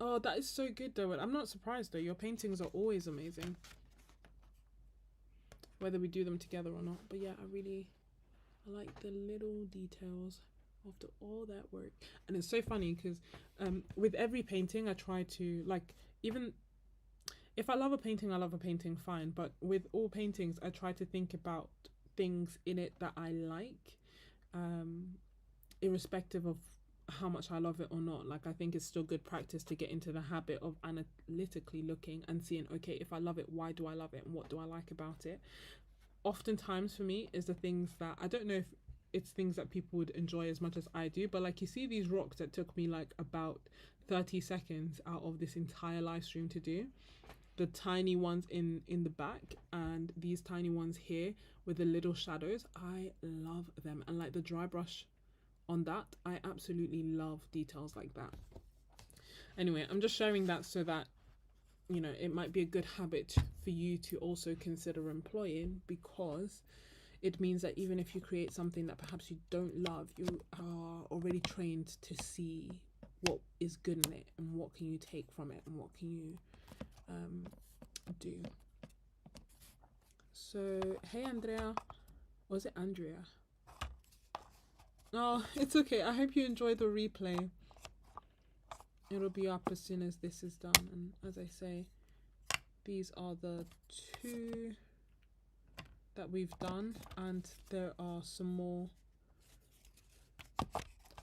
Oh, that is so good though. I'm not surprised though, your paintings are always amazing, whether we do them together or not. But yeah, I like the little details after all that work. And it's so funny because with every painting I try to, like, even if I love a painting, fine, but with all paintings I try to think about things in it that I like, irrespective of how much I love it or not. Like, I think it's still good practice to get into the habit of analytically looking and seeing, okay, if I love it, why do I love it and what do I like about it? Oftentimes for me is the things that, I don't know if it's things that people would enjoy as much as I do, but like, you see these rocks that took me like about 30 seconds out of this entire live stream to do, the tiny ones in the back and these tiny ones here with the little shadows. I love them. And like the dry brush on that, I absolutely love details like that. Anyway, I'm just sharing that so that, you know, it might be a good habit for you to also consider employing, because it means that even if you create something that perhaps you don't love, you are already trained to see what is good in it and what can you take from it and what can you do. So hey Andrea, was it Andrea? Oh, it's okay. I hope you enjoyed the replay. It'll be up as soon as this is done. And as I say, these are the 2 that we've done, and there are some more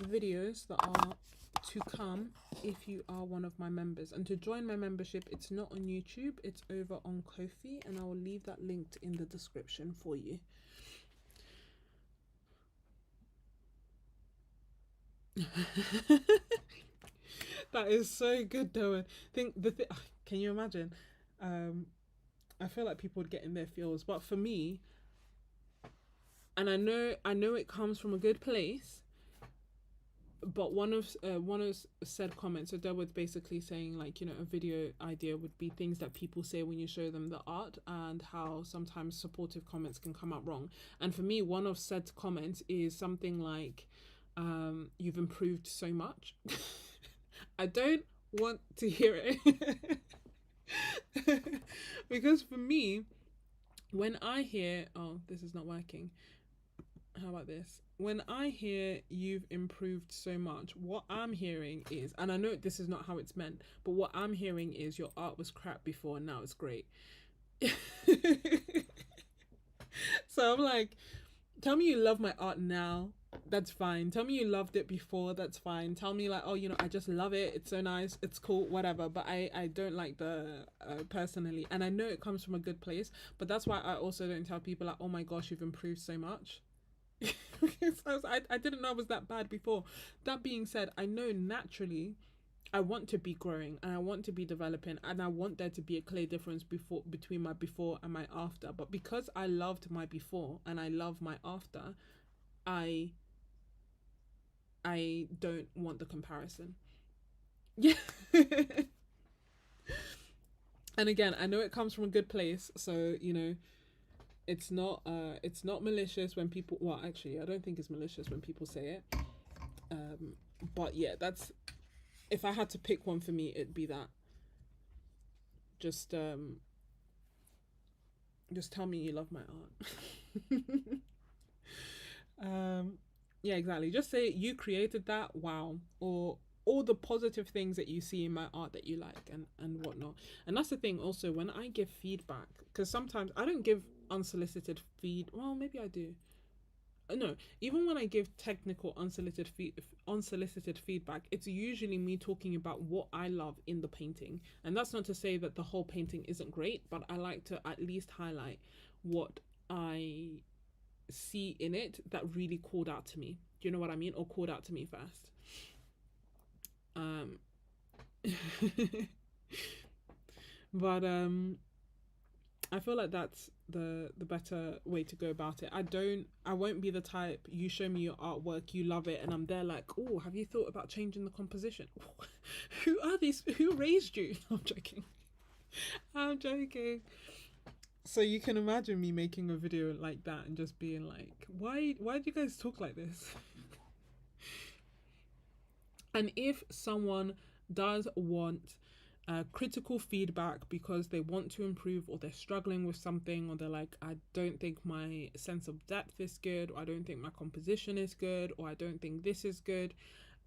videos that are to come if you are one of my members. And to join my membership, it's not on YouTube, it's over on Ko-fi, and I will leave that linked in the description for you. That is so good though. Can you imagine I feel like people would get in their feels. But for me, and I know it comes from a good place, but one of said comments, so there was basically saying, like, a video idea would be things that people say when you show them the art, and how sometimes supportive comments can come out wrong. And for me, one of said comments is something like, you've improved so much. I don't want to hear it. Because for me, when I hear, oh, this is not working, how about this? When I hear you've improved so much, what I'm hearing is, and I know this is not how it's meant, but what I'm hearing is your art was crap before and now it's great. So I'm like, tell me you love my art now. That's fine. Tell me you loved it before. That's fine. Tell me, like, oh, I just love it. It's so nice. It's cool. Whatever. But I don't like the personally, and I know it comes from a good place. But that's why I also don't tell people, like, oh my gosh, you've improved so much. So I didn't know I was that bad before. That being said, I know naturally I want to be growing and I want to be developing and I want there to be a clear difference between my before and my after. But because I loved my before and I love my after, I I don't want the comparison. Yeah. And again, I know it comes from a good place, so it's not malicious when people, well, actually, I don't think it's malicious when people say it. But yeah, that's, if I had to pick one for me, it'd be that. Just just tell me you love my art. um yeah, exactly. Just say you created that, wow, or all the positive things that you see in my art that you like, and whatnot. And that's the thing also, when I give feedback, because sometimes I don't give unsolicited well, maybe I do. No, even when I give technical unsolicited feedback, it's usually me talking about what I love in the painting. And that's not to say that the whole painting isn't great, but I like to at least highlight what I see in it that really called out to me. Do you know what I mean? Or called out to me first. Um but I feel like that's the better way to go about it. I won't be the type, you show me your artwork, you love it, and I'm there like, oh, have you thought about changing the composition? Who are these? Who raised you? I'm joking. I'm joking. So you can imagine me making a video like that and just being like, why do you guys talk like this? And if someone does want critical feedback because they want to improve, or they're struggling with something, or they're like, I don't think my sense of depth is good, or I don't think my composition is good, or I don't think this is good,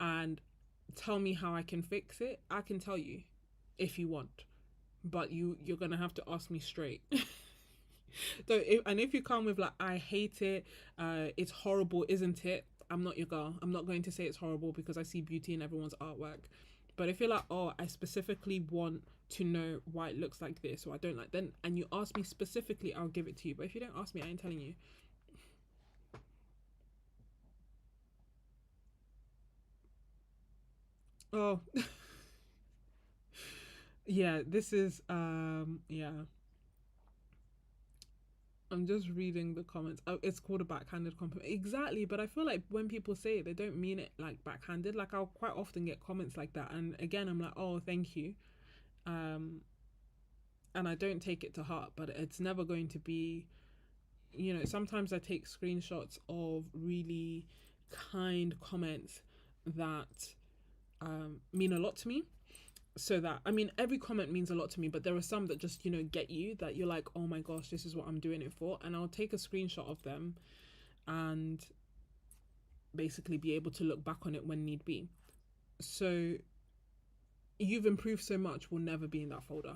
and tell me how I can fix it, I can tell you if you want. But you're gonna have to ask me straight. So if you come with like, I hate it, it's horrible, isn't it? I'm not your girl. I'm not going to say it's horrible because I see beauty in everyone's artwork. But if you're like, oh, I specifically want to know why it looks like this, or I don't like, then, and you ask me specifically, I'll give it to you. But if you don't ask me, I ain't telling you. Oh, yeah. This is yeah. I'm just reading the comments. Oh, it's called a backhanded compliment. Exactly, but I feel like when people say it, they don't mean it like backhanded. Like, I'll quite often get comments like that, and again, I'm like, oh, thank you. Um, and I don't take it to heart, but it's never going to be. Sometimes I take screenshots of really kind comments that mean a lot to me. So that, I mean, every comment means a lot to me, but there are some that just get you, that you're like, oh my gosh, this is what I'm doing it for, and I'll take a screenshot of them and basically be able to look back on it when need be. So you've improved so much will never be in that folder.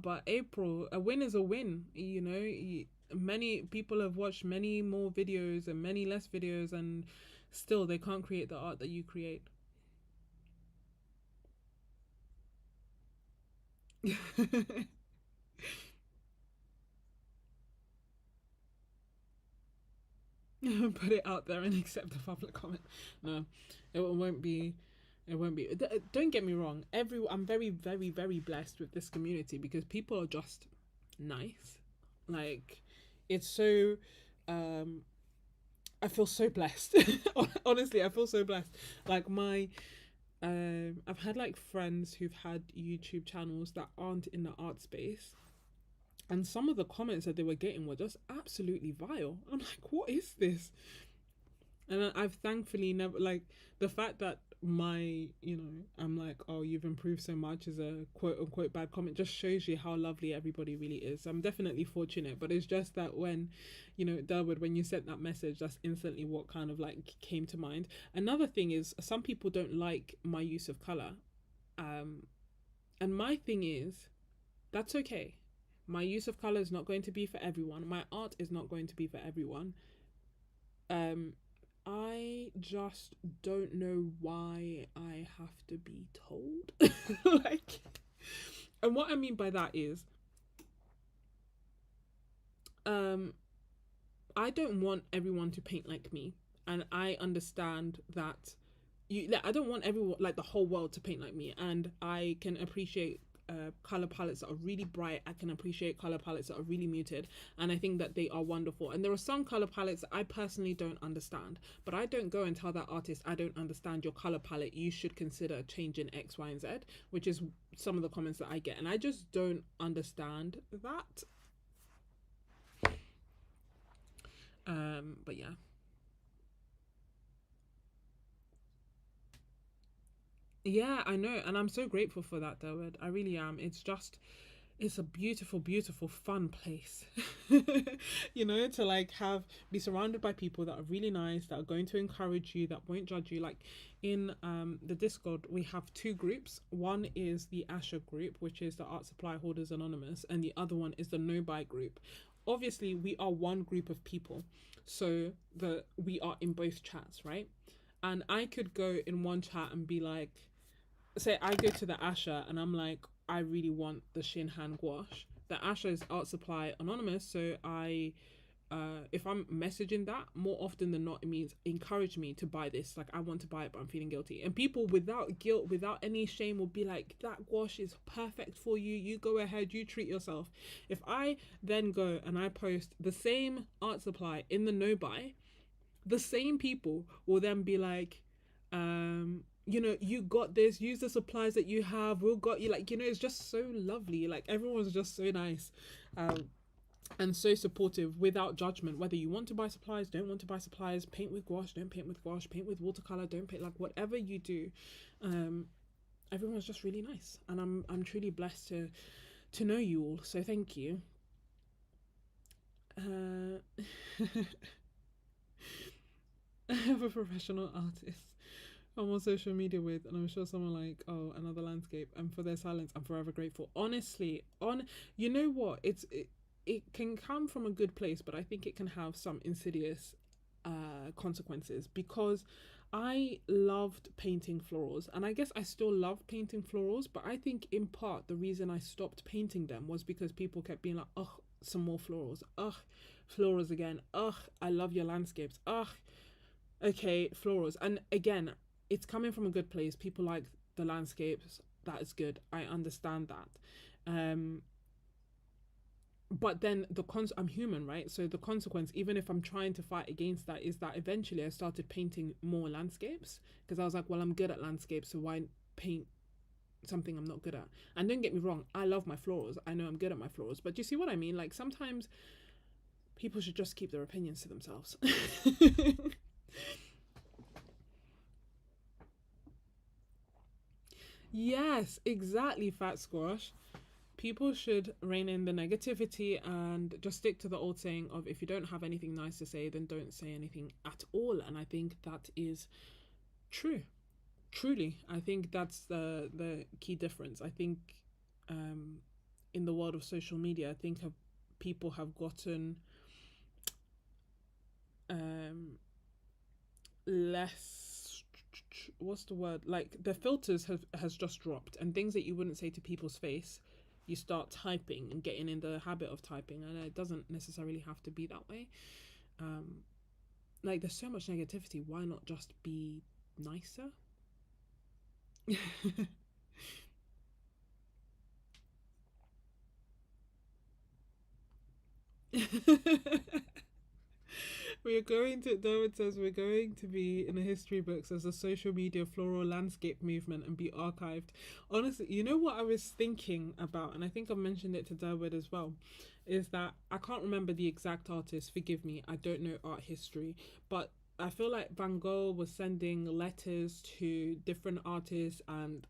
But April, a win is a win. Many people have watched many more videos and many less videos, and still they can't create the art that you create. Put it out there and accept the public comment. No, it won't be. It won't be. Don't get me wrong. I'm very, very, very blessed with this community because people are just nice. Like, it's so. Um, I feel so blessed. Honestly, I feel so blessed. Like I've had like friends who've had YouTube channels that aren't in the art space, and some of the comments that they were getting were just absolutely vile. I'm like, what is this? And I've thankfully never, like, the fact that I'm like, oh, you've improved so much as a quote unquote bad comment just shows you how lovely everybody really is. I'm definitely fortunate, but it's just that when, Delwood, when you sent that message, that's instantly what kind of like came to mind. Another thing is some people don't like my use of color. Um, and my thing is, that's okay. My use of color is not going to be for everyone. My art is not going to be for everyone. Um, I just don't know why I have to be told. Like, and what I mean by that is, um, I don't want everyone to paint like me, and I understand that I don't want everyone, like the whole world, to paint like me, and I can appreciate color palettes that are really bright. I can appreciate color palettes that are really muted, and I think that they are wonderful. And there are some color palettes that I personally don't understand, but I don't go and tell that artist, I don't understand your color palette, you should consider changing X, Y, and Z, which is some of the comments that I get, and I just don't understand that. But yeah. Yeah, I know, and I'm so grateful for that, Dawood. I really am. It's a beautiful, beautiful, fun place. To like be surrounded by people that are really nice, that are going to encourage you, that won't judge you. Like in the Discord, we have two groups. One is the Asher group, which is the Art Supply Holders Anonymous, and the other one is the No Buy group. Obviously, we are one group of people, so we are in both chats, right? And I could go in one chat and be like, say I go to the Asher and I'm like, I really want the Shin Hand gouache. The Asher is Art Supply Anonymous, so if I'm messaging that, more often than not, it means encourage me to buy this. Like, I want to buy it, but I'm feeling guilty. And people without guilt, without any shame, will be like, that gouache is perfect for you. You go ahead, you treat yourself. If I then go and I post the same art supply in the no buy, the same people will then be like, you got this, use the supplies that you have, we'll got you, like, it's just so lovely. Like, everyone's just so nice, and so supportive without judgment, whether you want to buy supplies, don't want to buy supplies, paint with gouache, don't paint with gouache, paint with watercolor, don't paint, like, whatever you do. Everyone's just really nice, and I'm truly blessed to know you all, so thank you. I have a professional artist I'm on social media with, and I'm sure someone like, oh, another landscape, and for their silence, I'm forever grateful. Honestly, you know what? It can come from a good place, but I think it can have some insidious consequences, because I loved painting florals, and I guess I still love painting florals, but I think in part the reason I stopped painting them was because people kept being like, oh, some more florals, ugh, florals again, ugh, I love your landscapes, ugh, okay, florals. And again, it's coming from a good place. People like the landscapes. That is good. I understand that. But then I'm human, right? So the consequence, even if I'm trying to fight against that, is that eventually I started painting more landscapes, because I was like, well, I'm good at landscapes, so why paint something I'm not good at? And don't get me wrong, I love my florals. I know I'm good at my florals, but do you see what I mean? Like, sometimes people should just keep their opinions to themselves. Yes, exactly, Fat Squash. People should rein in the negativity and just stick to the old saying of, if you don't have anything nice to say, then don't say anything at all. And I think that is true. Truly, I think that's the key difference. I think in the world of social media, I think people have gotten less, what's the word, like the filters has just dropped, and things that you wouldn't say to people's face, you start typing and getting in the habit of typing, and it doesn't necessarily have to be that way. um like, there's so much negativity. Why not just be nicer? We're going to, David says, we're going to be in the history books as a social media floral landscape movement and be archived. Honestly, you know what I was thinking about, and I think I've mentioned it to David as well, is that I can't remember the exact artist, forgive me, I don't know art history, but I feel like Van Gogh was sending letters to different artists, and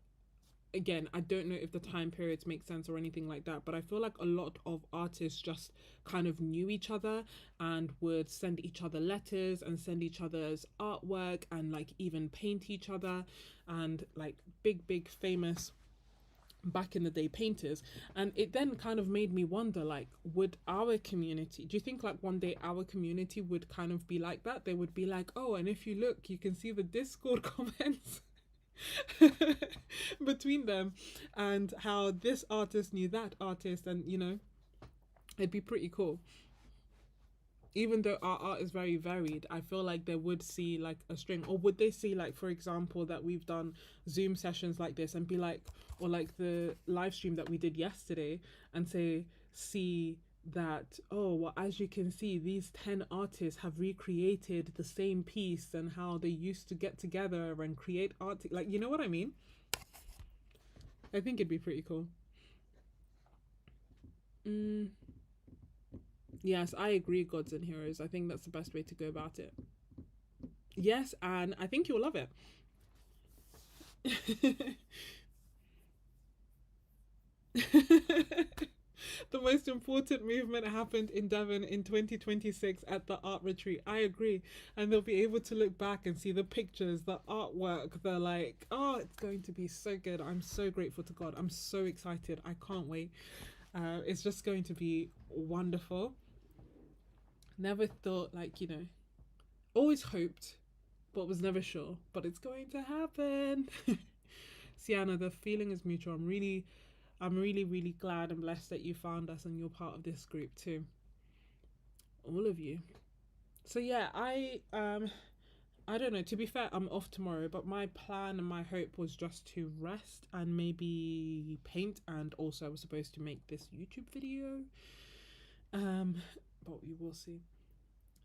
again, I don't know if the time periods make sense or anything like that, but I feel like a lot of artists just kind of knew each other and would send each other letters and send each other's artwork and like even paint each other, and like big famous back in the day painters. And it then kind of made me wonder, like, would our community, do you think like one day our community would kind of be like that? They would be like, oh, and if you look, you can see the Discord comments between them, and how this artist knew that artist, and you know, it'd be pretty cool. Even though our art is very varied, I feel like they would see like a string, or would they see, like, for example, that we've done Zoom sessions like this and be like, or like the live stream that we did yesterday, and say, see that, oh, well, as you can see, these 10 artists have recreated the same piece, and how they used to get together and create art, like, you know what I mean? I think it'd be pretty cool. Mm, yes, I agree, Gods and Heroes. I think that's the best way to go about it. Yes, and I think you'll love it. The most important movement happened in Devon in 2026 at the art retreat. I agree. And they'll be able to look back and see the pictures, the artwork. They're like, oh, it's going to be so good. I'm so grateful to God. I'm so excited. I can't wait. It's just going to be wonderful. Never thought, like, you know, always hoped, but was never sure. But it's going to happen. Sienna, the feeling is mutual. I'm really glad and blessed that you found us and you're part of this group too. All of you. So yeah, I don't know. To be fair, I'm off tomorrow, but my plan and my hope was just to rest and maybe paint, and also I was supposed to make this YouTube video. Um, but we will see.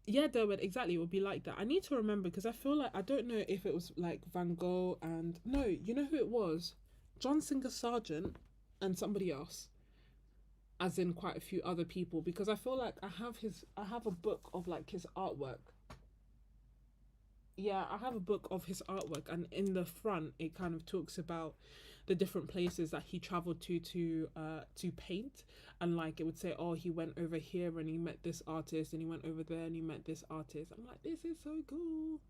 Yeah, Derwent, exactly. It would be like that. I need to remember because I feel like I don't know if it was like Van Gogh and no, you know who it was? John Singer Sargent and somebody else, as in quite a few other people, because I feel like I have a book of like his artwork. Yeah, I have a book of his artwork, and in the front it kind of talks about the different places that he traveled to paint, and like it would say, oh, he went over here and he met this artist, and he went over there and he met this artist. I'm like, this is so cool.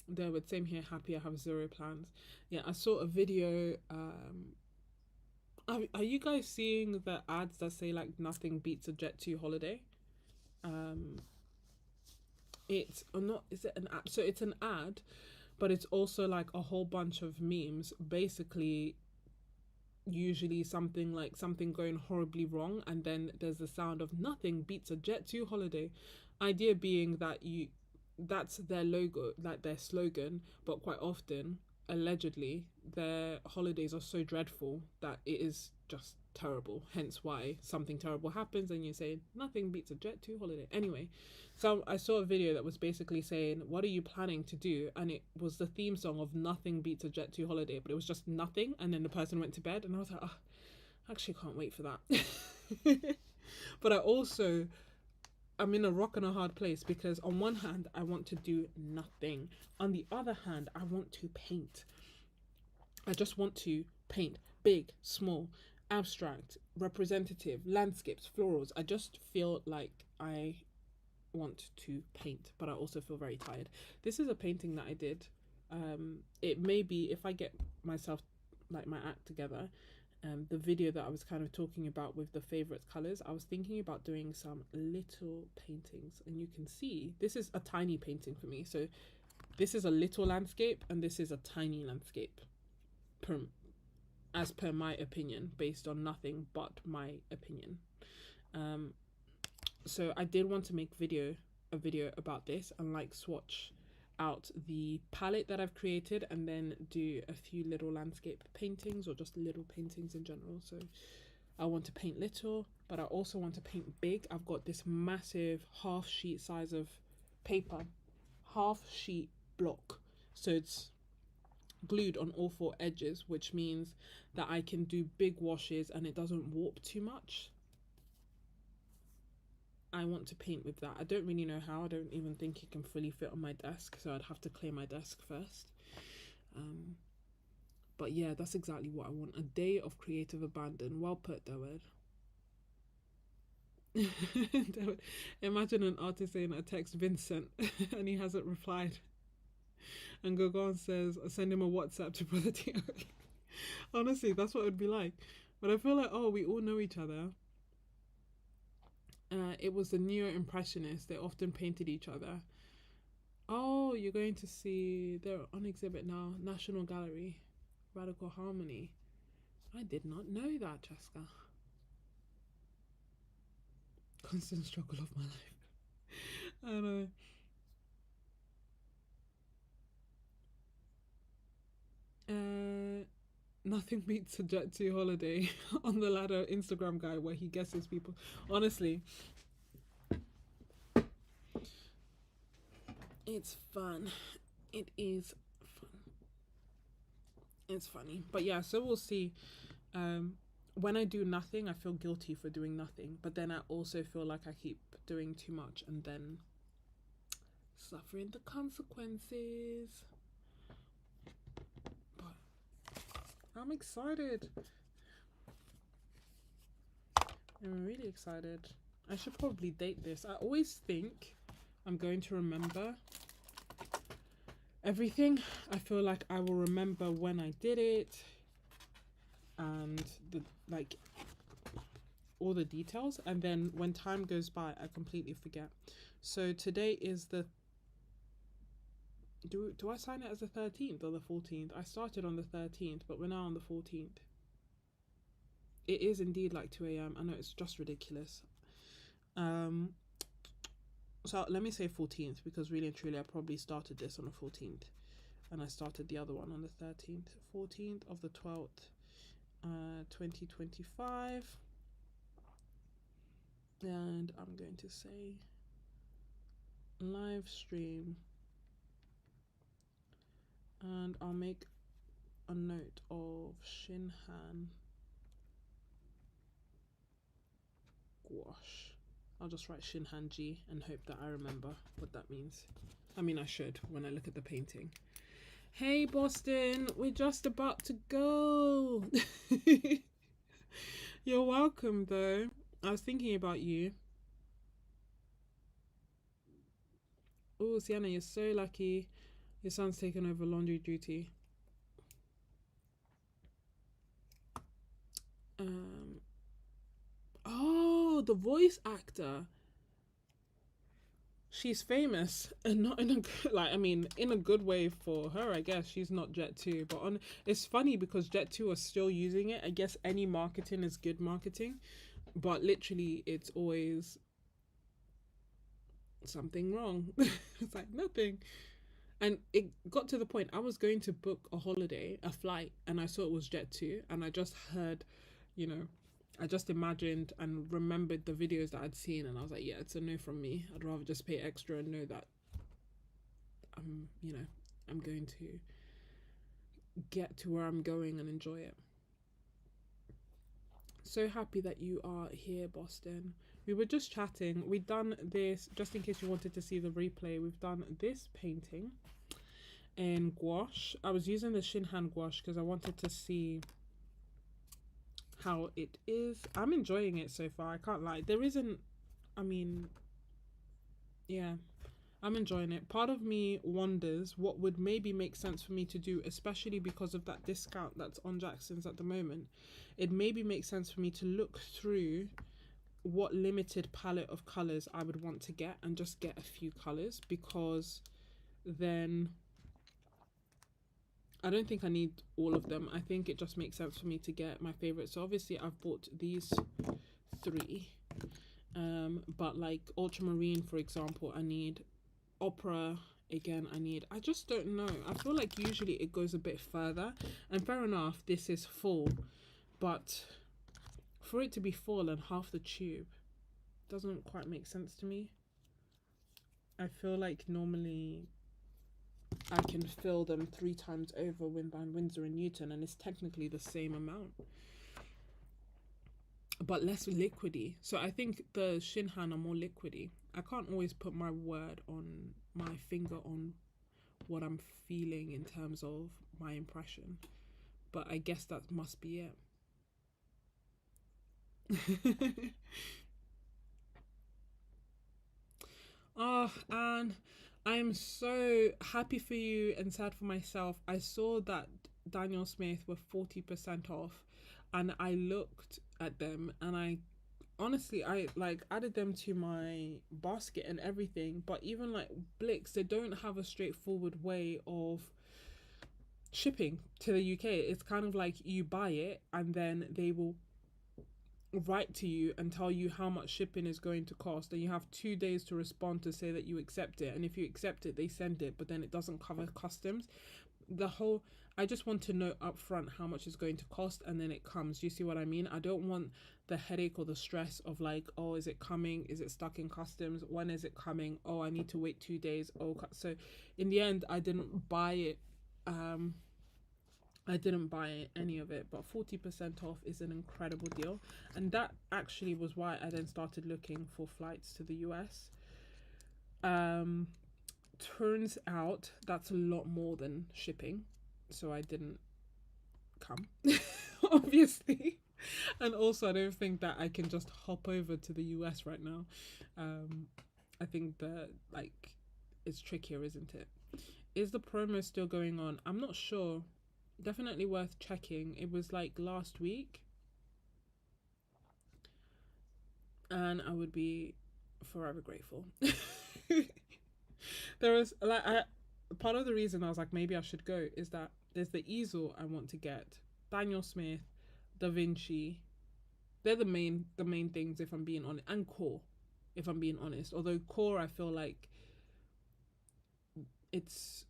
There would same here. Happy I have zero plans. Yeah, I saw a video. Are you guys seeing the ads that say like nothing beats a Jet 2 holiday? Um, it's or not. Is it an ad? So it's an ad, but it's also like a whole bunch of memes. Basically, usually something like something going horribly wrong, and then there's the sound of nothing beats a Jet 2 holiday. Idea being that you, that's their logo, like their slogan, but quite often, allegedly, their holidays are so dreadful that it is just terrible. Hence why something terrible happens and you say nothing beats a Jet 2 holiday. Anyway, so I saw a video that was basically saying, what are you planning to do? And it was the theme song of Nothing Beats a Jet 2 holiday, but it was just nothing, and then the person went to bed, and I was like, oh, I actually can't wait for that. But I also, I'm in a rock and a hard place because on one hand I want to do nothing, on the other hand I want to paint. I just want to paint big, small, abstract, representative, landscapes, florals. I just feel like I want to paint, but I also feel very tired. This is a painting that I did. It may be, if I get myself like my act together, the video that I was kind of talking about with the favorite colors, I was thinking about doing some little paintings, and you can see this is a tiny painting for me. So this is a little landscape and this is a tiny landscape, per, as per my opinion, based on nothing but my opinion. Um, so I did want to make a video about this and like swatch out the palette that I've created and then do a few little landscape paintings or just little paintings in general. So I want to paint little, but I also want to paint big. I've got this massive half sheet size of paper, half sheet block. So it's glued on all four edges, which means that I can do big washes and it doesn't warp too much. I want to paint with that. I don't really know how. I don't even think it can fully fit on my desk, so I'd have to clear my desk first. But yeah, that's exactly what I want. A day of creative abandon. Well put, Dawid. Imagine an artist saying a text Vincent and he hasn't replied. And Gogon says, send him a WhatsApp to Brother Tio. Honestly, that's what it would be like. But I feel like, oh, we all know each other. It was the neo-impressionists. They often painted each other. Oh, you're going to see, they're on exhibit now. National Gallery. Radical Harmony. I did not know that, Jessica. Constant struggle of my life. I know. Nothing beats a Jet2 holiday on the ladder Instagram guy where he guesses people. Honestly, it's fun. It is fun. It's funny. But yeah, so we'll see. When I do nothing, I feel guilty for doing nothing. But then I also feel like I keep doing too much and then suffering the consequences. But I'm excited. I'm really excited. I should probably date this. I always think I'm going to remember everything. I feel like I will remember when I did it and the like all the details, and then when time goes by I completely forget. So today is the do I sign it as the 13th or the 14th? I started on the 13th, but we're now on the 14th. It is indeed like 2 a.m. I know, it's just ridiculous. So let me say 14th, because really and truly I probably started this on the 14th and I started the other one on the 13th. 14th of the 12th, 2025. And I'm going to say live stream, and I'll make a note of Shinhan Gouache. I'll just write Shinhan G and hope that I remember what that means. I mean, I should when I look at the painting. Hey Boston, we're just about to go. You're welcome though. I was thinking about you. Oh, Sienna, you're so lucky. Your son's taken over laundry duty. Oh, the voice actor. She's famous, and not in a good, like, I mean, in a good way for her, I guess. She's not Jet2, but it's funny because Jet2 are still using it. I guess any marketing is good marketing, but literally it's always something wrong. It's like nothing. And it got to the point I was going to book a holiday, a flight, and I saw it was Jet2, and I just heard, you know, I just imagined and remembered the videos that I'd seen, and I was like, yeah, it's a no from me. I'd rather just pay extra and know that I'm going to get to where I'm going and enjoy it. So happy that you are here, Boston. We were just chatting. We've done this, just in case you wanted to see the replay, we've done this painting in gouache. I was using the Shinhan gouache because I wanted to see how it is. I'm enjoying it so far, I can't lie. There isn't, I mean, yeah, I'm enjoying it. Part of me wonders what would maybe make sense for me to do, especially because of that discount that's on Jackson's at the moment. It maybe makes sense for me to look through what limited palette of colors I would want to get and just get a few colors, because then I don't think I need all of them. I think it just makes sense for me to get my favorites. So obviously I've bought these 3, But like ultramarine, for example, I need opera. Again, I just don't know. I feel like usually it goes a bit further, and fair enough, this is full, but for it to be full and half the tube doesn't quite make sense to me. I feel like normally I can fill them 3 times over by Winsor and Newton, and it's technically the same amount, but less liquidy. So I think the Shinhan are more liquidy. I can't always put my word on my finger on what I'm feeling in terms of my impression, but I guess that must be it. Oh, and I am so happy for you and sad for myself. I saw that Daniel Smith were 40% off, and I looked at them, and I honestly, I like added them to my basket and everything. But even like Blix, they don't have a straightforward way of shipping to the UK. It's kind of like you buy it and then they will write to you and tell you how much shipping is going to cost, and you have 2 days to respond to say that you accept it, and if you accept it they send it, but then it doesn't cover customs. The whole, I just want to know upfront how much it's going to cost, and then it comes. You see what I mean? I don't want the headache or the stress of like, oh, is it coming, is it stuck in customs, when is it coming, oh, I need to wait 2 days. Oh, so in the end I didn't buy it. I didn't buy any of it, but 40% off is an incredible deal. And that actually was why I then started looking for flights to the US. Turns out that's a lot more than shipping, so I didn't come, obviously. And also, I don't think that I can just hop over to the US right now. I think that, like, it's trickier, isn't it? Is the promo still going on? I'm not sure. Definitely worth checking. It was like last week, and I would be forever grateful. There was like part of the reason I was like maybe I should go is that there's the easel I want to get. Daniel Smith, Da Vinci. They're the main things if I'm being honest, and Core, if I'm being honest. Although Core, I feel like it's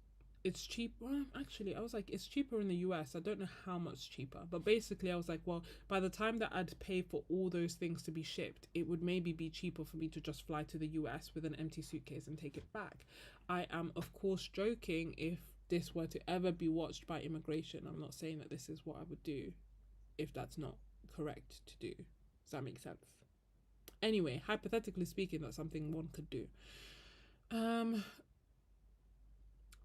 it's cheap. Well, actually, I was like, it's cheaper in the US. I don't know how much cheaper, but basically, I was like, well, by the time that I'd pay for all those things to be shipped, it would maybe be cheaper for me to just fly to the US with an empty suitcase and take it back. I am, of course, joking if this were to ever be watched by immigration. I'm not saying that this is what I would do if that's not correct to do. Does that make sense? Anyway, hypothetically speaking, that's something one could do. Um,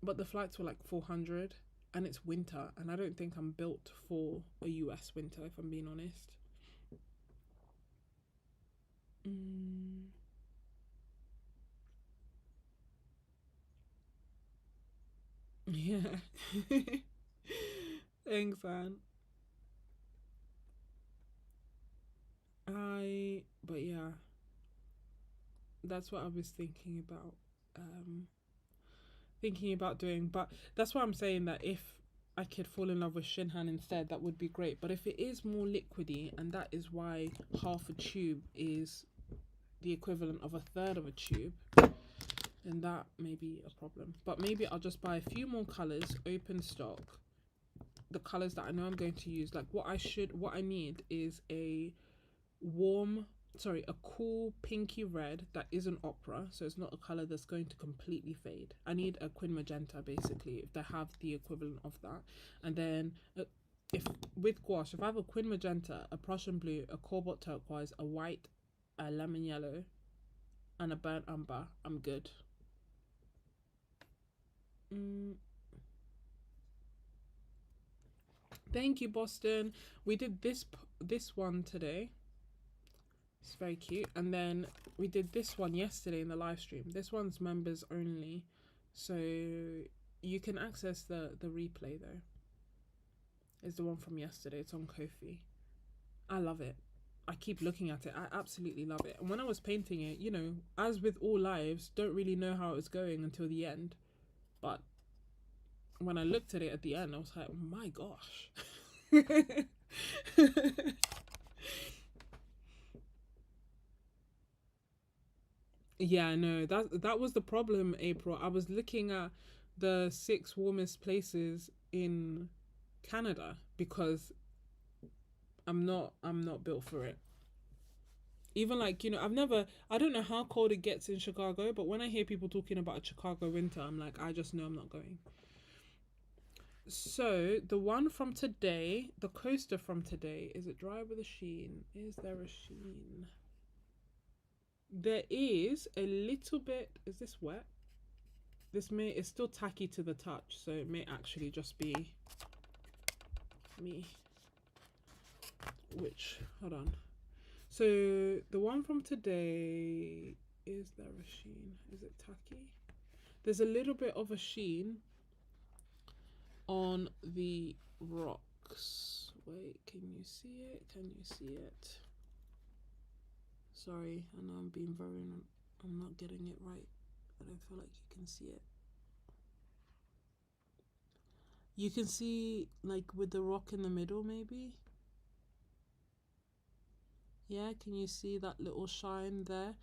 but the flights were like 400, and it's winter, and I don't think I'm built for a US winter, if I'm being honest. Yeah. Thanks, Anne. But yeah, that's what I was um thinking about doing. But that's why I'm saying that if I could fall in love with Shinhan instead, that would be great. But if it is more liquidy, and that is why half a tube is the equivalent of a third of a tube, then that may be a problem. But maybe I'll just buy a few more colors, open stock, the colors that I know I'm going to use. Like what I need is a cool pinky red that isn't opera, so it's not a color that's going to completely fade. I need a quin magenta, basically, if they have the equivalent of that. And then if with gouache, if I have a quin magenta, a Prussian blue, a cobalt turquoise, a white, a lemon yellow, and a burnt umber, I'm good. Thank you, Boston. We did this one today. It's very cute. And then we did this one yesterday in the live stream. This one's members only, so you can access the replay though. It's the one from yesterday. It's on Ko-fi. I love it. I keep looking at it. I absolutely love it. And when I was painting it, as with all lives, don't really know how it was going until the end. But when I looked at it at the end, I was like, oh my gosh. Yeah, no, that was the problem, April. I was looking at the 6 warmest places in Canada because I'm not built for it. Even like, I don't know how cold it gets in Chicago, but when I hear people talking about a Chicago winter, I'm like, I just know I'm not going. So the one from today, the coaster from today, is it dry with a sheen? Is there a sheen? There is a little bit. Is this wet? This may, it's still tacky to the touch, so it may actually just be me. Hold on. So the one from today, is there a sheen? Is it tacky? There's a little bit of a sheen on the rocks. Wait, can you see it? Can you see it? Sorry, I know I'm not getting it right. I don't feel like you can see it. You can see, like, with the rock in the middle, maybe? Yeah, can you see that little shine there?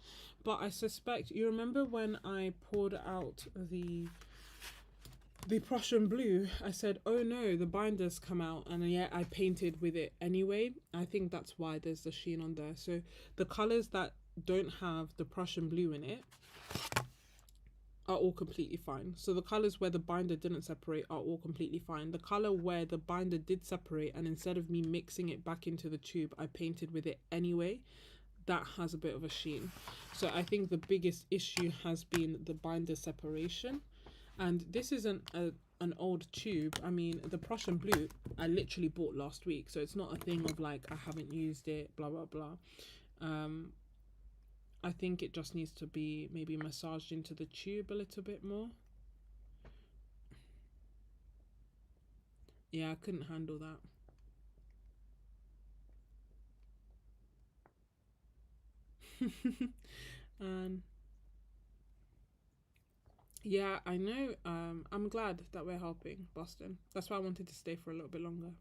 But I suspect, you remember when I poured out the Prussian blue, I said, oh no, the binder's come out, and yet I painted with it anyway. I think that's why there's the sheen on there. So the colors that don't have the Prussian blue in it are all completely fine. So the colors where the binder didn't separate are all completely fine. The color where the binder did separate, and instead of me mixing it back into the tube, I painted with it anyway, that has a bit of a sheen. So I think the biggest issue has been the binder separation. And this isn't an old tube. I mean, the Prussian blue I literally bought last week, so it's not a thing of like I haven't used it, blah blah blah. I think it just needs to be maybe massaged into the tube a little bit more. Yeah, I couldn't handle that. And yeah, I know. I'm glad that we're helping Boston. That's why I wanted to stay for a little bit longer.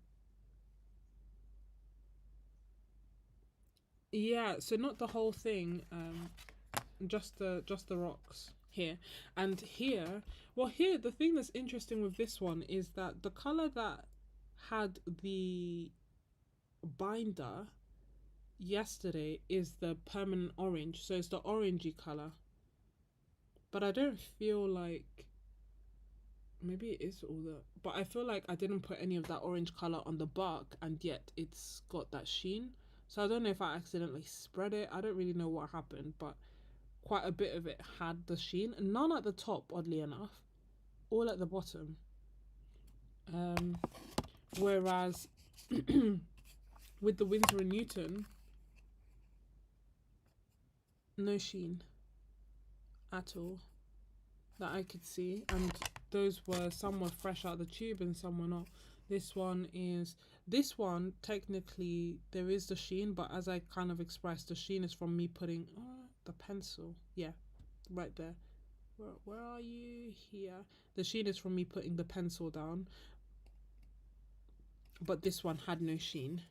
Yeah, so not the whole thing. Just the rocks here. And here, well, here the thing that's interesting with this one is that the color that had the binder yesterday is the permanent orange, so it's the orangey color. But I don't feel like, maybe it is all the, but I feel like I didn't put any of that orange color on the bark, and yet it's got that sheen. So I don't know if I accidentally spread it. I don't really know what happened, but quite a bit of it had the sheen. None at the top, oddly enough, all at the bottom. Um, Whereas with the Winsor and Newton, no sheen at all that I could see, and those were, some were fresh out of the tube and some were not. This one technically there is the sheen, but as I kind of expressed, the sheen is from me putting the pencil, yeah, right there. Where are you? Here. The sheen is from me putting the pencil down, but this one had no sheen.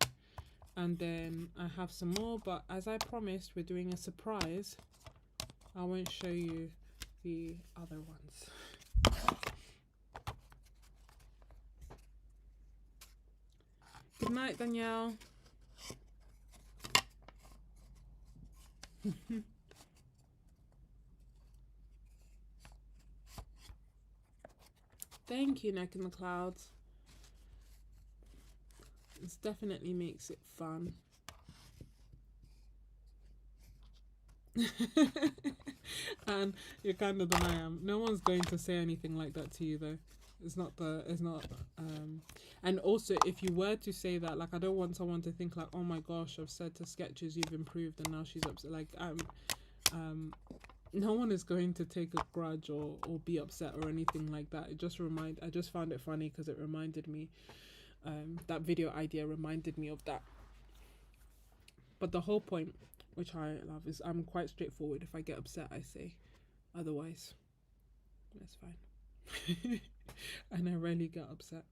And then I have some more, but as I promised, we're doing a surprise. I won't show you the other ones. Good night, Danielle. Thank you, Neck in the Clouds. This definitely makes it fun. And you're kinder than I am. No one's going to say anything like that to you, though. It's not. And also, if you were to say that, like, I don't want someone to think like, oh my gosh, I've said to Sketches you've improved and now she's upset. Like, no one is going to take a grudge or be upset or anything like that. I just found it funny because it reminded me, that video idea reminded me of that. But the whole point, which I love, is I'm quite straightforward. If I get upset, I say. Otherwise, that's fine. And I rarely get upset.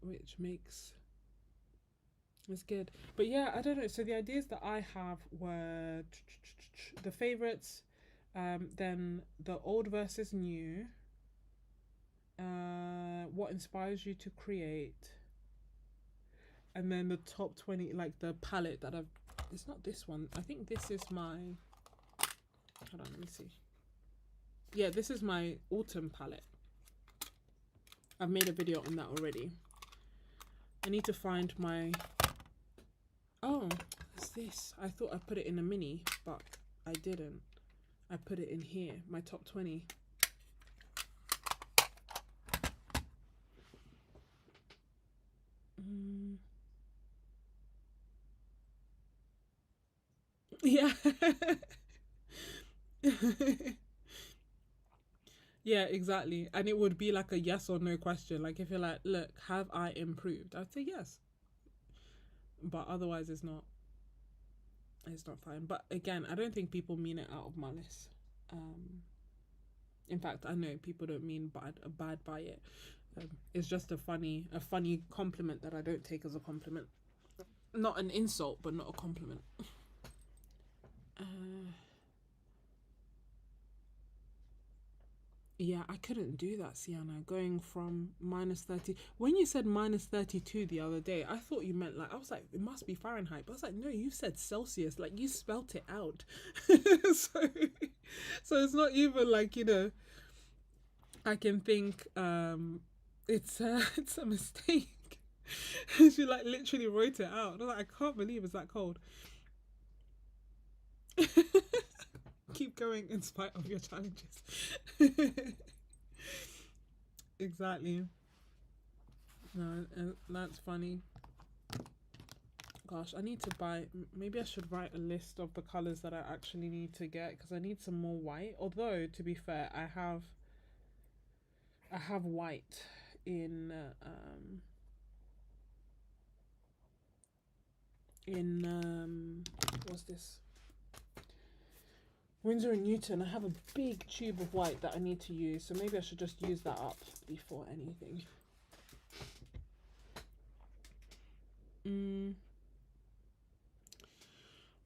Which makes It's good. But yeah, I don't know. So the ideas that I have were the favorites, then the old versus new, what inspires you to create, and then the top 20, like the palette that I've. It's not this one. I think this is my. Hold on, let me see. Yeah, this is my autumn palette. I've made a video on that already. I need to find my. Oh, what's this? I thought I put it in a mini, but I didn't. I put it in here, my top 20. Yeah. Yeah, exactly. And it would be like a yes or no question. Like if you're like, look, have I improved? I'd say yes. But otherwise it's not fine. But again, I don't think people mean it out of malice. Um in fact, I know people don't mean bad by it. It's just a funny compliment that I don't take as a compliment. Not an insult, but not a compliment. Uh Yeah, I couldn't do that, Sienna. Going from -30. When you said -32 the other day, I thought you meant like, I was like, it must be Fahrenheit. But I was like, no, you said Celsius. Like, you spelt it out. so, so it's not even like, I can think it's a mistake. She like literally wrote it out. I was like, I can't believe it's that cold. Keep going in spite of your challenges. Exactly. No, that's funny. Gosh, I need to buy. Maybe I should write a list of the colors that I actually need to get because I need some more white. Although to be fair, I have white in what's this? Winsor and Newton. I have a big tube of white that I need to use, so maybe I should just use that up before anything.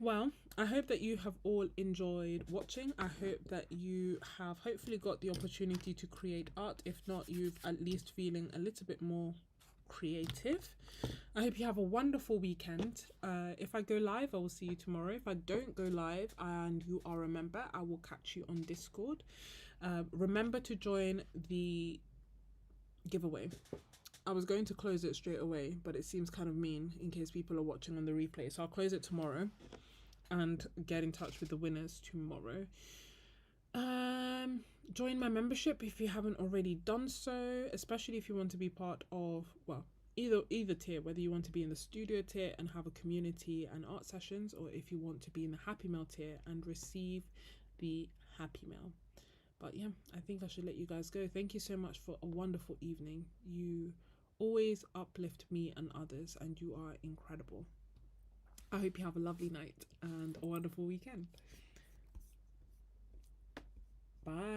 Well, I hope that you have all enjoyed watching. I hope that you have hopefully got the opportunity to create art. If not, you've at least feeling a little bit more creative. I hope you have a wonderful weekend. If I go live, I will see you tomorrow. If I don't go live and you are a member, I will catch you on Discord. Remember to join the giveaway. I was going to close it straight away, but it seems kind of mean in case people are watching on the replay. So I'll close it tomorrow and get in touch with the winners tomorrow. Join my membership if you haven't already done so, especially if you want to be part of, well, either tier, whether you want to be in the studio tier and have a community and art sessions, or if you want to be in the Happy Mail tier and receive the Happy Mail. But yeah, I think I should let you guys go. Thank you so much for a wonderful evening. You always uplift me and others, and you are incredible. I hope you have a lovely night and a wonderful weekend. Bye.